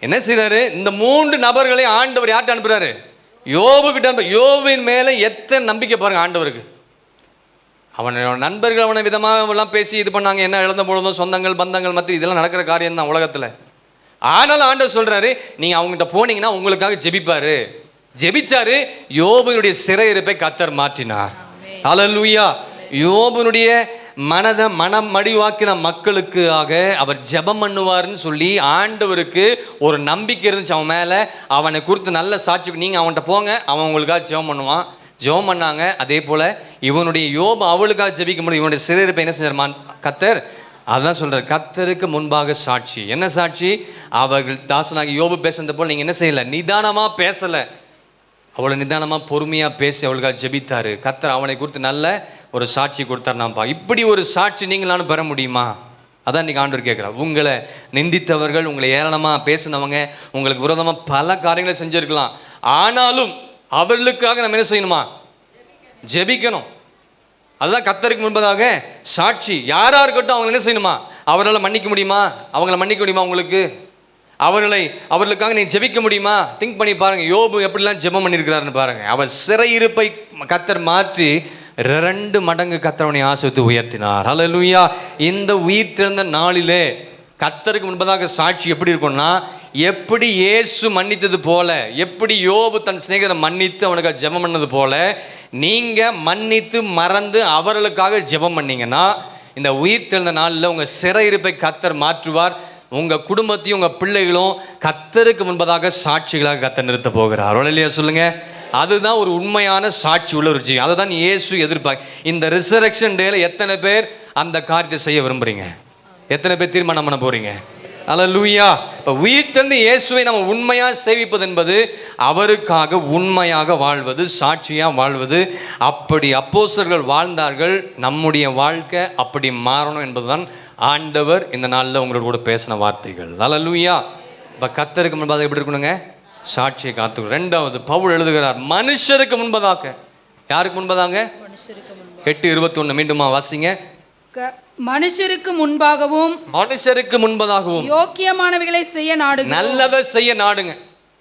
என்ன செய்கிறாரு? இந்த 3 நபர்களை ஆண்டவர் யார்கிட்ட அனுப்புகிறாரு? யோபுக்கிட்ட. யோபுவின் மேலே எத்தனை நம்பிக்கை பாருங்கள் ஆண்டவருக்கு. அவனோட நண்பர்கள் அவனை விதமாக எல்லாம் பேசி இது பண்ணாங்க. என்ன இழந்த பொழுதும் சொந்தங்கள் பந்தங்கள் மற்ற இதெல்லாம் நடக்கிற காரியம் தான் உலகத்தில். ஆனாலும் ஆண்டவர் சொல்கிறாரு, நீங்கள் அவங்ககிட்ட போனீங்கன்னா உங்களுக்காக ஜெபிப்பார். ஜெபிச்சாரு. யோபுனுடைய சிறையிருப்பை கர்த்தர் மாற்றினார். அல்லேலூயா. யோபுனுடைய மனம் மடிவாக்கின மக்களுக்காக அவர் ஜெபம் பண்ணுவார்னு சொல்லி ஆண்டவருக்கு ஒரு நம்பிக்கை இருந்துச்சு அவன் மேலே. அவனை குறித்து நல்ல சாட்சி. நீங்கள் அவன்கிட்ட போங்க, அவன் உங்களுக்காக ஜெபம் பண்ணுவான். ஜெபம் பண்ணாங்க. அதே போல் இவனுடைய யோபு அவளுக்காக ஜெபிக்க முடியும். இவனுடைய சிறையிருப்பை என்ன செஞ்சார் கர்த்தர்? அதுதான் சொல்கிறார், கர்த்தருக்கு முன்பாக சாட்சி. என்ன சாட்சி? அவர்கள் தாசனாகி யோபு பேசுறது போல் நீங்கள் என்ன செய்யலை, நிதானமாக பேசலை. அவளை நிதானமாக பொறுமையாக பேசி அவளுக்காக ஜெபித்தார். கர்த்தர் அவனை குறித்து நல்ல ஒரு சாட்சி கொடுத்தார். நான்ப்பா இப்படி ஒரு சாட்சி நீங்களானு பெற முடியுமா? அதான் இன்றைக்கி ஆண்டவர் கேட்குறார். உங்களை நிந்தித்தவர்கள், உங்களை ஏளனமாக பேசினவங்க, உங்களுக்கு விரோதமாக பல காரியங்களை செஞ்சுருக்கலாம். ஆனாலும் அவர்களுக்காக நம்ம என்ன செய்யணுமா? ஜெபிக்கணும். அதுதான் கர்த்தருக்கு முன்பதாக சாட்சி. யாராக இருக்கட்டும் அவங்க என்ன செய்யணுமா? அவரால் மன்னிக்க முடியுமா? அவங்கள மன்னிக்க முடியுமா? உங்களுக்கு அவர்களுக்காக நீ ஜெபிக்க முடியுமா? திங்க் பண்ணி பாருங்கள். யோபு எப்படிலாம் ஜெபம் பண்ணியிருக்கிறாருன்னு பாருங்கள். அவர் சிறையிருப்பை கர்த்தர் மாற்றி 2 மடங்கு கர்த்தரவனை ஆசீர்வதித்து உயர்த்தினார். அல்லேலூயா. இந்த உயிர் திறந்த நாளிலே கர்த்தருக்கு முன்பதாக சாட்சி எப்படி இருக்கும்னா, எப்படி இயேசு மன்னித்தது போல, எப்படி யோபு தன் சிநேகிதரை மன்னித்து அவனுக்கு ஜெபம் பண்ணது போல, நீங்கள் மன்னித்து மறந்து அவர்களுக்காக ஜெபம் பண்ணீங்கன்னா இந்த உயிர் திறந்த நாளில் உங்கள் சிறையிருப்பை கர்த்தர் மாற்றுவார். உங்கள் குடும்பத்தையும் உங்கள் பிள்ளைகளும் கர்த்தருக்கு முன்பதாக சாட்சிகளாக கர்த்தர் நிறுத்த போகிறார். இல்லையா சொல்லுங்கள். அதுதான் ஒரு உண்மையான சாட்சி உள்ள ஒரு ஜீவன். அதை தான் இயேசு எதிர்பார்க்க. இந்த ரிசரக்ஷன் டேல எத்தனை பேர் அந்த காரியத்தை செய்ய விரும்புகிறீங்க? எத்தனை பேர் தீர்மானம் பண்ண போகிறீங்க? அல்லேலூயா. இப்போ உயிர்த்தெழுந்த இயேசுவை நம்ம உண்மையாக சேவிப்பது என்பது அவருக்காக உண்மையாக வாழ்வது, சாட்சியாக வாழ்வது. அப்படி அப்போஸ்தலர்கள் வாழ்ந்தார்கள். நம்முடைய வாழ்க்கை அப்படி மாறணும் என்பதுதான் ஆண்டவர் இந்த நாளில் உங்களோட கூட பேசின வார்த்தைகள். அல்லேலூயா. இப்போ கர்த்தருக்கு முன்பாக எப்படி இருக்கணுங்க? சாட்சியை காத்துக்கணும். ரெண்டாவது பவுல் எழுதுகிறார், மனுஷருக்கு முன்பதாக. யாருக்கு முன்பதாக? 8:21 மீண்டுமா வாசிங்க. மனுஷருக்கு முன்பாகவும், மனுஷருக்கு முன்பதாகவும் யோக்கியமானவைகளை செய்ய நாடுங்க. நல்லதை செய்ய நாடுங்க.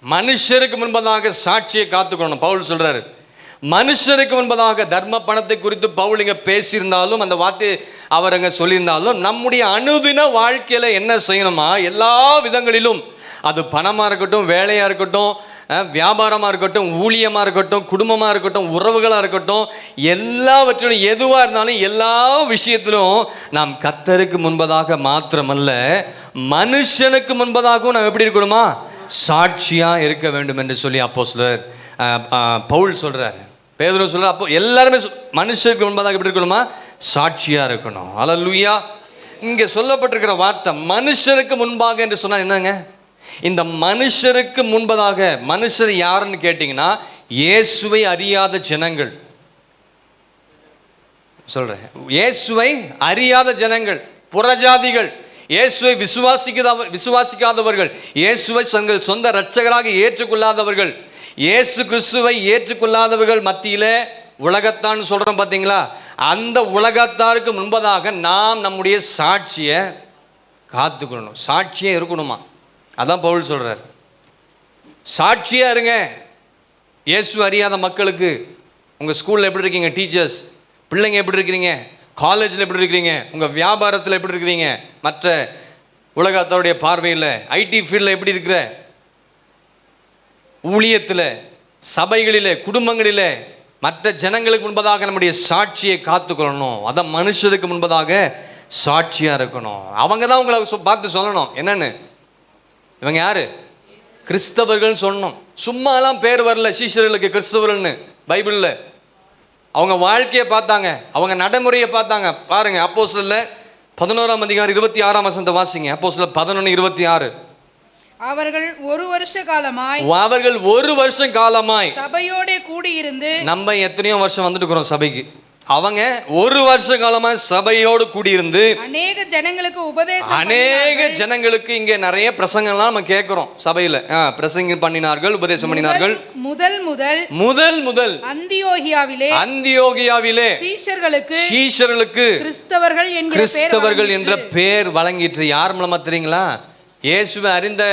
மனுஷருக்கு முன்பதாக சாட்சியை காத்துக்கணும். பவுல் சொல்றாரு, மனுஷருக்கு முன்பதாக. தர்ம பணத்தை குறித்து பவுல் இங்க பேசியிருந்தாலும், அந்த வார்த்தை அவர் அங்க சொல்லியிருந்தாலும், நம்முடைய அனுதின வாழ்க்கையில என்ன செய்யணுமா? எல்லா விதங்களிலும், அது பணமா இருக்கட்டும், வேலையா இருக்கட்டும், வியாபாரமாக இருக்கட்டும், ஊழியமாக இருக்கட்டும், குடும்பமாக இருக்கட்டும், உறவுகளாக இருக்கட்டும், எல்லாவற்றிலும் எதுவாக இருந்தாலும் எல்லா விஷயத்திலும் நாம் கர்த்தருக்கு முன்பதாக மாத்திரமல்ல, மனுஷனுக்கு முன்பதாகவும் நாம் எப்படி இருக்கணுமா? சாட்சியாக இருக்க வேண்டும் என்று சொல்லி அப்போஸ்தலர் பவுல் சொல்கிறார். பேதுரு சொல்கிறார். அப்போ எல்லாருமே மனுஷருக்கு முன்பதாக எப்படி இருக்கணுமா? சாட்சியாக இருக்கணும். அல்லேலூயா. இங்கே சொல்லப்பட்டிருக்கிற வார்த்தை மனுஷருக்கு முன்பாக என்று சொன்னால் என்னங்க? இந்த மனுஷருக்கு முன்பதாக, மனுஷர் யாருன்னு கேட்டிங்கன்னா இயேசுவை அறியாத ஜனங்கள். சொல்கிறேன், இயேசுவை அறியாத ஜனங்கள், புறஜாதிகள், இயேசுவை விசுவாசிக்காதவர்கள், இயேசுவை தங்கள் சொந்த இரட்சகராக ஏற்றுக்கொள்ளாதவர்கள், இயேசு கிறிஸ்துவை ஏற்றுக்கொள்ளாதவர்கள் மத்தியில் உலகத்தான் சொல்கிறோம் பார்த்தீங்களா? அந்த உலகத்தாருக்கு முன்பதாக நாம் நம்முடைய சாட்சியை காத்துக்கணும். சாட்சியே இருக்கணுமா? அதான் பவுல் சொல்கிறார். சாட்சியாக இருங்க. இயேசு அறியாத மக்களுக்கு. உங்கள் ஸ்கூலில் எப்படி இருக்கீங்க? டீச்சர்ஸ், பிள்ளைங்க எப்படி இருக்கிறீங்க? காலேஜில் எப்படி இருக்கிறீங்க? உங்கள் வியாபாரத்தில் எப்படி இருக்கிறீங்க? மற்ற உலகத்தோடைய பார்வையில் ஐடி ஃபீல்டில் எப்படி இருக்கிற? ஊழியத்தில், சபைகளில், குடும்பங்களில், மற்ற ஜனங்களுக்கு முன்பதாக நம்முடைய சாட்சியை காத்துக்கொள்ளணும். அதான் மனுஷருக்கு முன்பதாக சாட்சியாக இருக்கணும். அவங்க தான் உங்களை பார்த்து சொல்லணும் என்னன்னு, இவங்க யாரு? கிறிஸ்தவர்கள் சொன்னோம். சும்மாலாம் பேர் வரல சீஷர்களுக்கு கிறிஸ்தவர்கள்னு பைபிளில். அவங்க வாழ்க்கையை பார்த்தாங்க, அவங்க நடைமுறையை பார்த்தாங்க. பாருங்க, அப்போஸ்தலர் 11ஆம் அதிகாரம் 26ஆம் வசனத்தை வாசிங்க. அப்போஸ்தலர் 11:26. அவர்கள் ஒரு வருஷ காலமாய் சபையோட கூடியிருந்து. நம்ம எத்தனையோ வருஷம் வந்துட்டு இருக்கிறோம் சபைக்கு. அவங்க ஒரு வருஷ காலமாக சபையோடு கூடியிருந்து அநேக ஜனங்களுக்கு இங்கே நிறைய பிரசங்கம்லாம் நம்ம கேட்கிறோம். சபையில் பிரசங்கம் பண்ணினார்கள், உபதேசம் பண்ணினார்கள். முதல் அந்தியோகியாவிலே சீஷர்களுக்கு கிறிஸ்தவர்கள் என்ற பெயர் வழங்கிற்று. யார் மூலமா தெரியுங்களா? இயேசுவை அறிந்த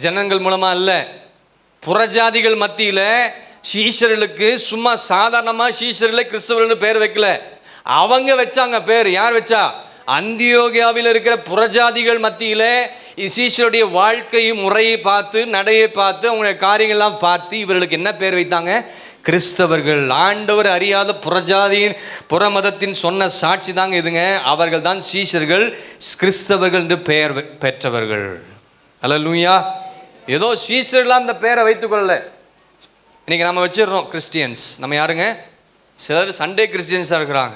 ஜனங்கள் மூலமா அல்ல, புறஜாதிகள் மத்தியில சீஷர்களுக்கு சும்மா சாதாரணமா சீஷர்களை கிறிஸ்தவர்கள் பேர் வைக்கல, அவங்க வச்சாங்க பேர். யார் வச்சா? அந்தியோகியாவில் இருக்கிற புறஜாதிகள் மத்தியில சீஷருடைய வாழ்க்கையும் முறையை பார்த்து, நடையை பார்த்து, அவங்களுடைய காரியங்கள்லாம் பார்த்து இவர்களுக்கு என்ன பேர் வைத்தாங்க? கிறிஸ்தவர்கள். ஆண்டவர் அறியாத புறஜாதியின் புறமதத்தின் சொன்ன சாட்சி தாங்க இதுங்க. அவர்கள் தான் சீஷர்கள், கிறிஸ்தவர்கள் என்று பெயர் பெற்றவர்கள். அல்லேலூயா. ஏதோ சீஷர்களாக அந்த பெயரை வைத்துக்கொள்ளல. இன்றைக்கி நம்ம வச்சிடுறோம் கிறிஸ்டியன்ஸ். நம்ம யாருங்க? சிலர் சண்டே கிறிஸ்டியன்ஸாக இருக்கிறாங்க,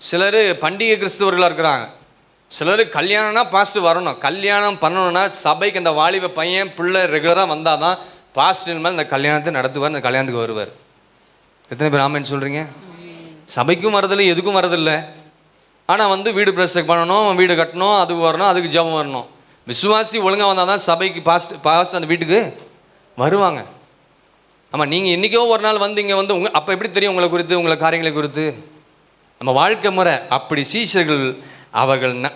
சிலர் பண்டிகை கிறிஸ்தவர்களாக இருக்கிறாங்க, சிலர் கல்யாணம்னா பாஸ்டர் வரணும், கல்யாணம் பண்ணணும்னா சபைக்கு அந்த வாலிப பையன் பிள்ளை ரெகுலராக வந்தால் தான் பாஸ்டர் மேலே இந்த கல்யாணத்தை நடத்துவார், இந்த கல்யாணத்துக்கு வருவார். எத்தனை பேர் ஆமென் சொல்கிறீங்க? சபைக்கும் வரதில்லை, எதுக்கும் வரதில்லை. ஆனால் வீடு பிரஸ்டக் பண்ணணும், வீடு கட்டணும், அதுக்கு வரணும், அதுக்கு ஜெபம் வரணும். விசுவாசி ஒழுங்காக வந்தால் தான் சபைக்கு பாஸ்டர் அந்த வீட்டுக்கு வருவாங்க. ஆமாம், நீங்கள் என்றைக்கோ ஒரு நாள் இங்கே அப்போ எப்படி தெரியும் உங்களை குறித்து, உங்களை காரியங்களை குறித்து? நம்ம வாழ்க்கை முறை அப்படி. சீஷர்கள்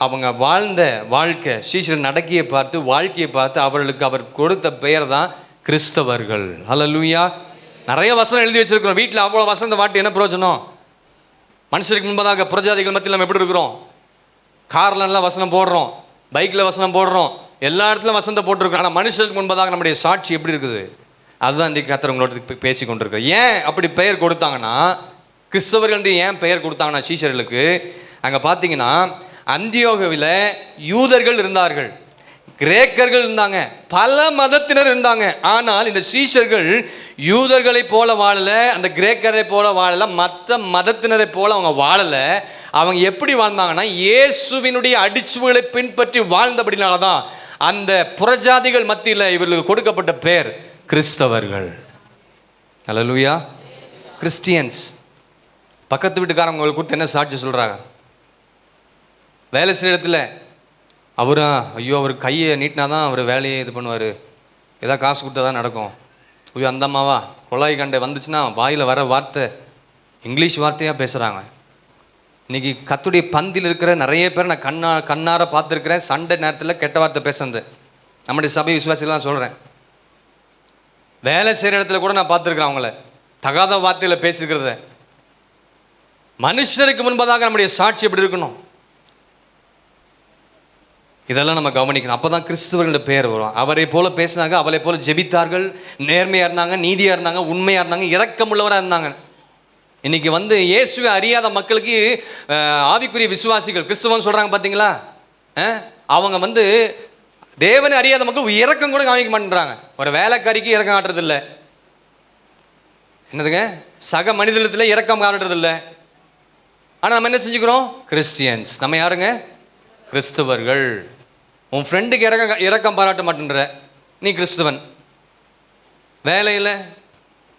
அவங்க வாழ்ந்த வாழ்க்கை, சீஷர்கள் நடக்கையை பார்த்து, வாழ்க்கையை பார்த்து அவர்களுக்கு அவர் கொடுத்த பெயர் தான் கிறிஸ்தவர்கள். அல்லேலூயா. நிறைய வசனம் எழுதி வச்சிருக்கிறோம் வீட்டில். அவ்வளோ வசனத்தை வாட்டி என்ன பிரயோஜனம்? மனுஷருக்கு முன்பதாக புறஜாதிகள் மத்தியில் நம்ம எப்படி இருக்கிறோம்? கார்லாம் வசனம் போடுறோம், பைக்கில் வசனம் போடுறோம், எல்லா இடத்துலையும் வசனத்தை போட்டிருக்கிறோம். ஆனால் மனுஷருக்கு முன்பதாக நம்முடைய சாட்சி எப்படி இருக்குது? அதுதான் இன்றைக்கு கர்த்தர் உங்களோட பேசி கொண்டிருக்கிறேன். ஏன் அப்படி பெயர் கொடுத்தாங்கன்னா, கிறிஸ்தவர்கள் ஏன் பெயர் கொடுத்தாங்கன்னா சீஷர்களுக்கு, அங்கே பார்த்தீங்கன்னா அந்தியோகியாவில் யூதர்கள் இருந்தார்கள், கிரேக்கர்கள் இருந்தாங்க, பல மதத்தினர் இருந்தாங்க. ஆனால் இந்த சீஷர்கள் யூதர்களை போல வாழலை, அந்த கிரேக்கரை போல வாழலை, மற்ற மதத்தினரை போல அவங்க வாழலை. அவங்க எப்படி வாழ்ந்தாங்கன்னா இயேசுவினுடைய அடிச்சுவங்களை பின்பற்றி வாழ்ந்தபடினால தான் அந்த புறஜாதிகள் மத்தியில் இவர்களுக்கு கொடுக்கப்பட்ட பெயர் கிறிஸ்தவர்கள். அல்லேலூயா. கிறிஸ்டியன்ஸ். பக்கத்து வீட்டுக்காரங்க உங்களுக்கு கொடுத்து என்ன சாட்சி சொல்கிறாங்க? வேலை செய்கிற இடத்துல அவரா, ஐயோ அவர் கையை நீட்டினா தான் அவர் வேலையை இது பண்ணுவார், ஏதாவது காசு கொடுத்தா தான் நடக்கும். ஐயோ அந்த அம்மாவா குழாய் கண்டை வந்துச்சுன்னா வாயில் வர வார்த்தை இங்கிலீஷ் வார்த்தையாக பேசுகிறாங்க. இன்றைக்கி கத்துடைய பந்தியில் இருக்கிற நிறைய பேர் நான் கண்ணார பார்த்துருக்கிறேன். சண்டை நேரத்தில் கெட்ட வார்த்தை பேசுறது நம்முடைய சபை விசுவாசிகள்லாம் சொல்கிறேன். வேலை செய்கிற இடத்துல கூட நான் பார்த்துருக்குறேன் அவங்கள தகாத வார்த்தையில் பேசியிருக்கிறத. மனுஷருக்கு முன்பதாக நம்முடைய சாட்சி எப்படி இருக்கணும், இதெல்லாம் நம்ம கவனிக்கணும். அப்போ தான் கிறிஸ்துவர்களோட பெயர் வரும். அவரை போல பேசினாங்க, அவளை போல ஜெபித்தார்கள், நேர்மையாக இருந்தாங்க, நீதியாக இருந்தாங்க, உண்மையாக இருந்தாங்க, இரக்கமுள்ளவராக இருந்தாங்க. இன்றைக்கி இயேசுவை அறியாத மக்களுக்கு ஆவிக்குரிய விசுவாசிகள் கிறிஸ்துவன் சொல்கிறாங்க பார்த்தீங்களா, அவங்க தேவனை அறியாத மக்கள் இரக்கம் கூட காமிக்க மாட்டேன்றாங்க. ஒரு வேலைக்காரிக்கு இரக்கம் காட்டுறதில்லை, என்னதுங்க, சக மனிதத்தில் இரக்கம் காட்டுறதில்லை. ஆனால் நம்ம என்ன செஞ்சுக்கிறோம்? கிறிஸ்டியன்ஸ். நம்ம யாருங்க? கிறிஸ்தவர்கள். உன் ஃப்ரெண்டுக்கு இரக்கம் பாராட்ட மாட்டேன்ற நீ கிறிஸ்தவன். வேலையில்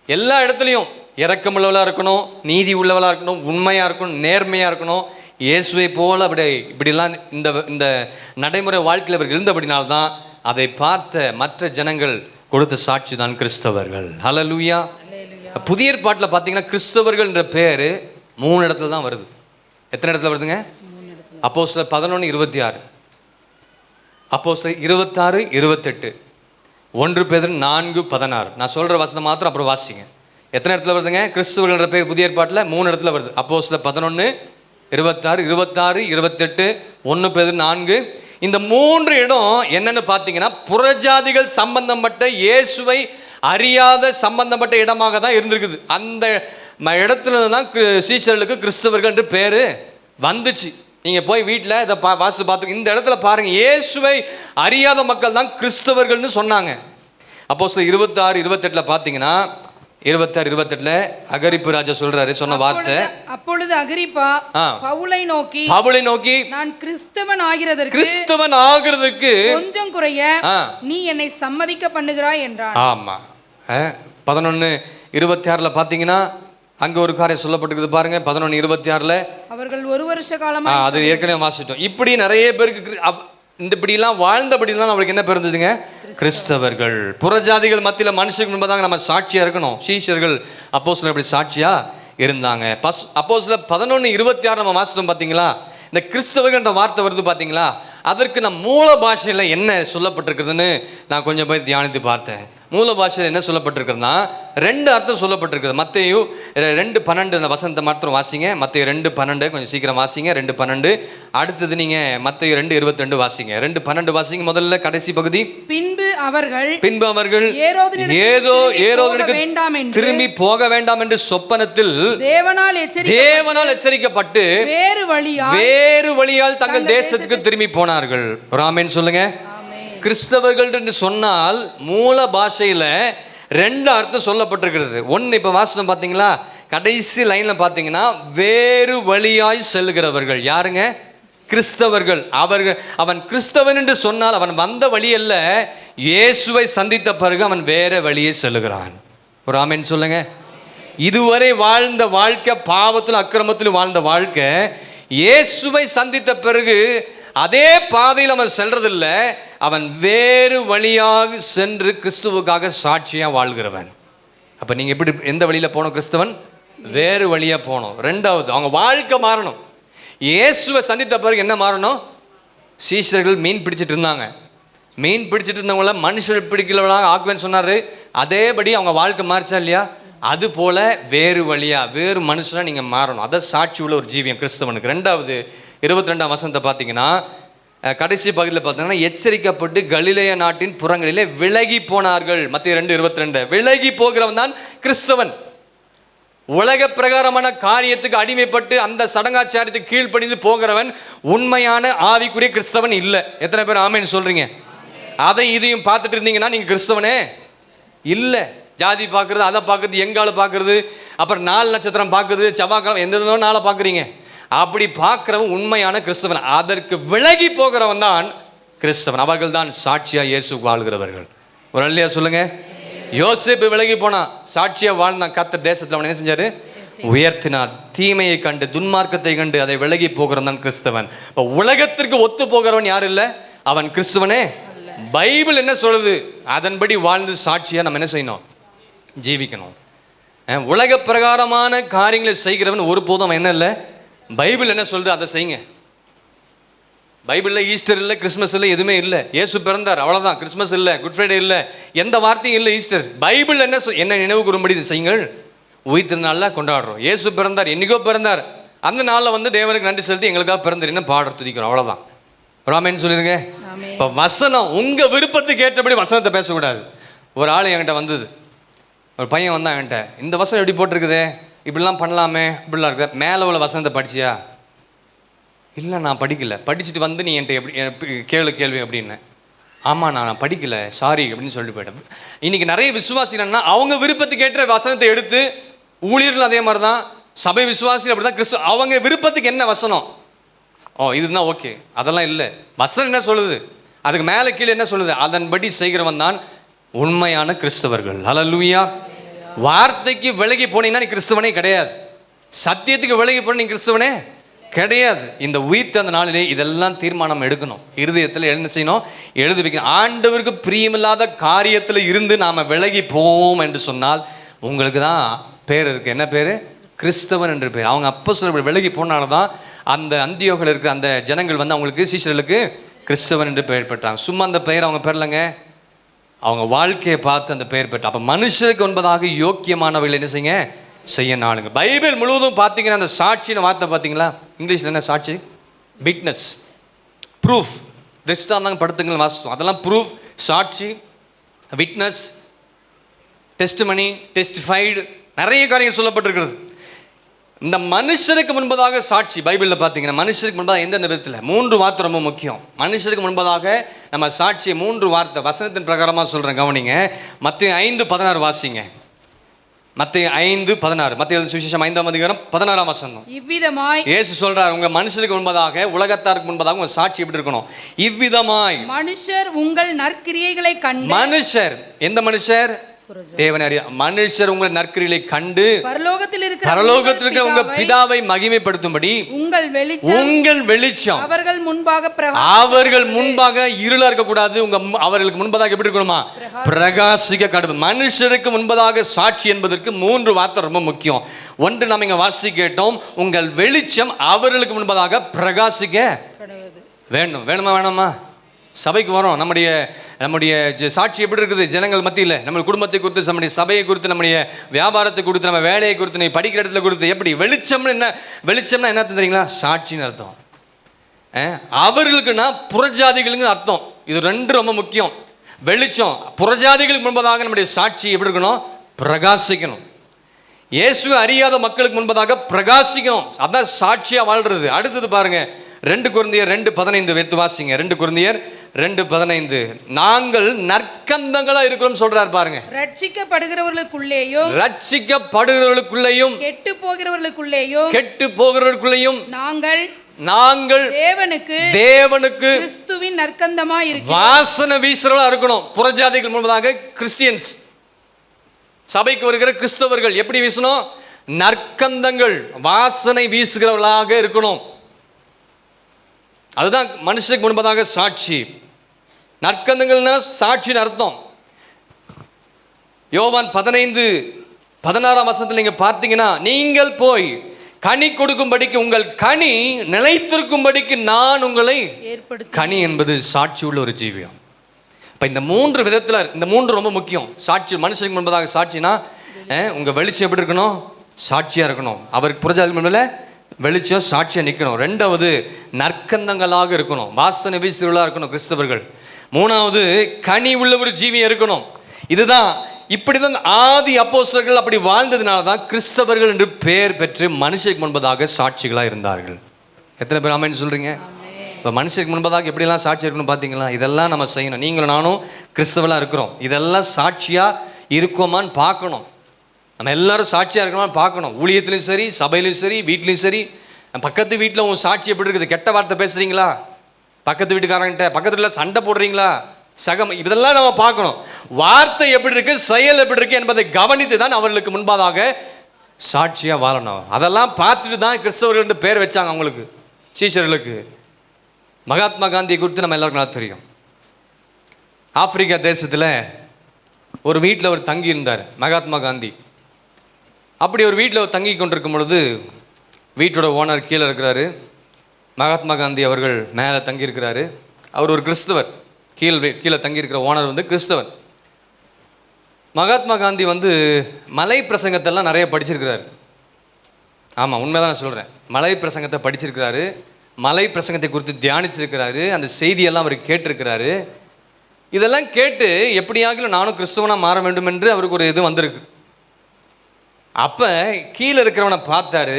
எல்லா இடத்துலையும் இரக்கம் உள்ளவளாக இருக்கணும், நீதி உள்ளவளாக இருக்கணும், உண்மையாக இருக்கணும், நேர்மையாக இருக்கணும். இயேசுவை போல் இப்படிலாம் இந்த நடைமுறை வாழ்க்கையில் அவர்கள் இருந்தபடினால்தான் அதை பார்த்த மற்ற ஜனங்கள் கொடுத்த சாட்சி தான் கிறிஸ்தவர்கள். ஹல்லேலூயா. புதிய ஏற்பாட்டில் பார்த்தீங்கன்னா கிறிஸ்தவர்கள் என்ற பேர் 3 இடத்துல தான் வருது. எத்தனை இடத்துல வருதுங்க? அப்போஸ்தலர் 11:26, அப்போஸ்தலர் 26:28, 1 பேதுரு 4:16. நான் சொல்கிற வசனம் மாத்திரம் அப்புறம் வாசிங்க. எத்தனை இடத்துல வருதுங்க கிறிஸ்தவர்கள் என்ற பேர் புதிய ஏற்பாட்டில்? 3 இடத்துல வருது. அப்போஸ்தலர் 11:26, 26:28, 1 பேதுரு 4. இந்த 3 இடம் என்னன்னு பார்த்தீங்கன்னா புறஜாதிகள் சம்பந்தப்பட்ட இயேசுவை அறியாத சம்பந்தப்பட்ட இடமாக தான் இருந்திருக்குது. அந்த இடத்துல தான் சீஷர்களுக்கு கிறிஸ்தவர்கள் என்று பேர் வந்துச்சு. நீங்கள் போய் வீட்டில் இதை வாசித்து பார்த்து இந்த இடத்துல பாருங்கள், இயேசுவை அறியாத மக்கள் தான் கிறிஸ்தவர்கள்னு சொன்னாங்க. அப்போஸ்தலர் 26:28 பார்த்தீங்கன்னா 26:28 அகிரிப்பு ராஜா சொல்றாரு, சொன்ன வார்த்தை, அப்பொழுது அகிரிப்பா பவுலை நோக்கி நான் கிறிஸ்தவன் ஆகிறதற்கு கொஞ்சம் குறைய நீ என்னை சம்மதிக்க பண்ணுகிறாய் என்றான். ஆமா. 11:26 பார்த்தீங்கன்னா அங்க ஒரு காரியம் சொல்லப்பட்டிருக்குது பாருங்க. 11:26 அவர்கள் 1 வருஷ காலமா, அது ஏற்கனவே வாசிட்டோம். இப்படி நிறைய பேருக்கு இப்படிலாம் வாழ்ந்தபடிலாம் நம்மளுக்கு என்ன பிறந்ததுங்க? கிறிஸ்தவர்கள். புறஜாதிகள் மத்தியில் மனுஷனுக்கு முன்பதாக நம்ம சாட்சியா இருக்கணும். சீஷர்கள் அப்போஸ்தலர் அப்படி சாட்சியா இருந்தாங்க. அப்போஸ்தலர் 11:26 நம்ம வாசித்தோம் பார்த்தீங்களா? இந்த கிறிஸ்தவர்கள் என்ற வார்த்தை வருது பார்த்தீங்களா? அதற்கு நான் மூல பாஷையில் என்ன சொல்லப்பட்டிருக்குதுன்னு நான் கொஞ்சம் போய் தியானித்து பார்த்தேன். மூல பாஷையில் என்ன சொல்லப்பட்டிருக்குதுன்னா 2 அர்த்தம் சொல்லப்பட்டிருக்குது. மத்தேயு 2:12 அந்த வசனத்தை மாத்திரம் வாசிங்க. மத்தேயு 2:12 கொஞ்சம் சீக்கிரம் வாசிங்க. 2:12. அடுத்தது நீங்கள் மத்தேயு 2:22 வாசிங்க. 2:12 வாசிங்க. முதல்ல கடைசி பகுதி. பின்பு அவர்கள் ஏரோதுக்கு திரும்பி போக வேண்டாம் என்று சொப்பனத்தில் தேவனால் எச்சரிக்கப்பட்டு வேறு வழியால் தங்கள் தேசத்துக்கு திரும்பி போனார்கள். ஒரு ஆமென் சொல்லுங்க. கிறிஸ்தவர்கள் என்று சொன்னால் மூல பாஷையில் 2 அர்த்தம் சொல்லப்பட்டிருக்கிறது. ஒன்று இப்போ வாசனம் பார்த்தீங்களா, கடைசி லைனில் பார்த்தீங்கன்னா வேறு வழியாய் செல்கிறவர்கள். யாருங்க? கிறிஸ்தவர்கள். அவன் கிறிஸ்தவன் என்று சொன்னால் அவன் வந்த வழி அல்ல, இயேசுவை சந்தித்த பிறகு அவன் வேற வழியை செல்லுகிறான். ஒரு ஆமென் சொல்லுங்க. இதுவரை வாழ்ந்த வாழ்க்கை பாவத்திலும் அக்கிரமத்திலும் வாழ்ந்த வாழ்க்கை, இயேசுவை சந்தித்த பிறகு அதே பாதையில் அவன் செல்றதில்லை, அவன் வேறு வழியாக சென்று கிறிஸ்துவுக்காக சாட்சியாக வாழ்கிறவன். அப்போ நீங்கள் எப்படி எந்த வழியில் போனோம்? கிறிஸ்தவன் வேறு வழியாக போனோம். 2வது அவங்க வாழ்க்கை மாறணும். இயேசுவை சந்தித்த பிறகு என்ன மாறணும்? சீஷர்கள் மீன் பிடிச்சிட்டு இருந்தாங்க. மீன் பிடிச்சிட்டு இருந்தவங்கள மனுஷர்கள் பிடிக்கிறவங்களாக ஆக்குவேன்னு சொன்னார். அதேபடி அவங்க வாழ்க்கை மாறிச்சா இல்லையா? அது போல் வேறு வழியாக வேறு மனுஷனாக நீங்கள் மாறணும். அதை சாட்சி உள்ள ஒரு ஜீவியம் கிறிஸ்தவனுக்கு. 2வது 22ஆம் வசனத்தை பார்த்தீங்கன்னா கடைசி பகுதியில் பார்த்தீங்கன்னா எச்சரிக்கப்பட்டு கலிலேய நாட்டின் புறங்களிலே விலகி போனார்கள். மத்தேயு 2:22 விலகி போகிறவன் தான் கிறிஸ்தவன். உலக பிரகாரமான காரியத்துக்கு அடிமைப்பட்டு அந்த சடங்காச்சாரியத்துக்கு கீழ்ப்படிந்து போகிறவன் உண்மையான ஆவிக்குரிய கிறிஸ்தவன் இல்லை. எத்தனை பேர் ஆமென் சொல்றீங்க? அதை இதையும் பார்த்துட்டு இருந்தீங்கன்னா நீங்கள் கிறிஸ்தவனே இல்லை. ஜாதி பார்க்குறது, அதை பார்க்குறது, எங்கால பார்க்குறது, அப்புறம் 4 நட்சத்திரம் பார்க்குறது, செவ்வாய்க்கிழமை எந்த நாளை பார்க்குறீங்க, அப்படி பார்க்குறவன் உண்மையான கிறிஸ்தவன். அதற்கு விலகி போகிறவன் தான் கிறிஸ்தவன். அவர்கள் தான் சாட்சியா இயேசுக்கு வாழ்கிறவர்கள். ஒரு அல்லையா சொல்லுங்க. யோசேப்பு விலகி போனா, சாட்சியா வாழ்ந்தான். கர்த்தர் தேசத்தில் அவன் என்ன செஞ்சாரு? உயர்த்தினார். தீமையை கண்டு, துன்மார்க்கத்தை கண்டு அதை விலகி போகிறவன் தான் கிறிஸ்தவன். இப்போ உலகத்திற்கு ஒத்து போகிறவன் யாரும் இல்லை, அவன் கிறிஸ்தவனே. பைபிள் என்ன சொல்லுது அதன்படி வாழ்ந்து சாட்சியா நம்ம என்ன செய்யணும்? ஜீவிக்கணும். உலக பிரகாரமான காரியங்களை செய்கிறவன் ஒருபோதும் அவன் என்ன இல்லை, பைபிள் என்ன சொல்லுது அதை செய்யுங்க. பைபிளில் ஈஸ்டர் இல்லை, கிறிஸ்மஸ் இல்லை, எதுவுமே இல்லை. இயேசு பிறந்தார், அவ்வளோதான். கிறிஸ்மஸ் இல்லை, குட் ஃப்ரைடே இல்லை, எந்த வார்த்தையும் இல்லை. ஈஸ்டர் பைபிள் என்ன நினைவு கூறும்படி இது செய்யுங்கள். உயிர்த்த நாளில் கொண்டாடுறோம். இயேசு பிறந்தார், என்னைக்கோ பிறந்தார். அந்த நாளில் வந்து தேவனுக்கு நன்றி செலுத்தி எங்களுக்காக பிறந்தாருன்னு பாட துதிக்கிறோம், அவ்வளோதான். ராமேன்னு சொல்லிடுங்க. இப்போ வசனம் உங்கள் விருப்பத்துக்கு ஏற்றபடி வசனத்தை பேசக்கூடாது. ஒரு ஆள் என்கிட்ட வந்தது, ஒரு பையன் வந்தான் என்கிட்ட, இந்த வசனம் எப்படி போட்டிருக்குதே, இப்படிலாம் பண்ணலாமே, இப்படிலாம் இருக்குது, மேலே உள்ள வசனத்தை படிச்சியா? இல்லை நான் படிக்கலை. படிச்சுட்டு வந்து நீ என்கிட்ட கேள்வி அப்படின்னு. ஆமாம் நான் படிக்கலை, சாரி அப்படின்னு சொல்லிட்டு போயிட்டேன். இன்றைக்கி நிறைய விசுவாசிகள்னா அவங்க விருப்பத்துக்கு ஏற்ற வசனத்தை எடுத்து, ஊழியர்கள் அதே மாதிரி தான், சபை விசுவாசிகள் அப்படி தான். கிறிஸ்துவ அவங்க விருப்பத்துக்கு என்ன வசனம், இதுதான் ஓகே, அதெல்லாம் இல்லை. வசனம் என்ன சொல்லுது, அதுக்கு மேலே கீழே என்ன சொல்லுது, அதன்படி செய்கிறவன் தான் உண்மையான கிறிஸ்தவர்கள். ஹல்லேலூயா. வார்த்தைக்கு விலகி போனீங்கன்னா நீ கிறிஸ்தவனே கிடையாது. சத்தியத்துக்கு விலகி போன நீ கிறிஸ்தவனே கிடையாது. இந்த உயிர்த்த அந்த நாளிலே இதெல்லாம் தீர்மானம் எடுக்கணும். இருதயத்தில் என்ன செய்யணும்? எழுதி வைக்கணும். ஆண்டவருக்கு பிரியமில்லாத காரியத்தில் இருந்து நாம் விலகி போவோம் என்று சொன்னால் உங்களுக்கு தான் பேர் இருக்குது. என்ன பேர்? கிறிஸ்தவன் என்று பேர். அவங்க அப்போ சொல்ல விலகி போனால தான் அந்த அந்தியோகில் இருக்கிற அந்த ஜனங்கள் வந்து அவங்களுக்கு, சீஷர்களுக்கு கிறிஸ்தவன் என்று பெயர் பெற்றாங்க. சும்மா அந்த பெயர் அவங்க பெறலைங்க, அவங்க வாழ்க்கையை பார்த்து அந்த பெயர் பெற்றாங்க. அப்போ மனுஷருக்கு ஒன்பதாக யோக்கியமானவர்கள் என்ன செய்யுங்க? செய்ய நாளுங்க. பைபிள் முழுவதும் பார்த்தீங்கன்னா அந்த சாட்சின்னு வார்த்தை பார்த்தீங்களா? இங்கிலீஷில் என்ன சாட்சி? Witness, proof. திருஷ்டாந்தம் படுத்துங்கள் வாசித்தோம், அதெல்லாம் ப்ரூஃப், சாட்சி, விட்னஸ், டெஸ்டிமனி, டெஸ்டிஃபைடு, நிறைய காரியங்கள் சொல்லப்பட்டிருக்கிறது. இந்த மனுஷருக்கு முன்பதாக சாட்சி பைபிளில் பார்த்தீங்கன்னா மனுஷருக்கு முன்பதாக எந்தெந்த விதத்தில் 3 வார்த்தை ரொம்ப முக்கியம். மனுஷருக்கு முன்பதாக நம்ம சாட்சியை 3 வார்த்தை வசனத்தின் பிரகாரமாக சொல்கிறேன், கவனிங்க. மத்தேயு 5:16 வாசிங்க. மத்தேயு 5:16, மத்தேயு சுவிசேஷம் 5ஆம் அதிகாரம் 16ஆம் வசனம். இவ்விதமாய் இயேசு சொல்றார், உங்க மனுஷருக்கு முன்பதாக, உலகத்தாருக்கு முன்பதாக உங்க சாட்சி எப்படி இருக்கணும்? இவ்விதமாய் மனுஷர் உங்கள் நற்கிரியைகளை கண்டு. மனுஷர், எந்த மனுஷர்? தேவனை அறிய மனுஷர் உங்கள் நற்கிரியைகளை கண்டு பரலோகத்தில் இருக்கிற உங்க பிதாவை மகிமைப்படுத்தும்படி உங்கள் வெளிச்சம் அவர்கள் முன்பாக இருளா இருக்க கூடாது. அவர்களுக்கு முன்பதாக எப்படி இருக்கணுமா? பிரகாசிக்க கடவுள். மனுஷருக்கு முன்பதாக சாட்சி என்பதற்கு 3 வார்த்தை ரொம்ப முக்கியம். ஒன்று நாம் இங்க வாசி கேட்டோம், உங்கள் வெளிச்சம் அவர்களுக்கு முன்பதாக பிரகாசிக்க வேண்டும். வேணுமா வேணாமா? சபைக்கு வரோம், நம்முடைய சாட்சி எப்படி இருக்குது ஜனங்கள் மத்தியில்? நம்ம குடும்பத்தை குறித்து, நம்முடைய சபையை குறித்து, நம்முடைய வியாபாரத்தை குறித்து, நம்ம வேலையை குறித்து, நீ படிக்கிற இடத்துல குறித்து, எப்படி? வெளிச்சம்னு என்ன? வெளிச்சம்னா என்ன தெரியுங்களா? சாட்சின்னு அர்த்தம். அவர்களுக்குன்னா புறஜாதிகளுக்கு அர்த்தம். இது 2 ரொம்ப முக்கியம். வெளிச்சம், புறஜாதிகளுக்கு முன்பதாக நம்முடைய சாட்சி எப்படி இருக்கணும்? பிரகாசிக்கணும். இயேசு அறியாத மக்களுக்கு முன்பதாக பிரகாசிக்கணும். அதான் சாட்சியா வாழ்றது. அடுத்தது பாருங்க, 2 கொரிந்தியர் 2:15 எடுத்து வாசிங்க. 2 கொரிந்தியர் 2:15. நாங்கள் நற்கந்தங்களா இருக்கிறோம் சொல்றார் பாருங்க. ரட்சிக்கப்படுகிறவர்களுக்குள்ளேயும் கெட்டு போகிறவர்களுக்குள்ளேயும் நாங்கள் தேவனுக்கு கிறிஸ்துவின் நற்கந்தமாய் இருக்கிறோம். வாசனை வீசுறவளா இருக்கணும். புறஜாதிகள் முன்பதாக கிறிஸ்டியன்ஸ், சபைக்கு வருகிற கிறிஸ்தவர்கள் எப்படி வீசணும்? நற்கந்தங்கள், வாசனை வீசுகிறவர்களாக இருக்கணும். அதுதான் மனுஷனுக்கு முன்பதாக சாட்சி. நற்கந்தங்கள்னா சாட்சின்னு அர்த்தம். யோவான் 15:16 வசனத்தில் நீங்க பார்த்தீங்கன்னா, நீங்கள் போய் கனி கொடுக்கும்படிக்கு, உங்கள் கனி நிலைத்திருக்கும்படிக்கு நான் உங்களை கனி என்பது சாட்சி உள்ள ஒரு ஜீவியம். இப்போ இந்த 3 விதத்தில், இந்த 3 ரொம்ப முக்கியம். சாட்சி, மனுஷனுக்கு முன்பதாக சாட்சினா உங்க வெளிச்சம் எப்படி இருக்கணும்? சாட்சியா இருக்கணும். அவருக்கு புறஜாதி முன்னில வெளிச்சம் சாட்சியா நிற்கணும். 2வது நற்கந்தங்களாக இருக்கணும், வாசனை வீசுகிறவர்களாக இருக்கணும் கிறிஸ்தவர்கள். 3வது கனி உள்ள ஒரு ஜீவியம் இருக்கணும். இதுதான், இப்படிதான் ஆதி அப்போஸ்தலர்கள் அப்படி வாழ்ந்ததுனால தான் கிறிஸ்தவர்கள் என்று பெயர் பெற்று மனுஷருக்கு முன்பதாக சாட்சிகளாக இருந்தார்கள். எத்தனை பேர் ஆமென் சொல்றீங்க? இப்போ மனுஷருக்கு முன்பதாக எப்படிலாம் சாட்சி இருக்கணும் பார்த்தீங்களா? இதெல்லாம் நம்ம செய்யணும். நீங்களும் நானும் கிறிஸ்தவர்களாக இருக்கிறோம், இதெல்லாம் சாட்சியா இருக்கோமான்னு பார்க்கணும். நம்ம எல்லாரும் சாட்சியாக இருக்கணும்னு பார்க்கணும். ஊழியத்துலையும் சரி, சபையிலையும் சரி, வீட்லையும் சரி. பக்கத்து வீட்டில் உன் சாட்சி எப்படி இருக்குது? கெட்ட வார்த்தை பேசுகிறீங்களா? பக்கத்து வீட்டுக்காரங்கிட்ட பக்கத்து வீட்டில் சண்டை போடுறீங்களா, இதெல்லாம் நம்ம பார்க்கணும். வார்த்தை எப்படி இருக்கு, செயல் எப்படி இருக்கு என்பதை கவனித்து தான் அவர்களுக்கு முன்பாக சாட்சியாக வாழணும். அதெல்லாம் பார்த்துட்டு தான் கிறிஸ்தவர்கள் பேர் வச்சாங்க அவங்களுக்கு, சீஷர்களுக்கு. மகாத்மா காந்தியை குறித்து நம்ம எல்லாருக்கும் நல்லா தெரியும். ஆப்பிரிக்கா தேசத்தில் ஒரு வீட்டில் அவர் தங்கி இருந்தார் மகாத்மா காந்தி. அப்படி ஒரு வீட்டில் அவர் தங்கி கொண்டிருக்கும் பொழுது வீட்டோட ஓனர் கீழே இருக்கிறாரு, மகாத்மா காந்தி அவர்கள் மேலே தங்கியிருக்கிறாரு. அவர் ஒரு கிறிஸ்தவர். கீழே தங்கியிருக்கிற ஓனர் கிறிஸ்தவர். மகாத்மா காந்தி மலை பிரசங்கத்தெல்லாம் நிறைய படிச்சிருக்கிறாரு. ஆமாம், உண்மைதான் நான் சொல்கிறேன். மலை பிரசங்கத்தை படிச்சிருக்கிறாரு, மலை பிரசங்கத்தை குறித்து தியானிச்சிருக்கிறாரு, அந்த செய்தியெல்லாம் அவர் கேட்டிருக்கிறாரு. இதெல்லாம் கேட்டு எப்படியாகிலும் நானும் கிறிஸ்தவனாக மாற வேண்டும் என்று அவருக்கு ஒரு இது வந்திருக்கு. அப்போ கீழே இருக்கிறவனை பார்த்தாரு,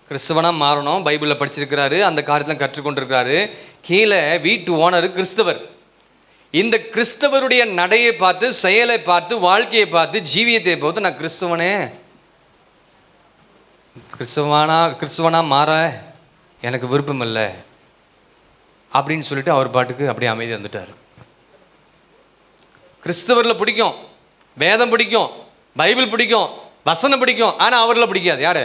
கிறிஸ்தவனாக மாறணும், பைபிளில் படிச்சிருக்கிறாரு, அந்த காரியத்தில் கற்றுக்கொண்டிருக்கிறாரு. கீழே வீட்டு ஓனர் கிறிஸ்தவர். இந்த கிறிஸ்தவருடைய நடையை பார்த்து, செயலை பார்த்து, வாழ்க்கையை பார்த்து, ஜீவியத்தை பார்த்து, நான் கிறிஸ்தவனா மாற எனக்கு விருப்பம் இல்லை அப்படின்னு சொல்லிட்டு அவர் பாட்டுக்கு அப்படியே அமைதி வந்துட்டார். கிறிஸ்தவரில் பிடிக்கும், வேதம் பிடிக்கும், பைபிள் பிடிக்கும், வசனம் பிடிக்கும், ஆனால் அவரில் பிடிக்காது. யார்?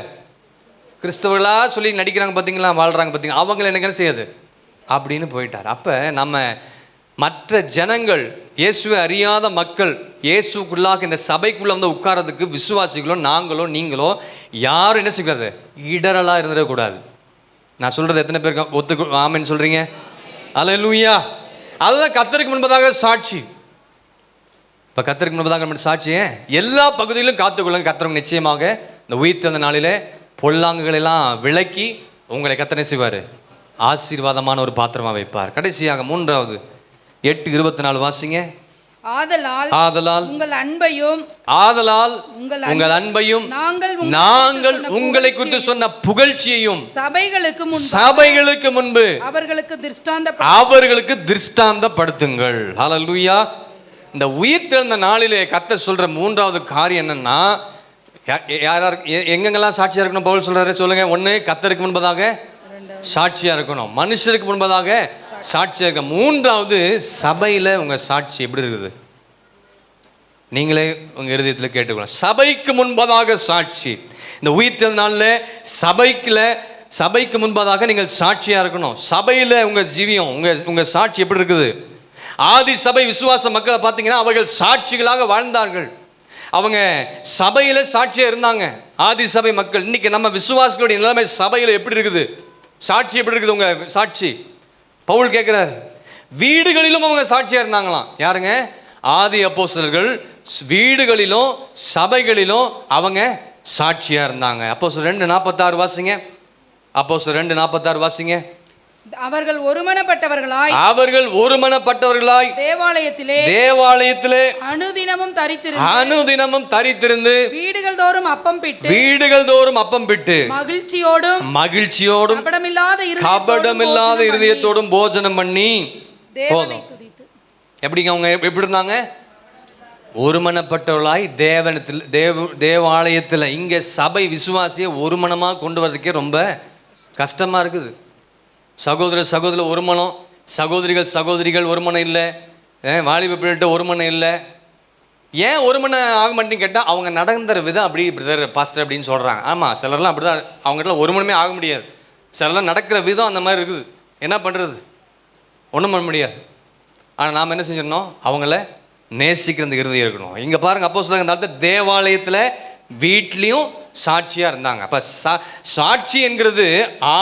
கிறிஸ்தவர்களாக சொல்லி நடிக்கிறாங்க பார்த்தீங்களா, வாழ்கிறாங்க பார்த்தீங்களா, அவங்கள என்ன செய்யாது அப்படின்னு போயிட்டார். அப்போ நம்ம மற்ற ஜனங்கள், இயேசுவை அறியாத மக்கள் இயேசுக்குள்ளாக இந்த சபைக்குள்ளே உட்காரதுக்கு விசுவாசிகளோ நாங்களோ நீங்களோ யாரும் என்ன செய்யாது, இடரலாக இருந்துடக்கூடாது. நான் சொல்கிறது எத்தனை பேருக்கு ஆமென் சொல்கிறீங்க? அல்லேலூயா. அதுதான் கர்த்தருக்கு முன்பதாக சாட்சி. இப்போ கர்த்தருக்கு முன்பதாக நம்ம சாட்சியே எல்லா பகுதியிலும் காத்துக்கொள்ளுங்க. கர்த்தர் நிச்சயமாக இந்த உயிர்த்தெழுந்த நாளிலே பொல்லாங்குகளெல்லாம் விலக்கி உங்களை கர்த்தர் செய்வார், ஆசீர்வாதமான ஒரு பாத்திரமாக வைப்பார். கடைசியாக 3வது 8:24 வாசிங்க. ஆதலால் உங்கள் அன்பையும் நாங்கள் உங்களை குறித்து சொன்ன புகழ்ச்சியையும் சபைகளுக்கு முன்பு அவர்களுக்கு திருஷ்டாந்தப்படுத்துங்கள். ஹல்லேலூயா. இந்த உயிர்த்தெழுந்த நாளிலே கர்த்தர் சொல்ற 3வது காரியம் என்னன்னா, எங்கெங்கெல்லாம் சாட்சியா இருக்கணும் பவுல் சொல்றாரு சொல்லுங்க. 1, கர்த்தருக்கு முன்பதாக சாட்சியா இருக்கணும், மனுஷருக்கு முன்பதாக சாட்சியா இருக்க. 3வது, சபையில உங்க சாட்சி எப்படி இருக்குது நீங்களே உங்க இருதயத்தில் கேட்டுக்கணும். சபைக்கு முன்பதாக சாட்சி. இந்த உயிர்த்தெழுந்த நாளில் சபைக்கு முன்பதாக நீங்கள் சாட்சியா இருக்கணும். சபையில உங்க ஜீவியம், உங்க சாட்சி எப்படி இருக்குது? ஆதி சபை விசுவாச மக்களை பார்த்தீங்கன்னா அவர்கள் சாட்சிகளாக வாழ்ந்தார்கள். அவங்க சபையில சாட்சியா இருந்தாங்க, ஆதி சபை மக்கள். இன்னைக்கு நம்ம விசுவாசிகளுடைய நிலைமை சபையில எப்படி இருக்குது, சாட்சி எப்படி இருக்குது உங்க சாட்சி? பவுல் கேட்கிறார், வீடுகளிலும் அவங்க சாட்சியா இருந்தாங்களாம். யாருங்க? ஆதி அப்போஸ்தலர்கள் வீடுகளிலும் சபைகளிலும் அவங்க சாட்சியா இருந்தாங்க. அப்போஸ்தலர் 2:46 வாசிங்க. அப்போஸ்தலர் 2:46 வாசிங்க. அவர்கள் ஒருமனப்பட்டவர்களாய் தேவாலயத்திலே அனுதினமும் தரித்திருந்து வீடுகள் தோறும் அப்பம் பிட்டு மகிழ்ச்சியோடும் கபடமில்லாத இருதயத்தோடும் போஜனம் பண்ணி போதும். எப்படிங்க அவங்க எப்படி இருந்தாங்க? ஒருமனப்பட்டவர்களாய் தேவாலயத்தில். இங்க சபை விசுவாசியை ஒருமனமாக கொண்டு வரதுக்கே ரொம்ப கஷ்டமா இருக்குது. சகோதர ஒரு மனம், சகோதரிகள் ஒரு மனம் இல்லை, வாலிப பிள்ளைகிட்ட ஒரு மனம் இல்லை. ஏன் ஒரு மனம் ஆக மாட்டேன்னு கேட்டால் அவங்க நடந்துற விதம் அப்படி பிரதர் பாஸ்டர் அப்படின்னு சொல்கிறாங்க. ஆமாம், சிலர்லாம் அப்படி தான், அவங்ககிட்ட ஒரு மனமே ஆக முடியாது. சிலர்லாம் நடக்கிற விதம் அந்த மாதிரி இருக்குது. என்ன பண்ணுறது? ஒன்றும் பண்ண முடியாது. ஆனால் நாம் என்ன செஞ்சிடணும்? அவங்கள நேசிக்கிற அந்த இருதயம் இருக்கணும். இங்கே பாருங்கள், அப்போ சொல்லுங்க, இந்த இடத்துல தேவாலயத்தில் வீட்லேயும் சாட்சியாக இருந்தாங்க. அப்போ சாட்சி என்கிறது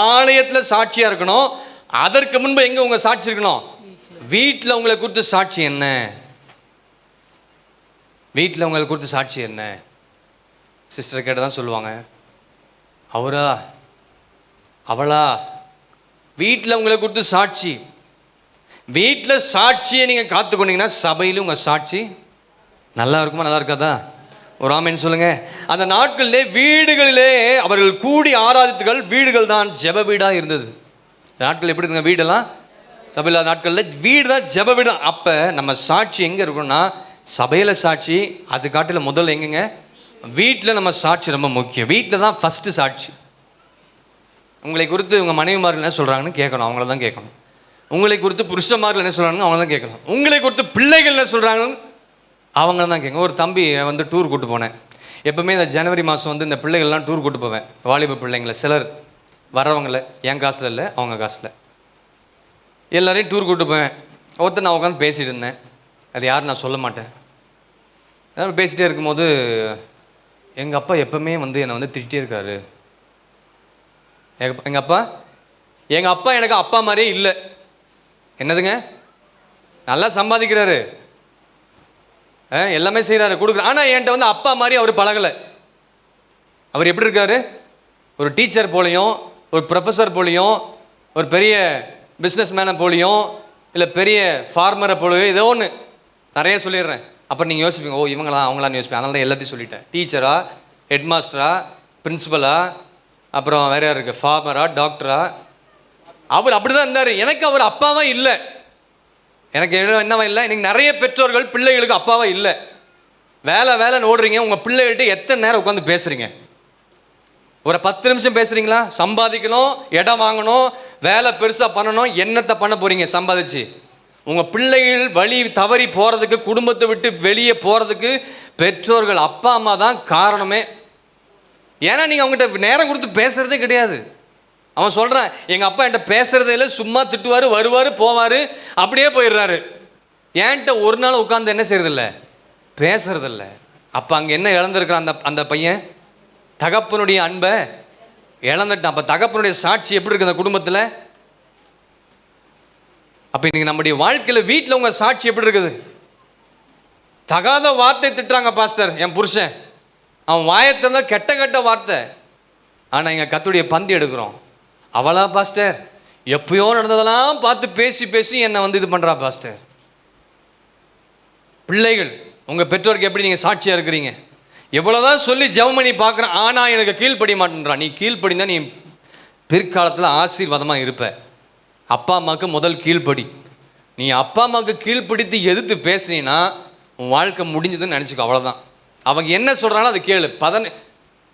ஆலயத்தில் சாட்சியாக இருக்கணும். அதற்கு முன்பு எங்கே உங்கள் சாட்சி இருக்கணும்? வீட்டில் உங்களை குறித்து சாட்சி என்ன? வீட்டில் உங்களை குறித்து சாட்சி என்ன? சிஸ்டர் கேட்ட தான் சொல்லுவாங்க, அவளா வீட்டில் உங்களை குறித்து சாட்சி. வீட்டில் சாட்சியை நீங்கள் காத்துக்கொண்டீங்கன்னா சபையிலும் உங்கள் சாட்சி நல்லா இருக்குமா? நல்லா இருக்காதா? ஒரு ஆமேன்னு சொல்லுங்க. அந்த நாட்களிலே வீடுகளிலே அவர்கள் கூடி ஆராதித்துகள். வீடுகள் தான் ஜெப வீடாக இருந்தது. நாட்கள் எப்படி இருக்குங்க? வீடெல்லாம் சபையில் நாட்களில் வீடு தான் ஜெப வீடு. அப்போ நம்ம சாட்சி எங்கே இருக்கணும்னா சபையில் சாட்சி. அது காட்டில் முதல்ல எங்கேங்க? வீட்டில் நம்ம சாட்சி ரொம்ப முக்கியம். வீட்டில் தான் ஃபஸ்ட்டு சாட்சி. உங்களை குறித்து உங்கள் மனைவிமார்கள் என்ன சொல்கிறாங்கன்னு கேட்கணும், அவங்கள தான் கேட்கணும். உங்களை குறித்து புருஷன்மார்கள் என்ன சொல்கிறாங்க அவங்க தான் கேட்கணும். உங்களை குறித்து பிள்ளைகள் என்ன சொல்கிறாங்க அவங்க தான் கேட்கணும். ஒரு தம்பி வந்து டூர் கூட்டு போனேன். எப்போவுமே இந்த ஜனவரி மாதம் வந்து இந்த பிள்ளைகள்லாம் டூர் கூட்டு போவேன். வாலிப பிள்ளைங்களை சிலர் வரவங்களை என் காசில் இல்லை அவங்க காசில் எல்லோரையும் டூர் கூட்டு போவேன். ஒருத்தர் நான் உட்காந்து பேசிகிட்டு இருந்தேன். அது யாரும் நான் சொல்ல மாட்டேன். அதாவது பேசிகிட்டே இருக்கும்போது எங்கள் அப்பா எப்போவுமே வந்து என்னை வந்து திட்டிகிட்டே இருக்காரு. எங்கள் அப்பா எனக்கு அப்பா மாதிரியே இல்லை. என்னதுங்க, நல்லா சம்பாதிக்கிறாரு, எல்லாமே செய்கிறாரு, கொடுக்குறாரு. ஆனால் என்கிட்ட வந்து அப்பா மாதிரி அவர் பழகலை. அவர் எப்படி இருக்காரு? ஒரு டீச்சர் போலையும், ஒரு ப்ரொஃபஸர் போலையும், ஒரு பெரிய பிஸ்னஸ் மேனை போலையும், இல்லை பெரிய ஃபார்மரை போலையும், ஏதோ ஒன்று நிறைய சொல்லிடுறேன். அப்போ நீங்கள் யோசிப்பீங்க, ஓ இவங்களா அவங்களான்னு யோசிப்பேன். அதனால தான் எல்லாத்தையும் சொல்லிட்டேன். டீச்சரா, ஹெட் மாஸ்டரா, பிரின்சிபலா, அப்புறம் வேற யார் இருக்குது, ஃபார்மரா, டாக்டரா. அவர் அப்படி தான் இருந்தார். எனக்கு அவர் அப்பாவா இல்லை. எனக்கு என்னவா இல்லை? இன்னைக்கு நிறைய பெற்றோர்கள் பிள்ளைகளுக்கு அப்பாவா இல்லை. வேலைன்னு ஓடுறீங்க. உங்கள் பிள்ளைகள்கிட்ட எத்தனை நேரம் உட்காந்து பேசுகிறீங்க? ஒரு 10 நிமிஷம் பேசுகிறீங்களா? சம்பாதிக்கணும், இடம் வாங்கணும், வேலை பெருசாக பண்ணணும், என்னத்தை பண்ண போகிறீங்க சம்பாதிச்சு? உங்கள் பிள்ளைகள் வழி தவறி போகிறதுக்கு, குடும்பத்தை விட்டு வெளியே போகிறதுக்கு பெற்றோர்கள் அப்பா அம்மா தான் காரணமே. ஏன்னா நீங்கள் அவங்ககிட்ட நேரம் கொடுத்து பேசுகிறதே கிடையாது. அவன் சொல்கிறான், எங்கள் அப்பா என்கிட்ட பேசுகிறதே இல்லை, சும்மா திட்டுவார், வருவார், போவார், அப்படியே போயிடுறாரு. ஏன்ட்ட ஒரு நாள் உட்காந்து என்ன செய்கிறதில்ல, பேசுறதில்ல. அப்போ அங்கே என்ன இழந்திருக்கிறான் அந்த பையன்? தகப்பனுடைய அன்பை இழந்துட்டான். அப்போ தகப்பனுடைய சாட்சி எப்படி இருக்குது அந்த குடும்பத்தில்? அப்போ இன்றைக்கி நம்முடைய வாழ்க்கையில் வீட்டில் உங்கள் சாட்சி எப்படி இருக்குது? தகாத வார்த்தை திட்டுறாங்க பாஸ்டர் என் புருஷன், அவன் வாயத்திருந்தா கெட்ட கெட்ட வார்த்தை. ஆனால் இங்கே கர்த்தருடைய பந்தி எடுக்கிறோம். அவளா பாஸ்டர் எப்பயோ நடந்ததெல்லாம் பார்த்து பேசி பேசி என்னை வந்து இது பண்ணுறா பாஸ்டர். பிள்ளைகள் உங்கள் பெற்றோருக்கு எப்படி நீங்கள் சாட்சியாக இருக்கிறீங்க? எவ்வளோதான் சொல்லி ஜெபம் பண்ணி பார்க்குறேன், ஆனால் எனக்கு கீழ்ப்படி மாட்டேன்றான். நீ கீழ்ப்படிந்தா நீ பிற்காலத்தில் ஆசீர்வாதமாக இருப்ப. அப்பா அம்மாவுக்கு முதல் கீழ்ப்படி. நீ அப்பா அம்மாவுக்கு கீழ்ப்படித்து எதிர்த்து பேசுனீன்னா உன் வாழ்க்கை முடிஞ்சதுன்னு நினச்சிக்கோ, அவ்வளோதான். அவங்க என்ன சொல்கிறாங்களோ அது கேளு.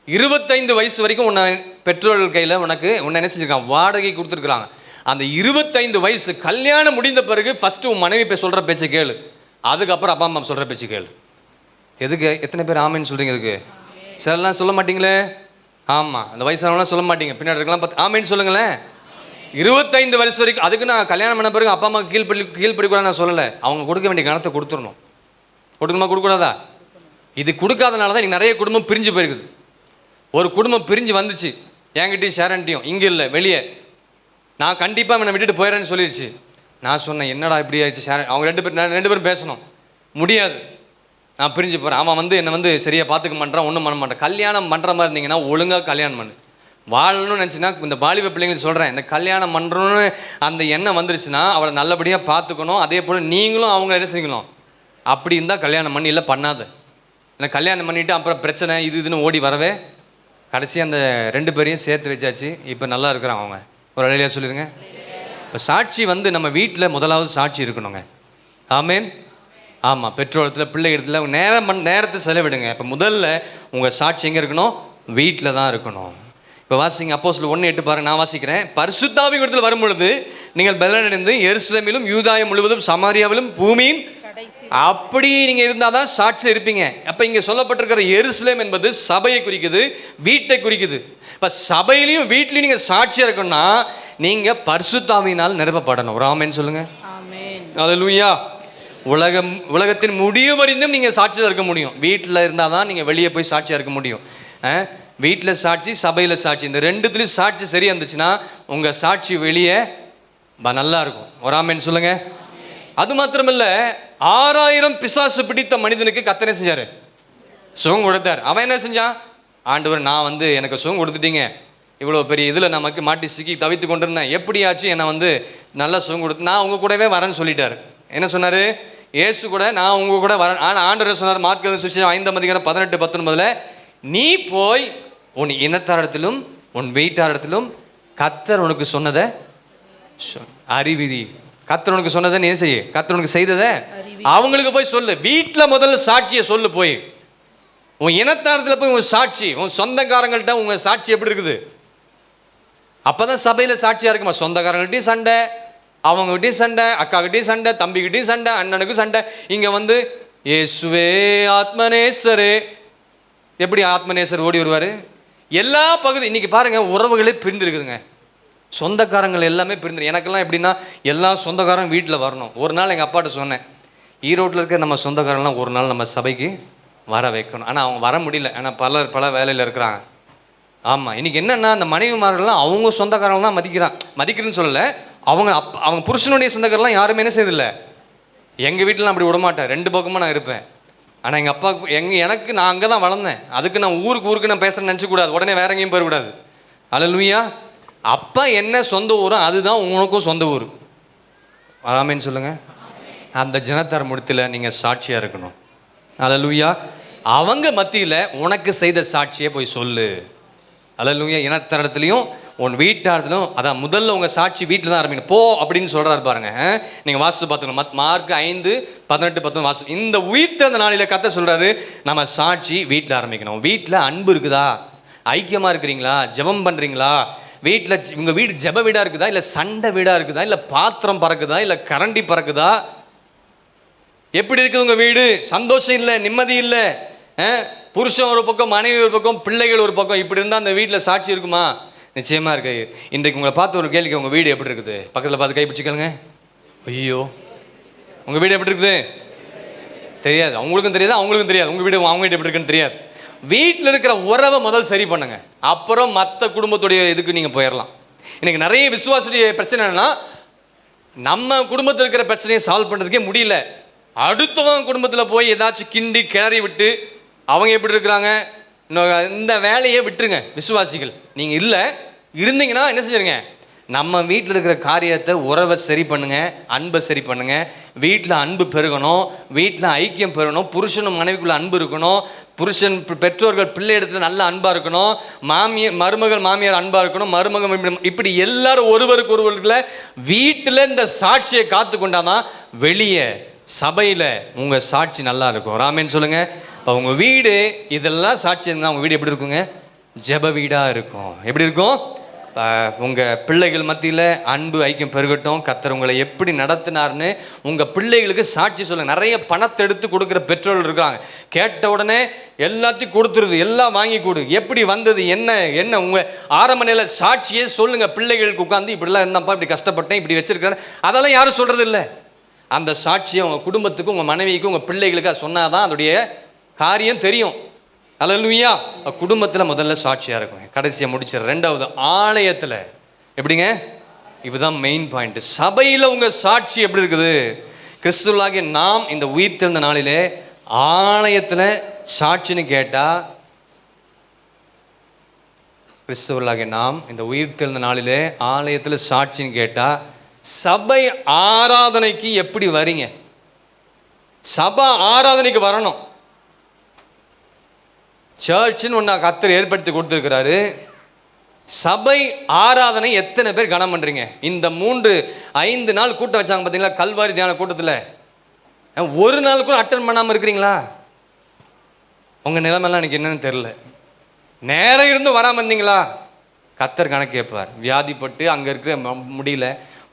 25 வயசு வரைக்கும் உன்னை பெற்றோர்கள் கையில் உன்னை என்ன செஞ்சுருக்காங்க, வாடகை கொடுத்துருக்குறாங்க. அந்த 25 வயசு கல்யாணம் முடிந்த பிறகு ஃபஸ்ட்டு உன் மனைவி போய் சொல்கிற பேச்சு கேளு, அதுக்கப்புறம் அப்பா அம்மா சொல்கிற பேச்சு கேளு. எதுக்கு எத்தனை பேர் ஆமேன்னு சொல்கிறீங்க? எதுக்கு? சிலர்லாம் சொல்ல மாட்டீங்களே. ஆமாம், அந்த வயசானவங்களாம் சொல்ல மாட்டீங்க, பின்னாடி இருக்கலாம் ஆமேன்னு சொல்லுங்களேன். 25 வயசு வரைக்கும். அதுக்கு நான் கல்யாணம் பண்ண பிறகு அப்பா அம்மா கீழ்ப்படிக்கூட நான் சொல்லலை. அவங்க கொடுக்க வேண்டிய கணத்தை கொடுத்துடணும். கொடுக்கணுமா கொடுக்கூடாதா? இது கொடுக்காதனால தான் இன்றைக்கி நிறைய குடும்பம் பிரிஞ்சு போயிருக்குது. ஒரு குடும்பம் பிரிஞ்சு வந்துச்சு, என்கிட்டையும் ஷேரன்ட்டையும் இங்கே இல்லை வெளியே, நான் கண்டிப்பாக என்னை விட்டுட்டு போயிடறேன்னு சொல்லிடுச்சு. நான் சொன்னேன், என்னடா இப்படி ஆயிடுச்சு ஷேரன்? அவங்க ரெண்டு பேரும் பேசணும், முடியாது, நான் பிரிஞ்சு போகிறேன். அவன் வந்து என்னை வந்து சரியாக பார்த்துக்க மாட்டேறான், ஒன்றும் பண்ண மாட்டேன். கல்யாணம் பண்ணுற மாதிரி இருந்தீங்கன்னா ஒழுங்காக கல்யாணம் பண்ணு. வாழணும்னு நினச்சின்னா இந்த வாலிப பிள்ளைங்களுக்கு சொல்கிறேன், இந்த கல்யாணம் பண்ணுறோன்னு அந்த எண்ணம் வந்துருச்சுன்னா அவளை நல்லபடியாக பார்த்துக்கணும். அதே போல் நீங்களும் அவங்க என்ன செய்யணும், அப்படி இருந்தால் கல்யாணம் பண்ணி, இல்லை பண்ணாத. ஏன்னா கல்யாணம் பண்ணிவிட்டு அப்புறம் பிரச்சனை இதுன்னு ஓடி வரவே கடைசி அந்த 2 பேரையும் சேர்த்து வச்சாச்சு. இப்போ நல்லா இருக்கிறாங்க அவங்க. ஒரு அலையிலையா சொல்லிடுங்க. இப்போ சாட்சி வந்து நம்ம வீட்டில் முதலாவது சாட்சி இருக்கணுங்க. ஆமேன். ஆமாம், பெற்றோரத்தில் பிள்ளைகிடத்தில் நேரத்தை செலவிடுங்க. இப்போ முதல்ல உங்கள் சாட்சி எங்கே இருக்கணும்? வீட்டில் தான் இருக்கணும். இப்போ வாசிங்க, அப்போஸ்தலர் 1:8 பாருங்க, நான் வாசிக்கிறேன். பரிசுத்தாவின் இடத்தில் வரும்பொழுது நீங்கள் பலனடைந்து எருசலேமிலும் யூதாயம் முழுவதும் சமாரியாவிலும் பூமியின் அப்படி நீங்கள் இருந்தால் தான் சாட்சியில் இருப்பீங்க. அப்போ இங்கே சொல்லப்பட்டிருக்கிற எருசலேம் என்பது சபையை குறிக்குது, வீட்டை குறிக்குது. இப்போ சபையிலையும் வீட்லையும் நீங்கள் சாட்சியாக இருக்கணும்னா நீங்கள் பரிசுத்தாவியினால் நிரப்பப்படணும். ஒரு ஆமேன்னு சொல்லுங்கள். அல்லேலூயா. உலகத்தின் முடிவு வரைந்தும் நீங்கள் சாட்சியாக இருக்க முடியும். வீட்டில் இருந்தால் தான் நீங்கள் வெளியே போய் சாட்சியாக இருக்க முடியும். வீட்டில் சாட்சி, சபையில் சாட்சி, இந்த ரெண்டுத்துலேயும் சாட்சி சரியாக இருந்துச்சுன்னா உங்கள் சாட்சி வெளியே நல்லா இருக்கும். ஒரு ஆமேன்னு சொல்லுங்கள். அது மாத்திரமில்லை, 6000 பிசாசு பிடித்த மனிதனுக்கு கர்த்தர் என்ன செஞ்சார்? சுகம் கொடுத்தார். அவன் என்ன செஞ்சான்? ஆண்டவர், நான் வந்து எனக்கு சுகம் கொடுத்துட்டீங்க, இவ்வளோ பெரிய இதில் நமக்கு மாட்டி சிக்கி தவித்து கொண்டிருந்தேன், எப்படியாச்சும் என்னை வந்து நல்லா சுகம் கொடுத்து நான் உங்கள் கூடவே வரேன்னு சொல்லிட்டார். என்ன சொன்னார்? இயேசு கூட நான் உங்கள் கூட வரேன். ஆனால் ஆண்டவர் சொன்னார், மார்க் சுவிசேஷம் 5:18-19, நீ போய் உன் இனத்தாரிடத்திலும் உன் வீட்டாரிடத்திலும் கர்த்தர் உனக்கு சொன்னதை அறிவிதி. கர்த்தர் உனக்கு சொன்னதை நீ செய்ய, கர்த்தர் உனக்கு செய்ததை அவங்களுக்கு போய் சொல்லு. வீட்டில் முதல்ல சாட்சியை சொல்லு. போய் உன் இனத்தாரத்தில் போய் உன் சாட்சி, உன் சொந்தக்காரங்கள்ட்ட உங்கள் சாட்சி எப்படி இருக்குது? அப்போ தான் சபையில் சாட்சியாக இருக்குமா? சொந்தக்காரங்கள்ட்டையும் சண்டை, அவங்ககிட்டயும் சண்டை, அக்காக்கிட்டையும் சண்டை, தம்பிக்கிட்டையும் சண்டை, அண்ணனுக்கும் சண்டை. இங்கே வந்து இயேசுவே ஆத்மநேசரே, எப்படி ஆத்மநேசர் ஓடி வருவார்? எல்லா பகுதி இன்னைக்கு பாருங்க, உறவுகளே பிரிந்துருக்குதுங்க. சொந்தக்காரங்கள் எல்லாமே பிரிந்து. எனக்கெல்லாம் எப்படின்னா, எல்லா சொந்தக்காரங்க வீட்டில் வரணும். ஒரு நாள் எங்கள் அப்பாட்ட சொன்னேன், ஈரோட்டில் இருக்க நம்ம சொந்தக்காரங்களாம் ஒரு நாள் நம்ம சபைக்கு வர வைக்கணும். ஆனால் அவங்க வர முடியல, ஆனால் பல வேலையில் இருக்கிறாங்க. ஆமாம், இன்றைக்கி என்னென்னா, அந்த மனைவிமார்கள்லாம் அவங்க சொந்தக்காரங்க தான் மதிக்கிறேன்னு சொல்லலை. அவங்க புருஷனுடைய சொந்தக்காரெல்லாம் யாருமே என்ன செய்யதில்லை. எங்கள் வீட்டில் அப்படி விடமாட்டேன், 2 பக்கமாக நான் இருப்பேன். ஆனால் எங்கள் அப்பாவுக்கு எனக்கு நான் அங்கே தான் வளர்ந்தேன். அதுக்கு நான் ஊருக்கு நான் பேசுகிறேன்னு நினச்சக்கூடாது, உடனே வேற எங்கேயும் போயிடக்கூடாது. அல்லேலூயா. அப்பா என்ன சொந்த ஊரோ அதுதான் உனக்கும் சொந்த ஊர். ஆமென் சொல்லுங்கள். அந்த ஜனத்தார் முடித்தில் நீங்கள் சாட்சியாக இருக்கணும். அல்லேலூயா. அவங்க மத்தியில் உனக்கு செய்த சாட்சியை போய் சொல்லு. அல்லேலூயா. இனத்தரத்துலையும் உன் வீட்டாரத்திலும், அதான் முதல்ல உங்கள் சாட்சி வீட்டில் தான் ஆரம்பிக்கணும். போ அப்படின்னு சொல்கிறாரு பாருங்க. நீங்கள் வாசித்து பார்த்துக்கணும். மார்க் 5:18-19 வாசி. இந்த உயிர்த்தெழுந்த நாளில் கர்த்தர் சொல்கிறாரு, நம்ம சாட்சி வீட்டில் ஆரம்பிக்கணும். வீட்டில் அன்பு இருக்குதா? ஐக்கியமாக இருக்கிறீங்களா? ஜெபம் பண்ணுறீங்களா? வீட்டில் உங்கள் வீடு ஜெப வீடாக இருக்குதா, இல்லை சண்டை வீடாக இருக்குதா, இல்லை பாத்திரம் பறக்குதா, இல்லை கரண்டி பறக்குதா? எப்படி இருக்குது உங்கள் வீடு? சந்தோஷம் இல்லை, நிம்மதி இல்லை. புருஷன் ஒரு பக்கம், மனைவி ஒரு பக்கம், பிள்ளைகள் ஒரு பக்கம். இப்படி இருந்தால் அந்த வீட்டில் சாட்சி இருக்குமா? நிச்சயமாக இருக்கு. இன்றைக்கு உங்களை பார்த்து ஒரு கேள்விக்கு, உங்கள் வீடு எப்படி இருக்குது? பக்கத்தில் பார்த்து கை பிடிச்சிக்கலுங்க. ஐயோ, உங்கள் வீடு எப்படி இருக்குது? தெரியாது. அவங்களுக்கும் தெரியாது, அவங்களுக்கும் தெரியாது. உங்கள் வீடு அவங்க வீடு எப்படி இருக்குன்னு தெரியாது. வீட்டில் இருக்கிற உறவை முதல் சரி பண்ணுங்க, அப்புறம் மற்ற குடும்பத்துடைய இதுக்கு நீங்கள் போயிடலாம். இன்றைக்கி நிறைய விசுவாசுடைய பிரச்சனை என்னன்னா, நம்ம குடும்பத்தில் இருக்கிற பிரச்சனையை சால்வ் பண்ணுறதுக்கே முடியல. அடுத்தவங்க குடும்பத்தில் போய் ஏதாச்சும் கிண்டி கிளறி விட்டு அவங்க எப்படி இருக்கிறாங்க, இந்த வேலையை விட்டுருங்க. விசுவாசிகள் நீங்கள் இல்லை இருந்தீங்கன்னா என்ன செஞ்சுருங்க, நம்ம வீட்டில் இருக்கிற காரியத்தை, உறவை சரி பண்ணுங்க, அன்பை சரி பண்ணுங்க. வீட்டில் அன்பு பெருகணும், வீட்டில் ஐக்கியம் பெறணும். புருஷனும் மனைவிக்குள்ள அன்பு இருக்கணும். புருஷன் பெற்றோர்கள் பிள்ளை இடத்துல நல்ல அன்பாக இருக்கணும். மருமகள் மாமியார் அன்பாக இருக்கணும். மருமகள் இப்படி எல்லாரும் ஒருவருக்கு ஒருவருக்குள்ள வீட்டில் இந்த சாட்சியை காத்து கொண்டாதான் வெளியே சபையில் உங்கள் சாட்சி நல்லா இருக்கும். ராமேன்னு சொல்லுங்கள். இப்போ உங்கள் வீடு இதெல்லாம் சாட்சி இருந்தால் உங்கள் வீடு எப்படி இருக்குங்க? ஜெப வீடாக இருக்கும். எப்படி இருக்கும்? உங்கள் பிள்ளைகள் மத்தியில் அன்பு ஐக்கியம் பெருகட்டும். கர்த்தர் உங்களை எப்படி நடத்தினார்னு உங்கள் பிள்ளைகளுக்கு சாட்சி சொல்லுங்கள். நிறைய பணத்தை எடுத்து கொடுக்குற பெற்றோர்கள் இருக்கிறாங்க. கேட்ட உடனே எல்லாத்தையும் கொடுத்துருது, எல்லாம் வாங்கி கொடு, எப்படி வந்தது, என்ன உங்கள் ஆரம்ப நிலை சாட்சியே சொல்லுங்கள். பிள்ளைகளுக்கு உட்காந்து இப்படிலாம் இருந்தாப்பா, இப்படி கஷ்டப்பட்டேன், இப்படி வச்சுருக்கிறேன், அதெல்லாம் யாரும் சொல்கிறது இல்லை. அந்த சாட்சியை உங்கள் குடும்பத்துக்கு, உங்கள் மனைவிக்கு, உங்கள் பிள்ளைகளுக்கு சொன்னால் தான் அதோடைய காரியம் தெரியும். அல்லேலூயா. குடும்பத்தில் முதல்ல சாட்சியாக இருக்கும். கடைசியாக முடிச்சிடற. 2வது ஆலயத்தில் எப்படிங்க? இதுதான் மெயின் பாயிண்ட். சபையில் உங்கள் சாட்சி எப்படி இருக்குது? கிறிஸ்துவாகிய நாம் இந்த உயிர்த்தெழுந்த நாளிலே ஆலயத்தில் சாட்சின்னு கேட்டால், கிறிஸ்துவாகிய நாம் இந்த உயிர்த்தெழுந்த நாளிலே ஆலயத்தில் சாட்சின்னு கேட்டால், சபை ஆராதனைக்கு எப்படி வரீங்க? சபை ஆராதனைக்கு வரணும். சர்ச்சுன்னு ஒன்று கர்த்தர் ஏற்படுத்தி கொடுத்துருக்கிறாரு. சபை ஆராதனை எத்தனை பேர் கனம் பண்ணுறீங்க? இந்த 3-5 நாள் கூட்டம் வச்சாங்க பார்த்தீங்களா, கல்வாரி தியான கூட்டத்தில் ஒரு நாள் கூட அட்டன் பண்ணாமல் இருக்கிறீங்களா? உங்கள் நிலைமைலாம் எனக்கு என்னன்னு தெரில. நேரம் இருந்தும் வராமல் இருந்தீங்களா? கர்த்தர் கணக்கு கேட்பார். வியாதிப்பட்டு அங்கே இருக்கிற முடியல,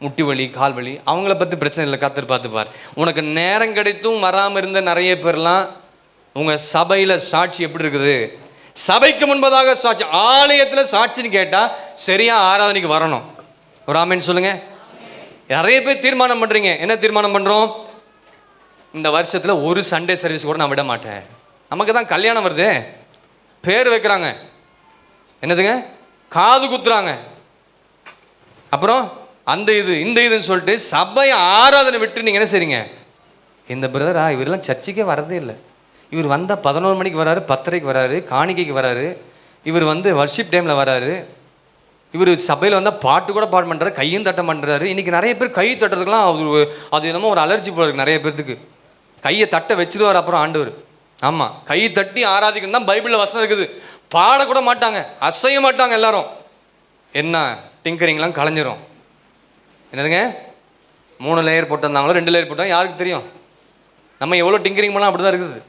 முட்டி வலி, கால் வலி, அவங்கள பற்றி பிரச்சனை இல்லை, கர்த்தர் பார்த்துப்பார். உனக்கு நேரம் கிடைத்தும் வராமல் இருந்த நிறைய பேர்லாம் உங்கள் சபையில் சாட்சி எப்படி இருக்குது? சபைக்கு முன்பதாக சாட்சி, ஆலயத்தில் சாட்சின்னு கேட்டால் சரியாக ஆராதனைக்கு வரணும். ஒரு ஆமென் சொல்லுங்கள். நிறைய பேர் தீர்மானம் பண்ணுறீங்க. என்ன தீர்மானம் பண்ணுறோம்? இந்த வருஷத்தில் ஒரு சண்டே சர்வீஸ் கூட நான் விட மாட்டேன். நமக்கு தான் கல்யாணம் வருது, பேர் வைக்கிறாங்க, என்னதுங்க, காது குத்துறாங்க, அப்புறம் அந்த இந்த இதுன்னு சொல்லிட்டு சபை ஆராதனை விட்டு நீங்கள் என்ன செய்றீங்க? இந்த பிரதரா, இவரெல்லாம் சர்ச்சைக்கே வரதே இல்லை. இவர் வந்தால் 11 மணிக்கு வராரு, 10:30க்கு வராரு, காணிக்கைக்கு வராரு, இவர் வர்ஷிப் டைமில் வராரு, இவர் சபையில் வந்தால் பாட்டு கூட பாட பண்ணுறாரு, கையும் தட்ட பண்ணுறாரு. இன்றைக்கி நிறைய பேர் கை தட்டுறதுக்கெலாம் அது என்னமோ ஒரு அலர்ஜி போல இருக்குது நிறைய பேர்த்துக்கு. கையை தட்ட வச்சுருவார் அப்புறம் ஆண்டவர். ஆமாம், கை தட்டி ஆராதிக்கணும் தான் பைபிளில் வசனம் இருக்குது. பாடக்கூட மாட்டாங்க, அசைய மாட்டாங்க. எல்லாரும் என்ன டிங்கரிங்லாம் கலைஞ்சிரும். என்னதுங்க, 3 லேயர் போட்டிருந்தாங்களோ 2 லேயர் போட்டாங்க, யாருக்கு தெரியும்? நம்ம எவ்வளோ டிங்கரிங் பண்ணால் அப்படி தான் இருக்குது.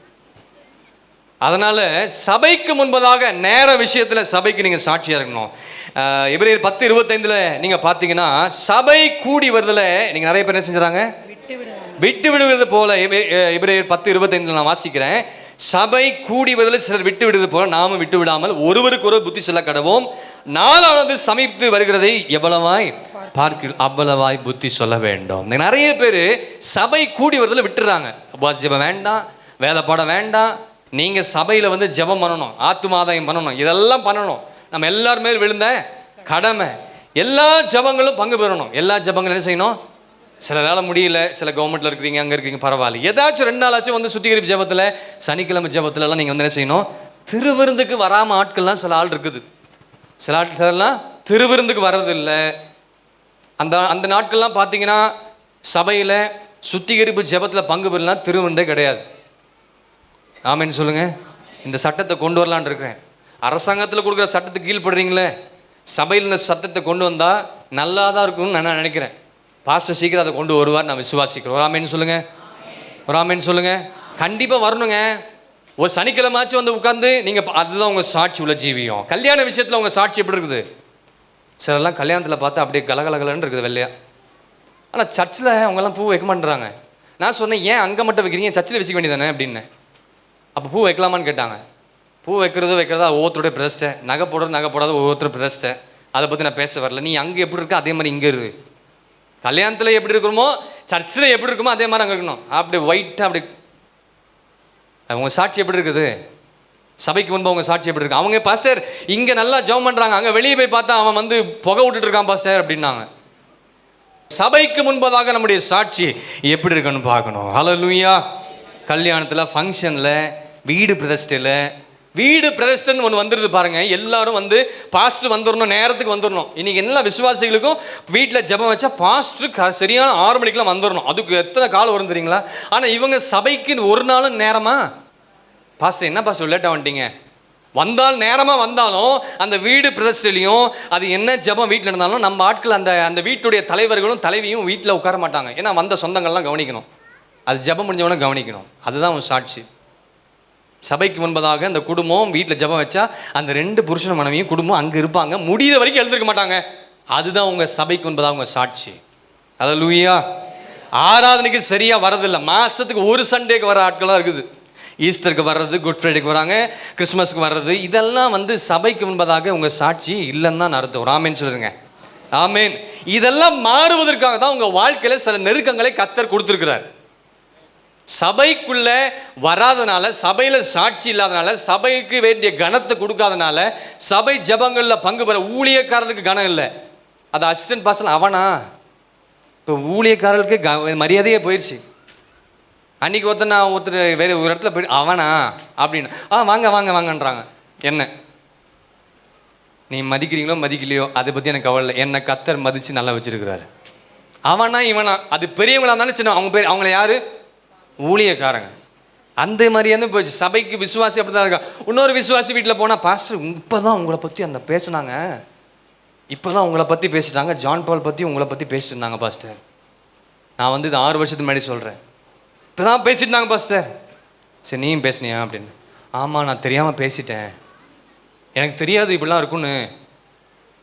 அதனால் சபைக்கு முன்பதாக நேர விஷயத்தில் சபைக்கு நீங்கள் சாட்சியாக இருக்கணும். எபிரேயர் 10:25 நீங்கள் பார்த்தீங்கன்னா சபை கூடி வருதில் நீங்கள் நிறைய பேர் என்ன செஞ்சுறாங்க, விட்டு விடுவது போல. எபிரேயர் 10:25 நான் வாசிக்கிறேன். சபை கூடி வருதில் சிலர் விட்டு விடுவது போல நாமும் விட்டு விடாமல் ஒருவருக்கு ஒரு புத்தி சொல்ல கடவோம். நாளானது சமீபித்து வருகிறதை எவ்வளவாய் பார்க்க அவ்வளவாய் புத்தி சொல்ல வேண்டும். நிறைய பேர் சபை கூடி வருதில் விட்டுறாங்க. உபவாச ஜெபம் வேண்டாம், வேத பாடம் வேண்டாம், நீங்கள் சபையில் வந்து ஜெபம் பண்ணணும், ஆத்துமாதாயம் பண்ணணும், இதெல்லாம் பண்ணணும். நம்ம எல்லாருமே விழுந்த கடமை. எல்லா ஜெபங்களும் பங்கு பெறணும். எல்லா ஜெபங்களும் என்ன செய்யணும்? சில நாள் முடியல, சில கவர்மெண்ட்டில் இருக்கிறீங்க, அங்கே இருக்கிறீங்க, பரவாயில்ல. ஏதாச்சும் 2 நாளாச்சும் வந்து சுத்திகரிப்பு ஜெபத்தில், சனிக்கிழமை ஜெபத்துலலாம் நீங்கள் வந்து என்ன செய்யணும்? திருவிருந்துக்கு வராமல் ஆட்கள்லாம் சில ஆள் இருக்குது. சிலர்லாம் திருவிருந்துக்கு வர்றதில்லை. அந்த நாட்கள்லாம் பார்த்தீங்கன்னா சபையில் சுத்திகரிப்பு ஜெபத்தில் பங்கு பெறலாம், திருவிருந்தே கிடையாது. ஆமேன்னு சொல்லுங்கள். இந்த சட்டத்தை கொண்டு வரலான்னு இருக்கிறேன். அரசாங்கத்தில் கொடுக்குற சட்டத்துக்கு கீழ்படுறீங்களே, சபையில் இந்த சட்டத்தை கொண்டு வந்தால் நல்லா தான் இருக்கும்னு நான் நினைக்கிறேன். பாஸ்டர் சீக்கிரம் அதை கொண்டு வருவார், நான் விசுவாசிக்கிறேன். ஒரு ஆமேன்னு சொல்லுங்கள், ஒரு ஆமேன்னு சொல்லுங்கள். கண்டிப்பாக வரணுங்க. ஒரு சனிக்கிழமாச்சும் வந்து உட்காந்து நீங்கள், அதுதான் உங்கள் சாட்சி உள்ள ஜீவியம். கல்யாண விஷயத்தில் உங்கள் சாட்சி எப்படி இருக்குது? சிலர்லாம் கல்யாணத்தில் பார்த்தா அப்படியே கலகலகலன்னு இருக்குது வெள்ளையா. ஆனால் சர்ச்சில் அவங்கெல்லாம் பூ வைக்க மாட்டேறாங்க. நான் சொன்னேன், ஏன் அங்கே மட்டும் வைக்கிறீங்க, சர்ச்சில் வச்சுக்க வேண்டியதானே அப்படின்னு. அப்போ பூ வைக்கலாமான்னு கேட்டாங்க. பூ வைக்கிறதா ஒவ்வொருத்தருடைய பிரதிஷ்டை, நகை போடாத ஒவ்வொருத்தர் பிரதிஷ்டை. அதை பற்றி நான் பேச வரல. நீ அங்கே எப்படி இருக்க அதே மாதிரி இங்கே இரு. கல்யாணத்தில் எப்படி இருக்கணுமோ சர்ச்சில் எப்படி இருக்குமோ அதே மாதிரி அங்கே இருக்கணும். அப்படி ஒயிட்டாக அப்படி. அவங்க சாட்சி எப்படி இருக்குது? சபைக்கு முன்பு அவங்க சாட்சி எப்படி இருக்கு? அவங்க பாஸ்டர் இங்கே நல்லா ஜெபம் பண்ணுறாங்க, அங்கே வெளியே போய் பார்த்தா அவன் வந்து புகை விட்டுட்டு இருக்கான் பாஸ்டர் அப்படின்னாங்க. சபைக்கு முன்பதாக நம்முடைய சாட்சி எப்படி இருக்குன்னு பார்க்கணும். ஹல்லேலூயா. கல்யாணத்தில், ஃபங்க்ஷனில், வீடு பிரதிஷ்டைன்னு ஒன்று வந்துடுது பாருங்க. எல்லாரும் வந்து பாஸ்டர் வந்துடணும், நேரத்துக்கு வந்துடணும். இன்னைக்கு எல்லா விசுவாசிகளுக்கும் வீட்டில் ஜெபம் வச்சா பாஸ்டர் சரியான 6 மணிக்கெலாம் வந்துடணும். அதுக்கு எத்தனை கால் வரும் தெரியுங்களா? ஆனால் இவங்க சபைக்கு ஒரு நாளும் நேரமா, பாஸ்டர் என்ன பாஸ்டர் லேட்டாக வந்துட்டீங்க, வந்தால் நேரமாக வந்தாலும் அந்த வீடு பிரதிஷ்டையிலையும் அது என்ன ஜெபம் வீட்டில் இருந்தாலும் நம்ம ஆட்கள் அந்த வீட்டுடைய தலைவர்களும் தலைவியும் வீட்டில் உட்கார மாட்டாங்க. ஏன்னா வந்த சொந்தங்கள்லாம் கவனிக்கணும், அது ஜெபம் முடிஞ்சவொன்னே கவனிக்கணும். அதுதான் ஒரு சாட்சி. சபைக்கு முன்பதாக அந்த குடும்பம் வீட்டில் ஜெபம் வச்சா அந்த 2 புருஷன் மனைவியும் குடும்பம் அங்கே இருப்பாங்க, முடிகிற வரைக்கும் எழுந்திருக்க மாட்டாங்க. அதுதான் உங்கள் சபைக்கு முன்பதாக உங்கள் சாட்சி. ஹல்லேலூயா. ஆராதனைக்கு சரியாக வரதில்லை, மாதத்துக்கு ஒரு சண்டேக்கு வர ஆட்களாக இருக்குது. ஈஸ்டருக்கு வர்றது, குட் ஃப்ரைடேக்கு வராங்க, கிறிஸ்மஸ்க்கு வர்றது, இதெல்லாம் வந்து சபைக்கு முன்பதாக உங்கள் சாட்சி இல்லைன்னு தான் அர்த்தம். ஆமேன்னு சொல்லுங்க. ஆமேன். இதெல்லாம் மாறுவதற்காக தான் உங்கள் வாழ்க்கையில் சில நெருக்கங்களை கர்த்தர் கொடுத்துருக்கிறார். சபைக்குள்ள வராதனால, சபையில் சாட்சி இல்லாதனால, சபைக்கு வேண்டிய கனத்தை கொடுக்காதனால, சபை ஜபங்களில் பங்கு பெற ஊழியக்காரர்களுக்கு கனம் இல்லை. அது அசிஸ்டன்ட் பாஸ்டர் அவனா, இப்போ ஊழியக்காரர்களுக்கு மரியாதையே போயிடுச்சு. அன்றைக்கி ஒருத்தர் வேறு ஒரு இடத்துல போய் அவனா அப்படின்னு வாங்க வாங்க வாங்கன்றாங்க. என்ன நீ மதிக்கிறீங்களோ மதிக்கலையோ அதை பற்றி எனக்கு கவலை இல்லை. என்னை கர்த்தர் மதித்து நல்லா வச்சுருக்கிறாரு. அவனா இவனா, அது பெரியவங்களா இருந்தாலும் சின்ன, அவங்க பேர் அவங்கள யார்? ஊழியக்காரங்க. அந்த மாதிரியானு போச்சு. சபைக்கு விசுவாசி அப்படி தான் இருக்கா. இன்னொரு விசுவாசி வீட்டில் போனால், பாஸ்டர் இப்போ தான் உங்களை பற்றி அந்த பேசுனாங்க, இப்போ தான் உங்களை பற்றி பேசிட்டாங்க, ஜான் பால் பற்றி உங்களை பற்றி பேசிட்டு இருந்தாங்க பாஸ்டர். நான் வந்து இது 6 வருஷத்துக்கு முன்னாடி சொல்கிறேன், இப்போ தான் பேசிட்டு இருந்தாங்க பாஸ்டர். சரி நீயும் பேசுனியா அப்படின்னு. ஆமாம் நான் தெரியாமல் பேசிட்டேன், எனக்கு தெரியாது இப்படிலாம் இருக்குன்னு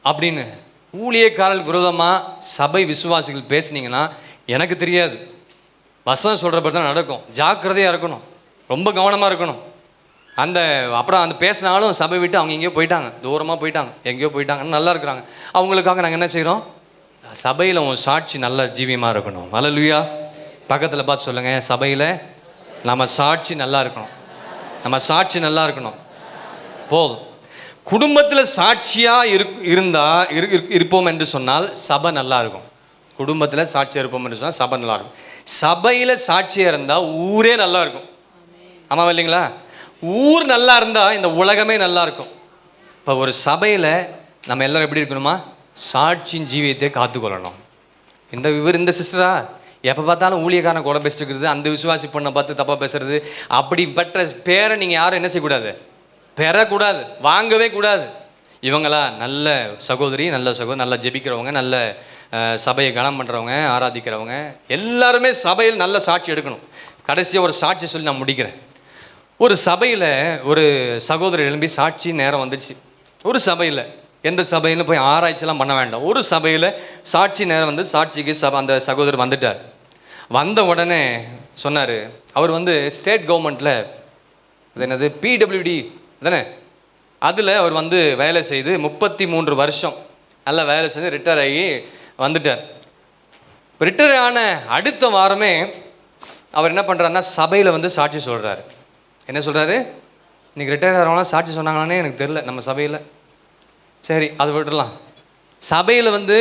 அப்படின்னு. ஊழியக்காரர்களுக்கு விரோதமாக சபை விசுவாசிகள் பேசுனீங்கன்னா எனக்கு தெரியாது, வசனம் சொல்கிறப்ப தான் நடக்கும். ஜாக்கிரதையாக இருக்கணும், ரொம்ப கவனமாக இருக்கணும். அப்புறம் அந்த பேசினாலும் சபை விட்டு அவங்க எங்கேயோ போயிட்டாங்க, தூரமாக போயிட்டாங்க, எங்கேயோ போயிட்டாங்க, நல்லா இருக்கிறாங்க. அவங்களுக்காக நாங்கள் என்ன செய்கிறோம்? சபையில் உன் சாட்சி நல்ல ஜீவியமாக இருக்கணும். ஹல்லேலூயா. பக்கத்தில் பார்த்து சொல்லுங்கள், சபையில் நம்ம சாட்சி நல்லா இருக்கணும், நம்ம சாட்சி நல்லா இருக்கணும். போதும். குடும்பத்தில் சாட்சியாக இருப்போம் என்று சொன்னால் சபை நல்லா இருக்கும். குடும்பத்தில் சாட்சியாக இருப்போம் என்று சொன்னால் சபை நல்லா இருக்கும். சபையில் சாட்சியாக இருந்தால் ஊரே நல்லா இருக்கும். ஆமாம் இல்லைங்களா? ஊர் நல்லா இருந்தால் இந்த உலகமே நல்லா இருக்கும். இப்போ ஒரு சபையில் நம்ம எல்லோரும் எப்படி இருக்கணுமா? சாட்சியின் ஜீவியத்தை காத்துக்கொள்ளணும். இந்த சிஸ்டரா எப்போ பார்த்தாலும் ஊழியக்காரனை கூட பேசிட்டு இருக்கிறது, அந்த விசுவாசி பொண்ணை பார்த்து தப்பாக பேசுறது, அப்படிப்பட்ட பேரை நீங்கள் யாரும் என்ன செய்யக்கூடாது? பெறக்கூடாது, வாங்கவே கூடாது. இவங்களா நல்ல சகோதரி, நல்லா ஜெபிக்கிறவங்க, நல்ல சபையை கனம் பண்ணுறவங்க, ஆராதிக்கிறவங்க, எல்லாருமே சபையில் நல்ல சாட்சி எடுக்கணும். கடைசியாக ஒரு சாட்சி சொல்லி நான் முடிக்கிறேன். ஒரு சபையில் ஒரு சகோதரர் எழும்பி சாட்சி நேரம் வந்துச்சு. ஒரு சபையில், எந்த சபைன்னு போய் ஆராய்ச்சிலாம் பண்ண வேண்டாம், ஒரு சபையில் சாட்சி நேரம் வந்து சாட்சிக்கு அந்த சகோதரர் வந்துட்டார். வந்த உடனே சொன்னார், அவர் வந்து ஸ்டேட் கவர்மெண்ட்டில் அது என்னது பிடபிள்யூடி தானே, அதில் அவர் வந்து வேலை செய்து 33 வருஷம் நல்லா வேலை செஞ்சு ரிட்டையர் ஆகி வந்துட்டார். ரிட்டையர் ஆன அடுத்த வாரமே அவர் என்ன பண்ணுறாருன்னா சபையில் வந்து சாட்சி சொல்கிறாரு. என்ன சொல்கிறாரு? இன்றைக்கி ரிட்டையர் ஆகிறவங்களாம் சாட்சி சொன்னாங்களானே எனக்கு தெரில நம்ம சபையில். சரி, அதை விட்டுடலாம். சபையில் வந்து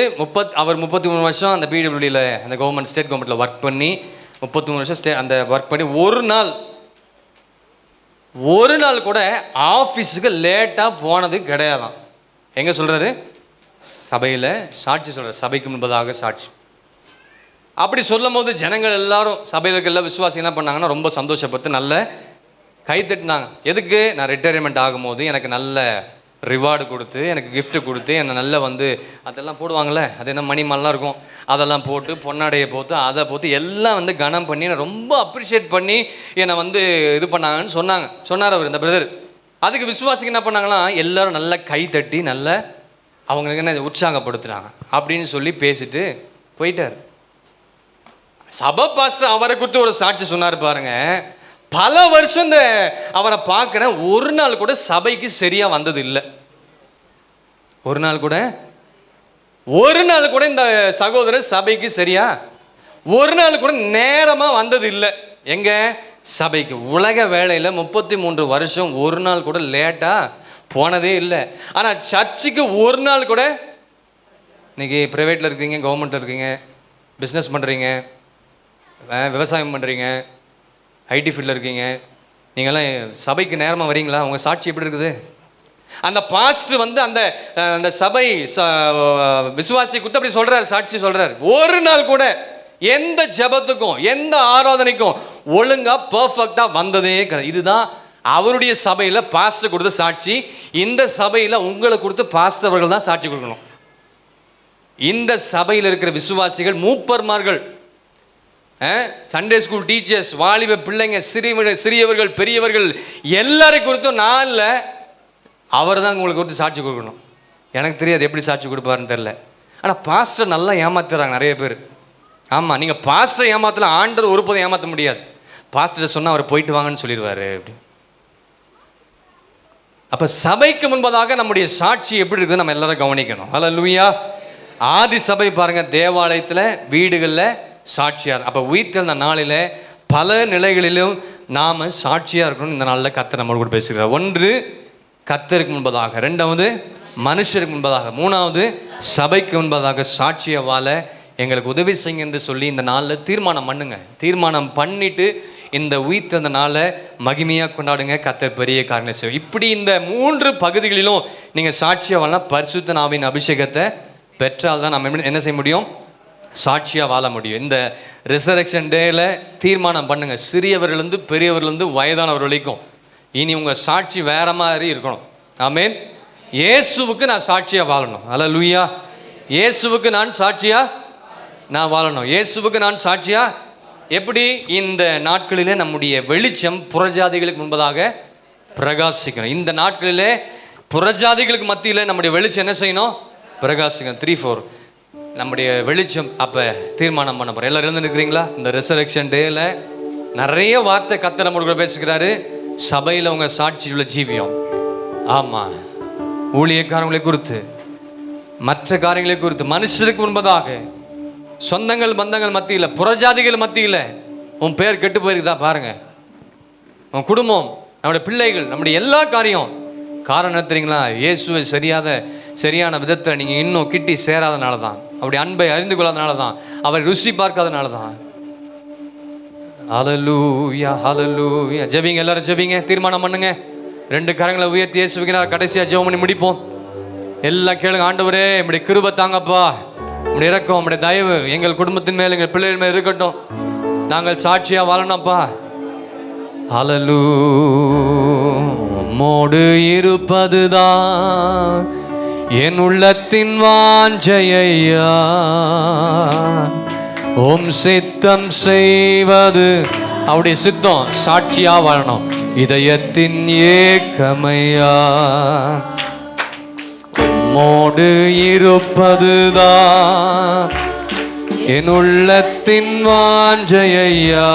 அவர் 33 வருஷம் அந்த பிடபிள்யூடியில் அந்த கவர்மெண்ட் ஸ்டேட் கவர்மெண்ட்டில் ஒர்க் பண்ணி 33 வருஷம் அந்த ஒர்க் பண்ணி ஒரு நாள் கூட ஆஃபீஸுக்கு லேட்டாக போனது கிடையாதான். எங்கே சொல்கிறாரு? சபையில் சாட்சி சொல்கிறார், சபைக்கு முன்பதாக சாட்சி. அப்படி சொல்லும் போது ஜனங்கள் எல்லாரும், சபையில் இருக்க எல்லா விசுவாசி என்ன பண்ணாங்கன்னா ரொம்ப சந்தோஷப்பட்டு நல்ல கைத்தட்டினாங்க. எதுக்கு? நான் ரிட்டையர்மெண்ட் ஆகும்போது எனக்கு நல்ல ரிவார்டு கொடுத்து, எனக்கு கிஃப்ட்டு கொடுத்து, என்னை நல்லா வந்து அதெல்லாம் போடுவாங்களே, அது என்ன மணிமாலாம் இருக்கும், அதெல்லாம் போட்டு பொன்னாடையை போட்டு அதை போட்டு எல்லாம் வந்து கனம் பண்ணி என்னை ரொம்ப அப்ரிஷியேட் பண்ணி என்னை வந்து இது பண்ணாங்கன்னு சொன்னார் அவர், இந்த பிரதர். அதுக்கு விசுவாசிக்கு என்ன பண்ணாங்கன்னா எல்லோரும் நல்லா கை தட்டி நல்ல அவங்களுக்கு என்ன உற்சாகப்படுத்துனாங்க அப்படின்னு சொல்லி பேசிட்டு போயிட்டார். சபை பாஸ்டர் அவரை குறித்து ஒரு சாட்சி சொன்னார் பாருங்க. பல வருஷம் இந்த அவரை பார்க்குறேன், ஒரு நாள் கூட சபைக்கு சரியாக வந்தது இல்லை. ஒரு நாள் கூட இந்த சகோதரர் சபைக்கு சரியா ஒரு நாள் கூட நேரமாக வந்தது இல்லை. எங்கே? சபைக்கு. உலக வேலையில் 33 வருஷம் ஒரு நாள் கூட லேட்டாக போனதே இல்லை. ஆனால் சர்ச்சுக்கு ஒரு நாள் கூட, இன்றைக்கி ப்ரைவேட்டில் இருக்கீங்க, கவர்மெண்ட்டில் இருக்கீங்க, பிஸ்னஸ் பண்ணுறீங்க, விவசாயம் பண்ணுறீங்க, ஐடி ஃபீல்டில் இருக்கீங்க, நீங்கள்லாம் சபைக்கு நேரமாக வரீங்களா? உங்கள் சாட்சி எப்படி இருக்குது? அந்த பாஸ்டர் வந்து அந்த அந்த சபை விசுவாசி குத்து அப்படி சொல்கிறார், சாட்சி சொல்கிறார். ஒரு நாள் கூட எந்த ஜெபத்துக்கும் எந்த ஆராதனைக்கும் ஒழுங்காக பர்ஃபெக்டாக வந்ததே கிடையாது. இதுதான் அவருடைய சபையில் பாஸ்டர் கொடுத்த சாட்சி. இந்த சபையில் உங்களை கொடுத்து பாஸ்டர் அவர்கள் தான் சாட்சி கொடுக்கணும். இந்த சபையில் இருக்கிற விசுவாசிகள், மூப்பர்மார்கள், சண்டே ஸ்கூல் டீச்சர்ஸ், வாலிப பிள்ளைங்க, சிறியவர்கள், பெரியவர்கள் எல்லாரையும் குறித்தும் நான் இல்லை, அவர் தான் உங்களுக்கு கொடுத்து சாட்சி கொடுக்கணும். எனக்கு தெரியாது எப்படி சாட்சி கொடுப்பாருன்னு தெரில. ஆனால் பாஸ்டர் நல்லா ஏமாத்துறாங்க நிறைய பேர். ஆமாம், நீங்கள் பாஸ்டர் ஏமாத்தலாம், ஆண்டவர் ஒருபோதும் ஏமாற்ற முடியாது. பாஸ்டர் சொன்னால் அவர் போயிட்டு வாங்கன்னு சொல்லிடுவார் அப்படி. அப்போ சபைக்கு முன்பதாக நம்முடைய சாட்சி எப்படி இருக்குது நம்ம எல்லாரும் கவனிக்கணும். அல்லேலூயா. ஆதி சபை பாருங்கள், தேவாலயத்தில், வீடுகளில் சாட்சியார். அப்போ உயிர்த்தெழுந்த நாளில் பல நிலைகளிலும் நாம் சாட்சியாக இருக்கணும். இந்த நாளில் கர்த்தர் நம்மளோட கூட பேசுகிறார். ஒன்று, கர்த்தருக்கு முன்பதாக; ரெண்டாவது, மனுஷருக்கு முன்பதாக; மூணாவது, சபைக்கு முன்பதாக சாட்சியை வாழ எங்களுக்கு உதவி செய்யுங்க என்று சொல்லி இந்த நாளில் தீர்மானம் பண்ணுங்க. தீர்மானம் பண்ணிட்டு இந்த உயிர்த்தெழுந்த நாளை மகிமையாக கொண்டாடுங்க. கர்த்தர் பெரிய காரியங்களை செய்யும். இப்படி இந்த 3 பகுதிகளிலும் நீங்கள் சாட்சியாக வாழலாம். பரிசுத்த ஆவியின் அபிஷேகத்தை பெற்றால் தான் நம்ம என்ன செய்ய முடியும்? சாட்சியாக வாழ முடியும். இந்த ரிசரக்ஷன் டேயில் தீர்மானம் பண்ணுங்கள். சிறியவர்லேருந்து பெரியவர்லேருந்து வயதானவர் வரைக்கும் இனி உங்கள் சாட்சி வேற மாதிரி இருக்கணும். ஆமென். இயேசுவுக்கு நான் சாட்சியாக வாழணும். அல்லேலூயா. இயேசுவுக்கு நான் சாட்சியாக வாழணும். இயேசுவுக்கு நான் சாட்சியாக எப்படி? இந்த நாட்களிலே நம்முடைய வெளிச்சம் புறஜாதிகளுக்கு முன்பதாக பிரகாசிக்கணும். இந்த நாட்களிலே புறஜாதிகளுக்கு மத்தியில் நம்முடைய வெளிச்சம் என்ன செய்யணும்? பிரகாசிக்கணும். 3-4 நம்முடைய வெளிச்சம். அப்போ தீர்மானம் பண்ண போகிறோம். எல்லோரும் இருந்து நிற்கிறீங்களா? இந்த ரிசரக்ஷன் டேயில் நிறைய வார்த்தை கர்த்தர் நம்மளோட பேசுகிறாரு. சபையில் உங்கள் சாட்சியுள்ள ஜீவியம். ஆமாம், ஊழியக்காரங்களை குறித்து, மற்ற காரியங்களை குறித்து, மனுஷருக்கு முன்பதாக, சொந்தங்கள் பந்தங்கள் மத்தியில், புறஜாதிகள் மத்தியில் உன் பேர் கெட்டு போயிருக்குதா பாருங்கள். உன் குடும்பம், நம்முடைய பிள்ளைகள், நம்முடைய எல்லா காரியம். காரணம் தெரியுங்களா? இயேசுவை சரியான விதத்தில் நீங்கள் இன்னும் கிட்டி சேராதனால தான், அவருடைய அன்பை அறிந்து கொள்ளாதனால தான், அவரை ருசி பார்க்காதனால தான். ஹல்லேலூயா, ஹல்லேலூயா. ஜெபிங்க, எல்லாரும் ஜெபிங்க, தீர்மானம் பண்ணுங்க. 2 கரங்களை உயர்த்தி இயேசுவினார் கடைசியாக ஜெபம் பண்ணி முடிப்போம். எல்லாம் கேளுங்க. ஆண்டவரே, நம்முடைய கிருபை தாங்கப்பா, நம்முடைய இரக்கம், நம்முடைய தயவு எங்கள் குடும்பத்தின் மேல், எங்கள் பிள்ளைகள் மேல் இருக்கட்டும். நாங்கள் சாட்சியாக வாழணும்ப்பா. ஹல்லேலூயா. மோடு இருப்பதுதான் என் உள்ளத்தின் வாஞ்சையா, சித்தம் செய்வது. அவருடைய சித்தம் சாட்சியாக வாழணும். இதயத்தின் ஏக்கமையா உம்மோடு இருப்பதுதான் என் உள்ளத்தின் வாஞ்சையா,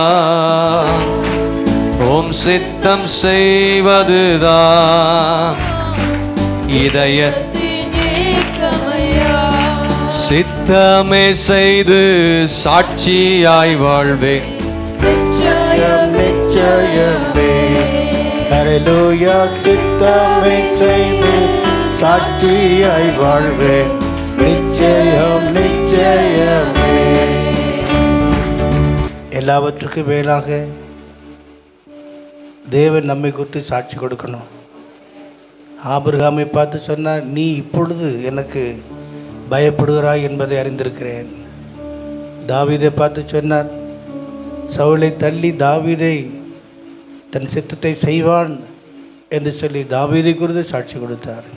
உம் சித்தம் செய்வதுதான் இதயத்தின் ஏக்கமையா. சித்தமே செய்து சாட்சியாய் வாழ்வேன் நிச்சயம் நிச்சயமே. ஹல்லேலூயா. சித்தமே செய்து சாட்சியாய் வாழ்வேன் நிச்சயம் நிச்சயமே. எல்லாவற்றுக்கும் மேலாக தேவன் நம்மை குறித்து சாட்சி கொடுக்கணும். ஆபிரகாமை பார்த்து சொன்னார், நீ இப்பொழுது எனக்கு பயப்படுகிறாய் என்பதை அறிந்திருக்கிறேன். தாவீதை பார்த்து சொன்னார், சவுலை தள்ளி தாவீதை தன் சித்தத்தை செய்வான் என்று சொல்லி தாவீதை குறித்து சாட்சி கொடுத்தார்.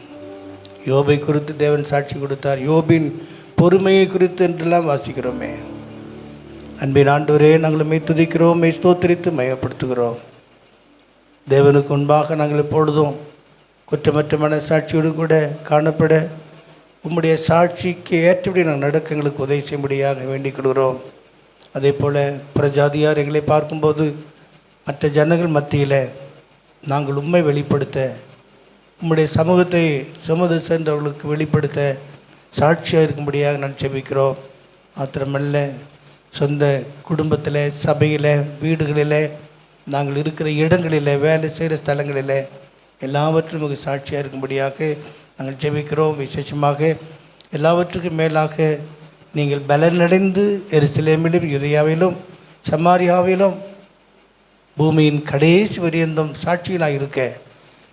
யோபை குறித்து தேவன் சாட்சி கொடுத்தார். யோபின் பொறுமையை குறித்து என்றெல்லாம் வாசிக்கிறோமே. அன்பின் ஆண்டவரே, நாங்கள் மெய் துதிக்கிறோம், மெய் ஸ்தோத்திரித்து மையப்படுத்துகிறோம். தேவனுக்கு முன்பாக நாங்கள் எப்பொழுதும் குற்றமற்ற மனசாட்சியோடு கூட காணப்பட உம்முடைய சாட்சிக்கு ஏற்றபடி நாங்கள் நடக்க எங்களுக்கு உதவி செய்யும்படியாக வேண்டிக் கொள்கிறோம். அதே போல் புறஜாதியார் எங்களை பார்க்கும்போது மற்ற ஜனங்கள் மத்தியில் நாங்கள் உண்மை வெளிப்படுத்த, உம்முடைய சமூகத்தை சுமந்து சென்றவர்களுக்கு வெளிப்படுத்த சாட்சியாக இருக்கும்படியாக நான் செபிக்கிறோம். மாத்திரமல்ல, சொந்த குடும்பத்தில், சபையில், வீடுகளில், நாங்கள் இருக்கிற இடங்களில், வேலை செய்கிற ஸ்தலங்களில் எல்லாவற்றும் மிக சாட்சியாக இருக்கும்படியாக நாங்கள் ஜெபிக்கிறோம். விசேஷமாக எல்லாவற்றுக்கும் மேலாக நீங்கள் பலனடைந்து எருசலேமிலும் யூதேயாவிலும் சமாரியாவிலும் பூமியின் கடைசி பரியந்தம் சாட்சிகளாக இருக்க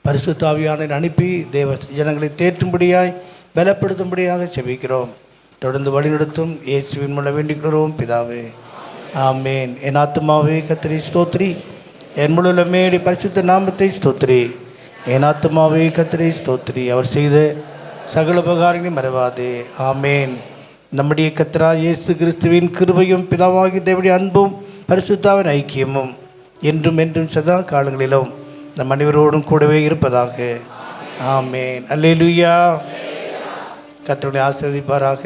பரிசுத்த ஆவியானவரை அனுப்பி தேவ ஜனங்களை தேற்றும்படியாய் பலப்படுத்தும்படியாக ஜெபிக்கிறோம். தொடர்ந்து வழிநடத்தும் இயேசுவின் மூலம் வேண்டிக்கிறோம் பிதாவே, ஆமேன். என் ஆத்துமாவே கர்த்தரை ஸ்தோத்திரி, என் முழுமே பரிசுத்த நாமத்தை ஸ்தோத்திரி. என் ஆத்துமாவே கர்த்தரை ஸ்தோத்திரி, அவர் செய்த சகல உபகாரங்களையும் மறவாதே. ஆமேன். நம்முடைய கர்த்தரா இயேசு கிறிஸ்துவின் கிருபையும் பிதாவாகிய தேவனுடைய அன்பும் பரிசுத்தாவின் ஐக்கியமும் என்றும் என்றும் சதா காலங்களிலும் நம் அனைவரோடும் கூடவே இருப்பதாக. ஆமேன். அல்லேலூயா. கர்த்தருடைய ஆசீர்வதிப்பாராக.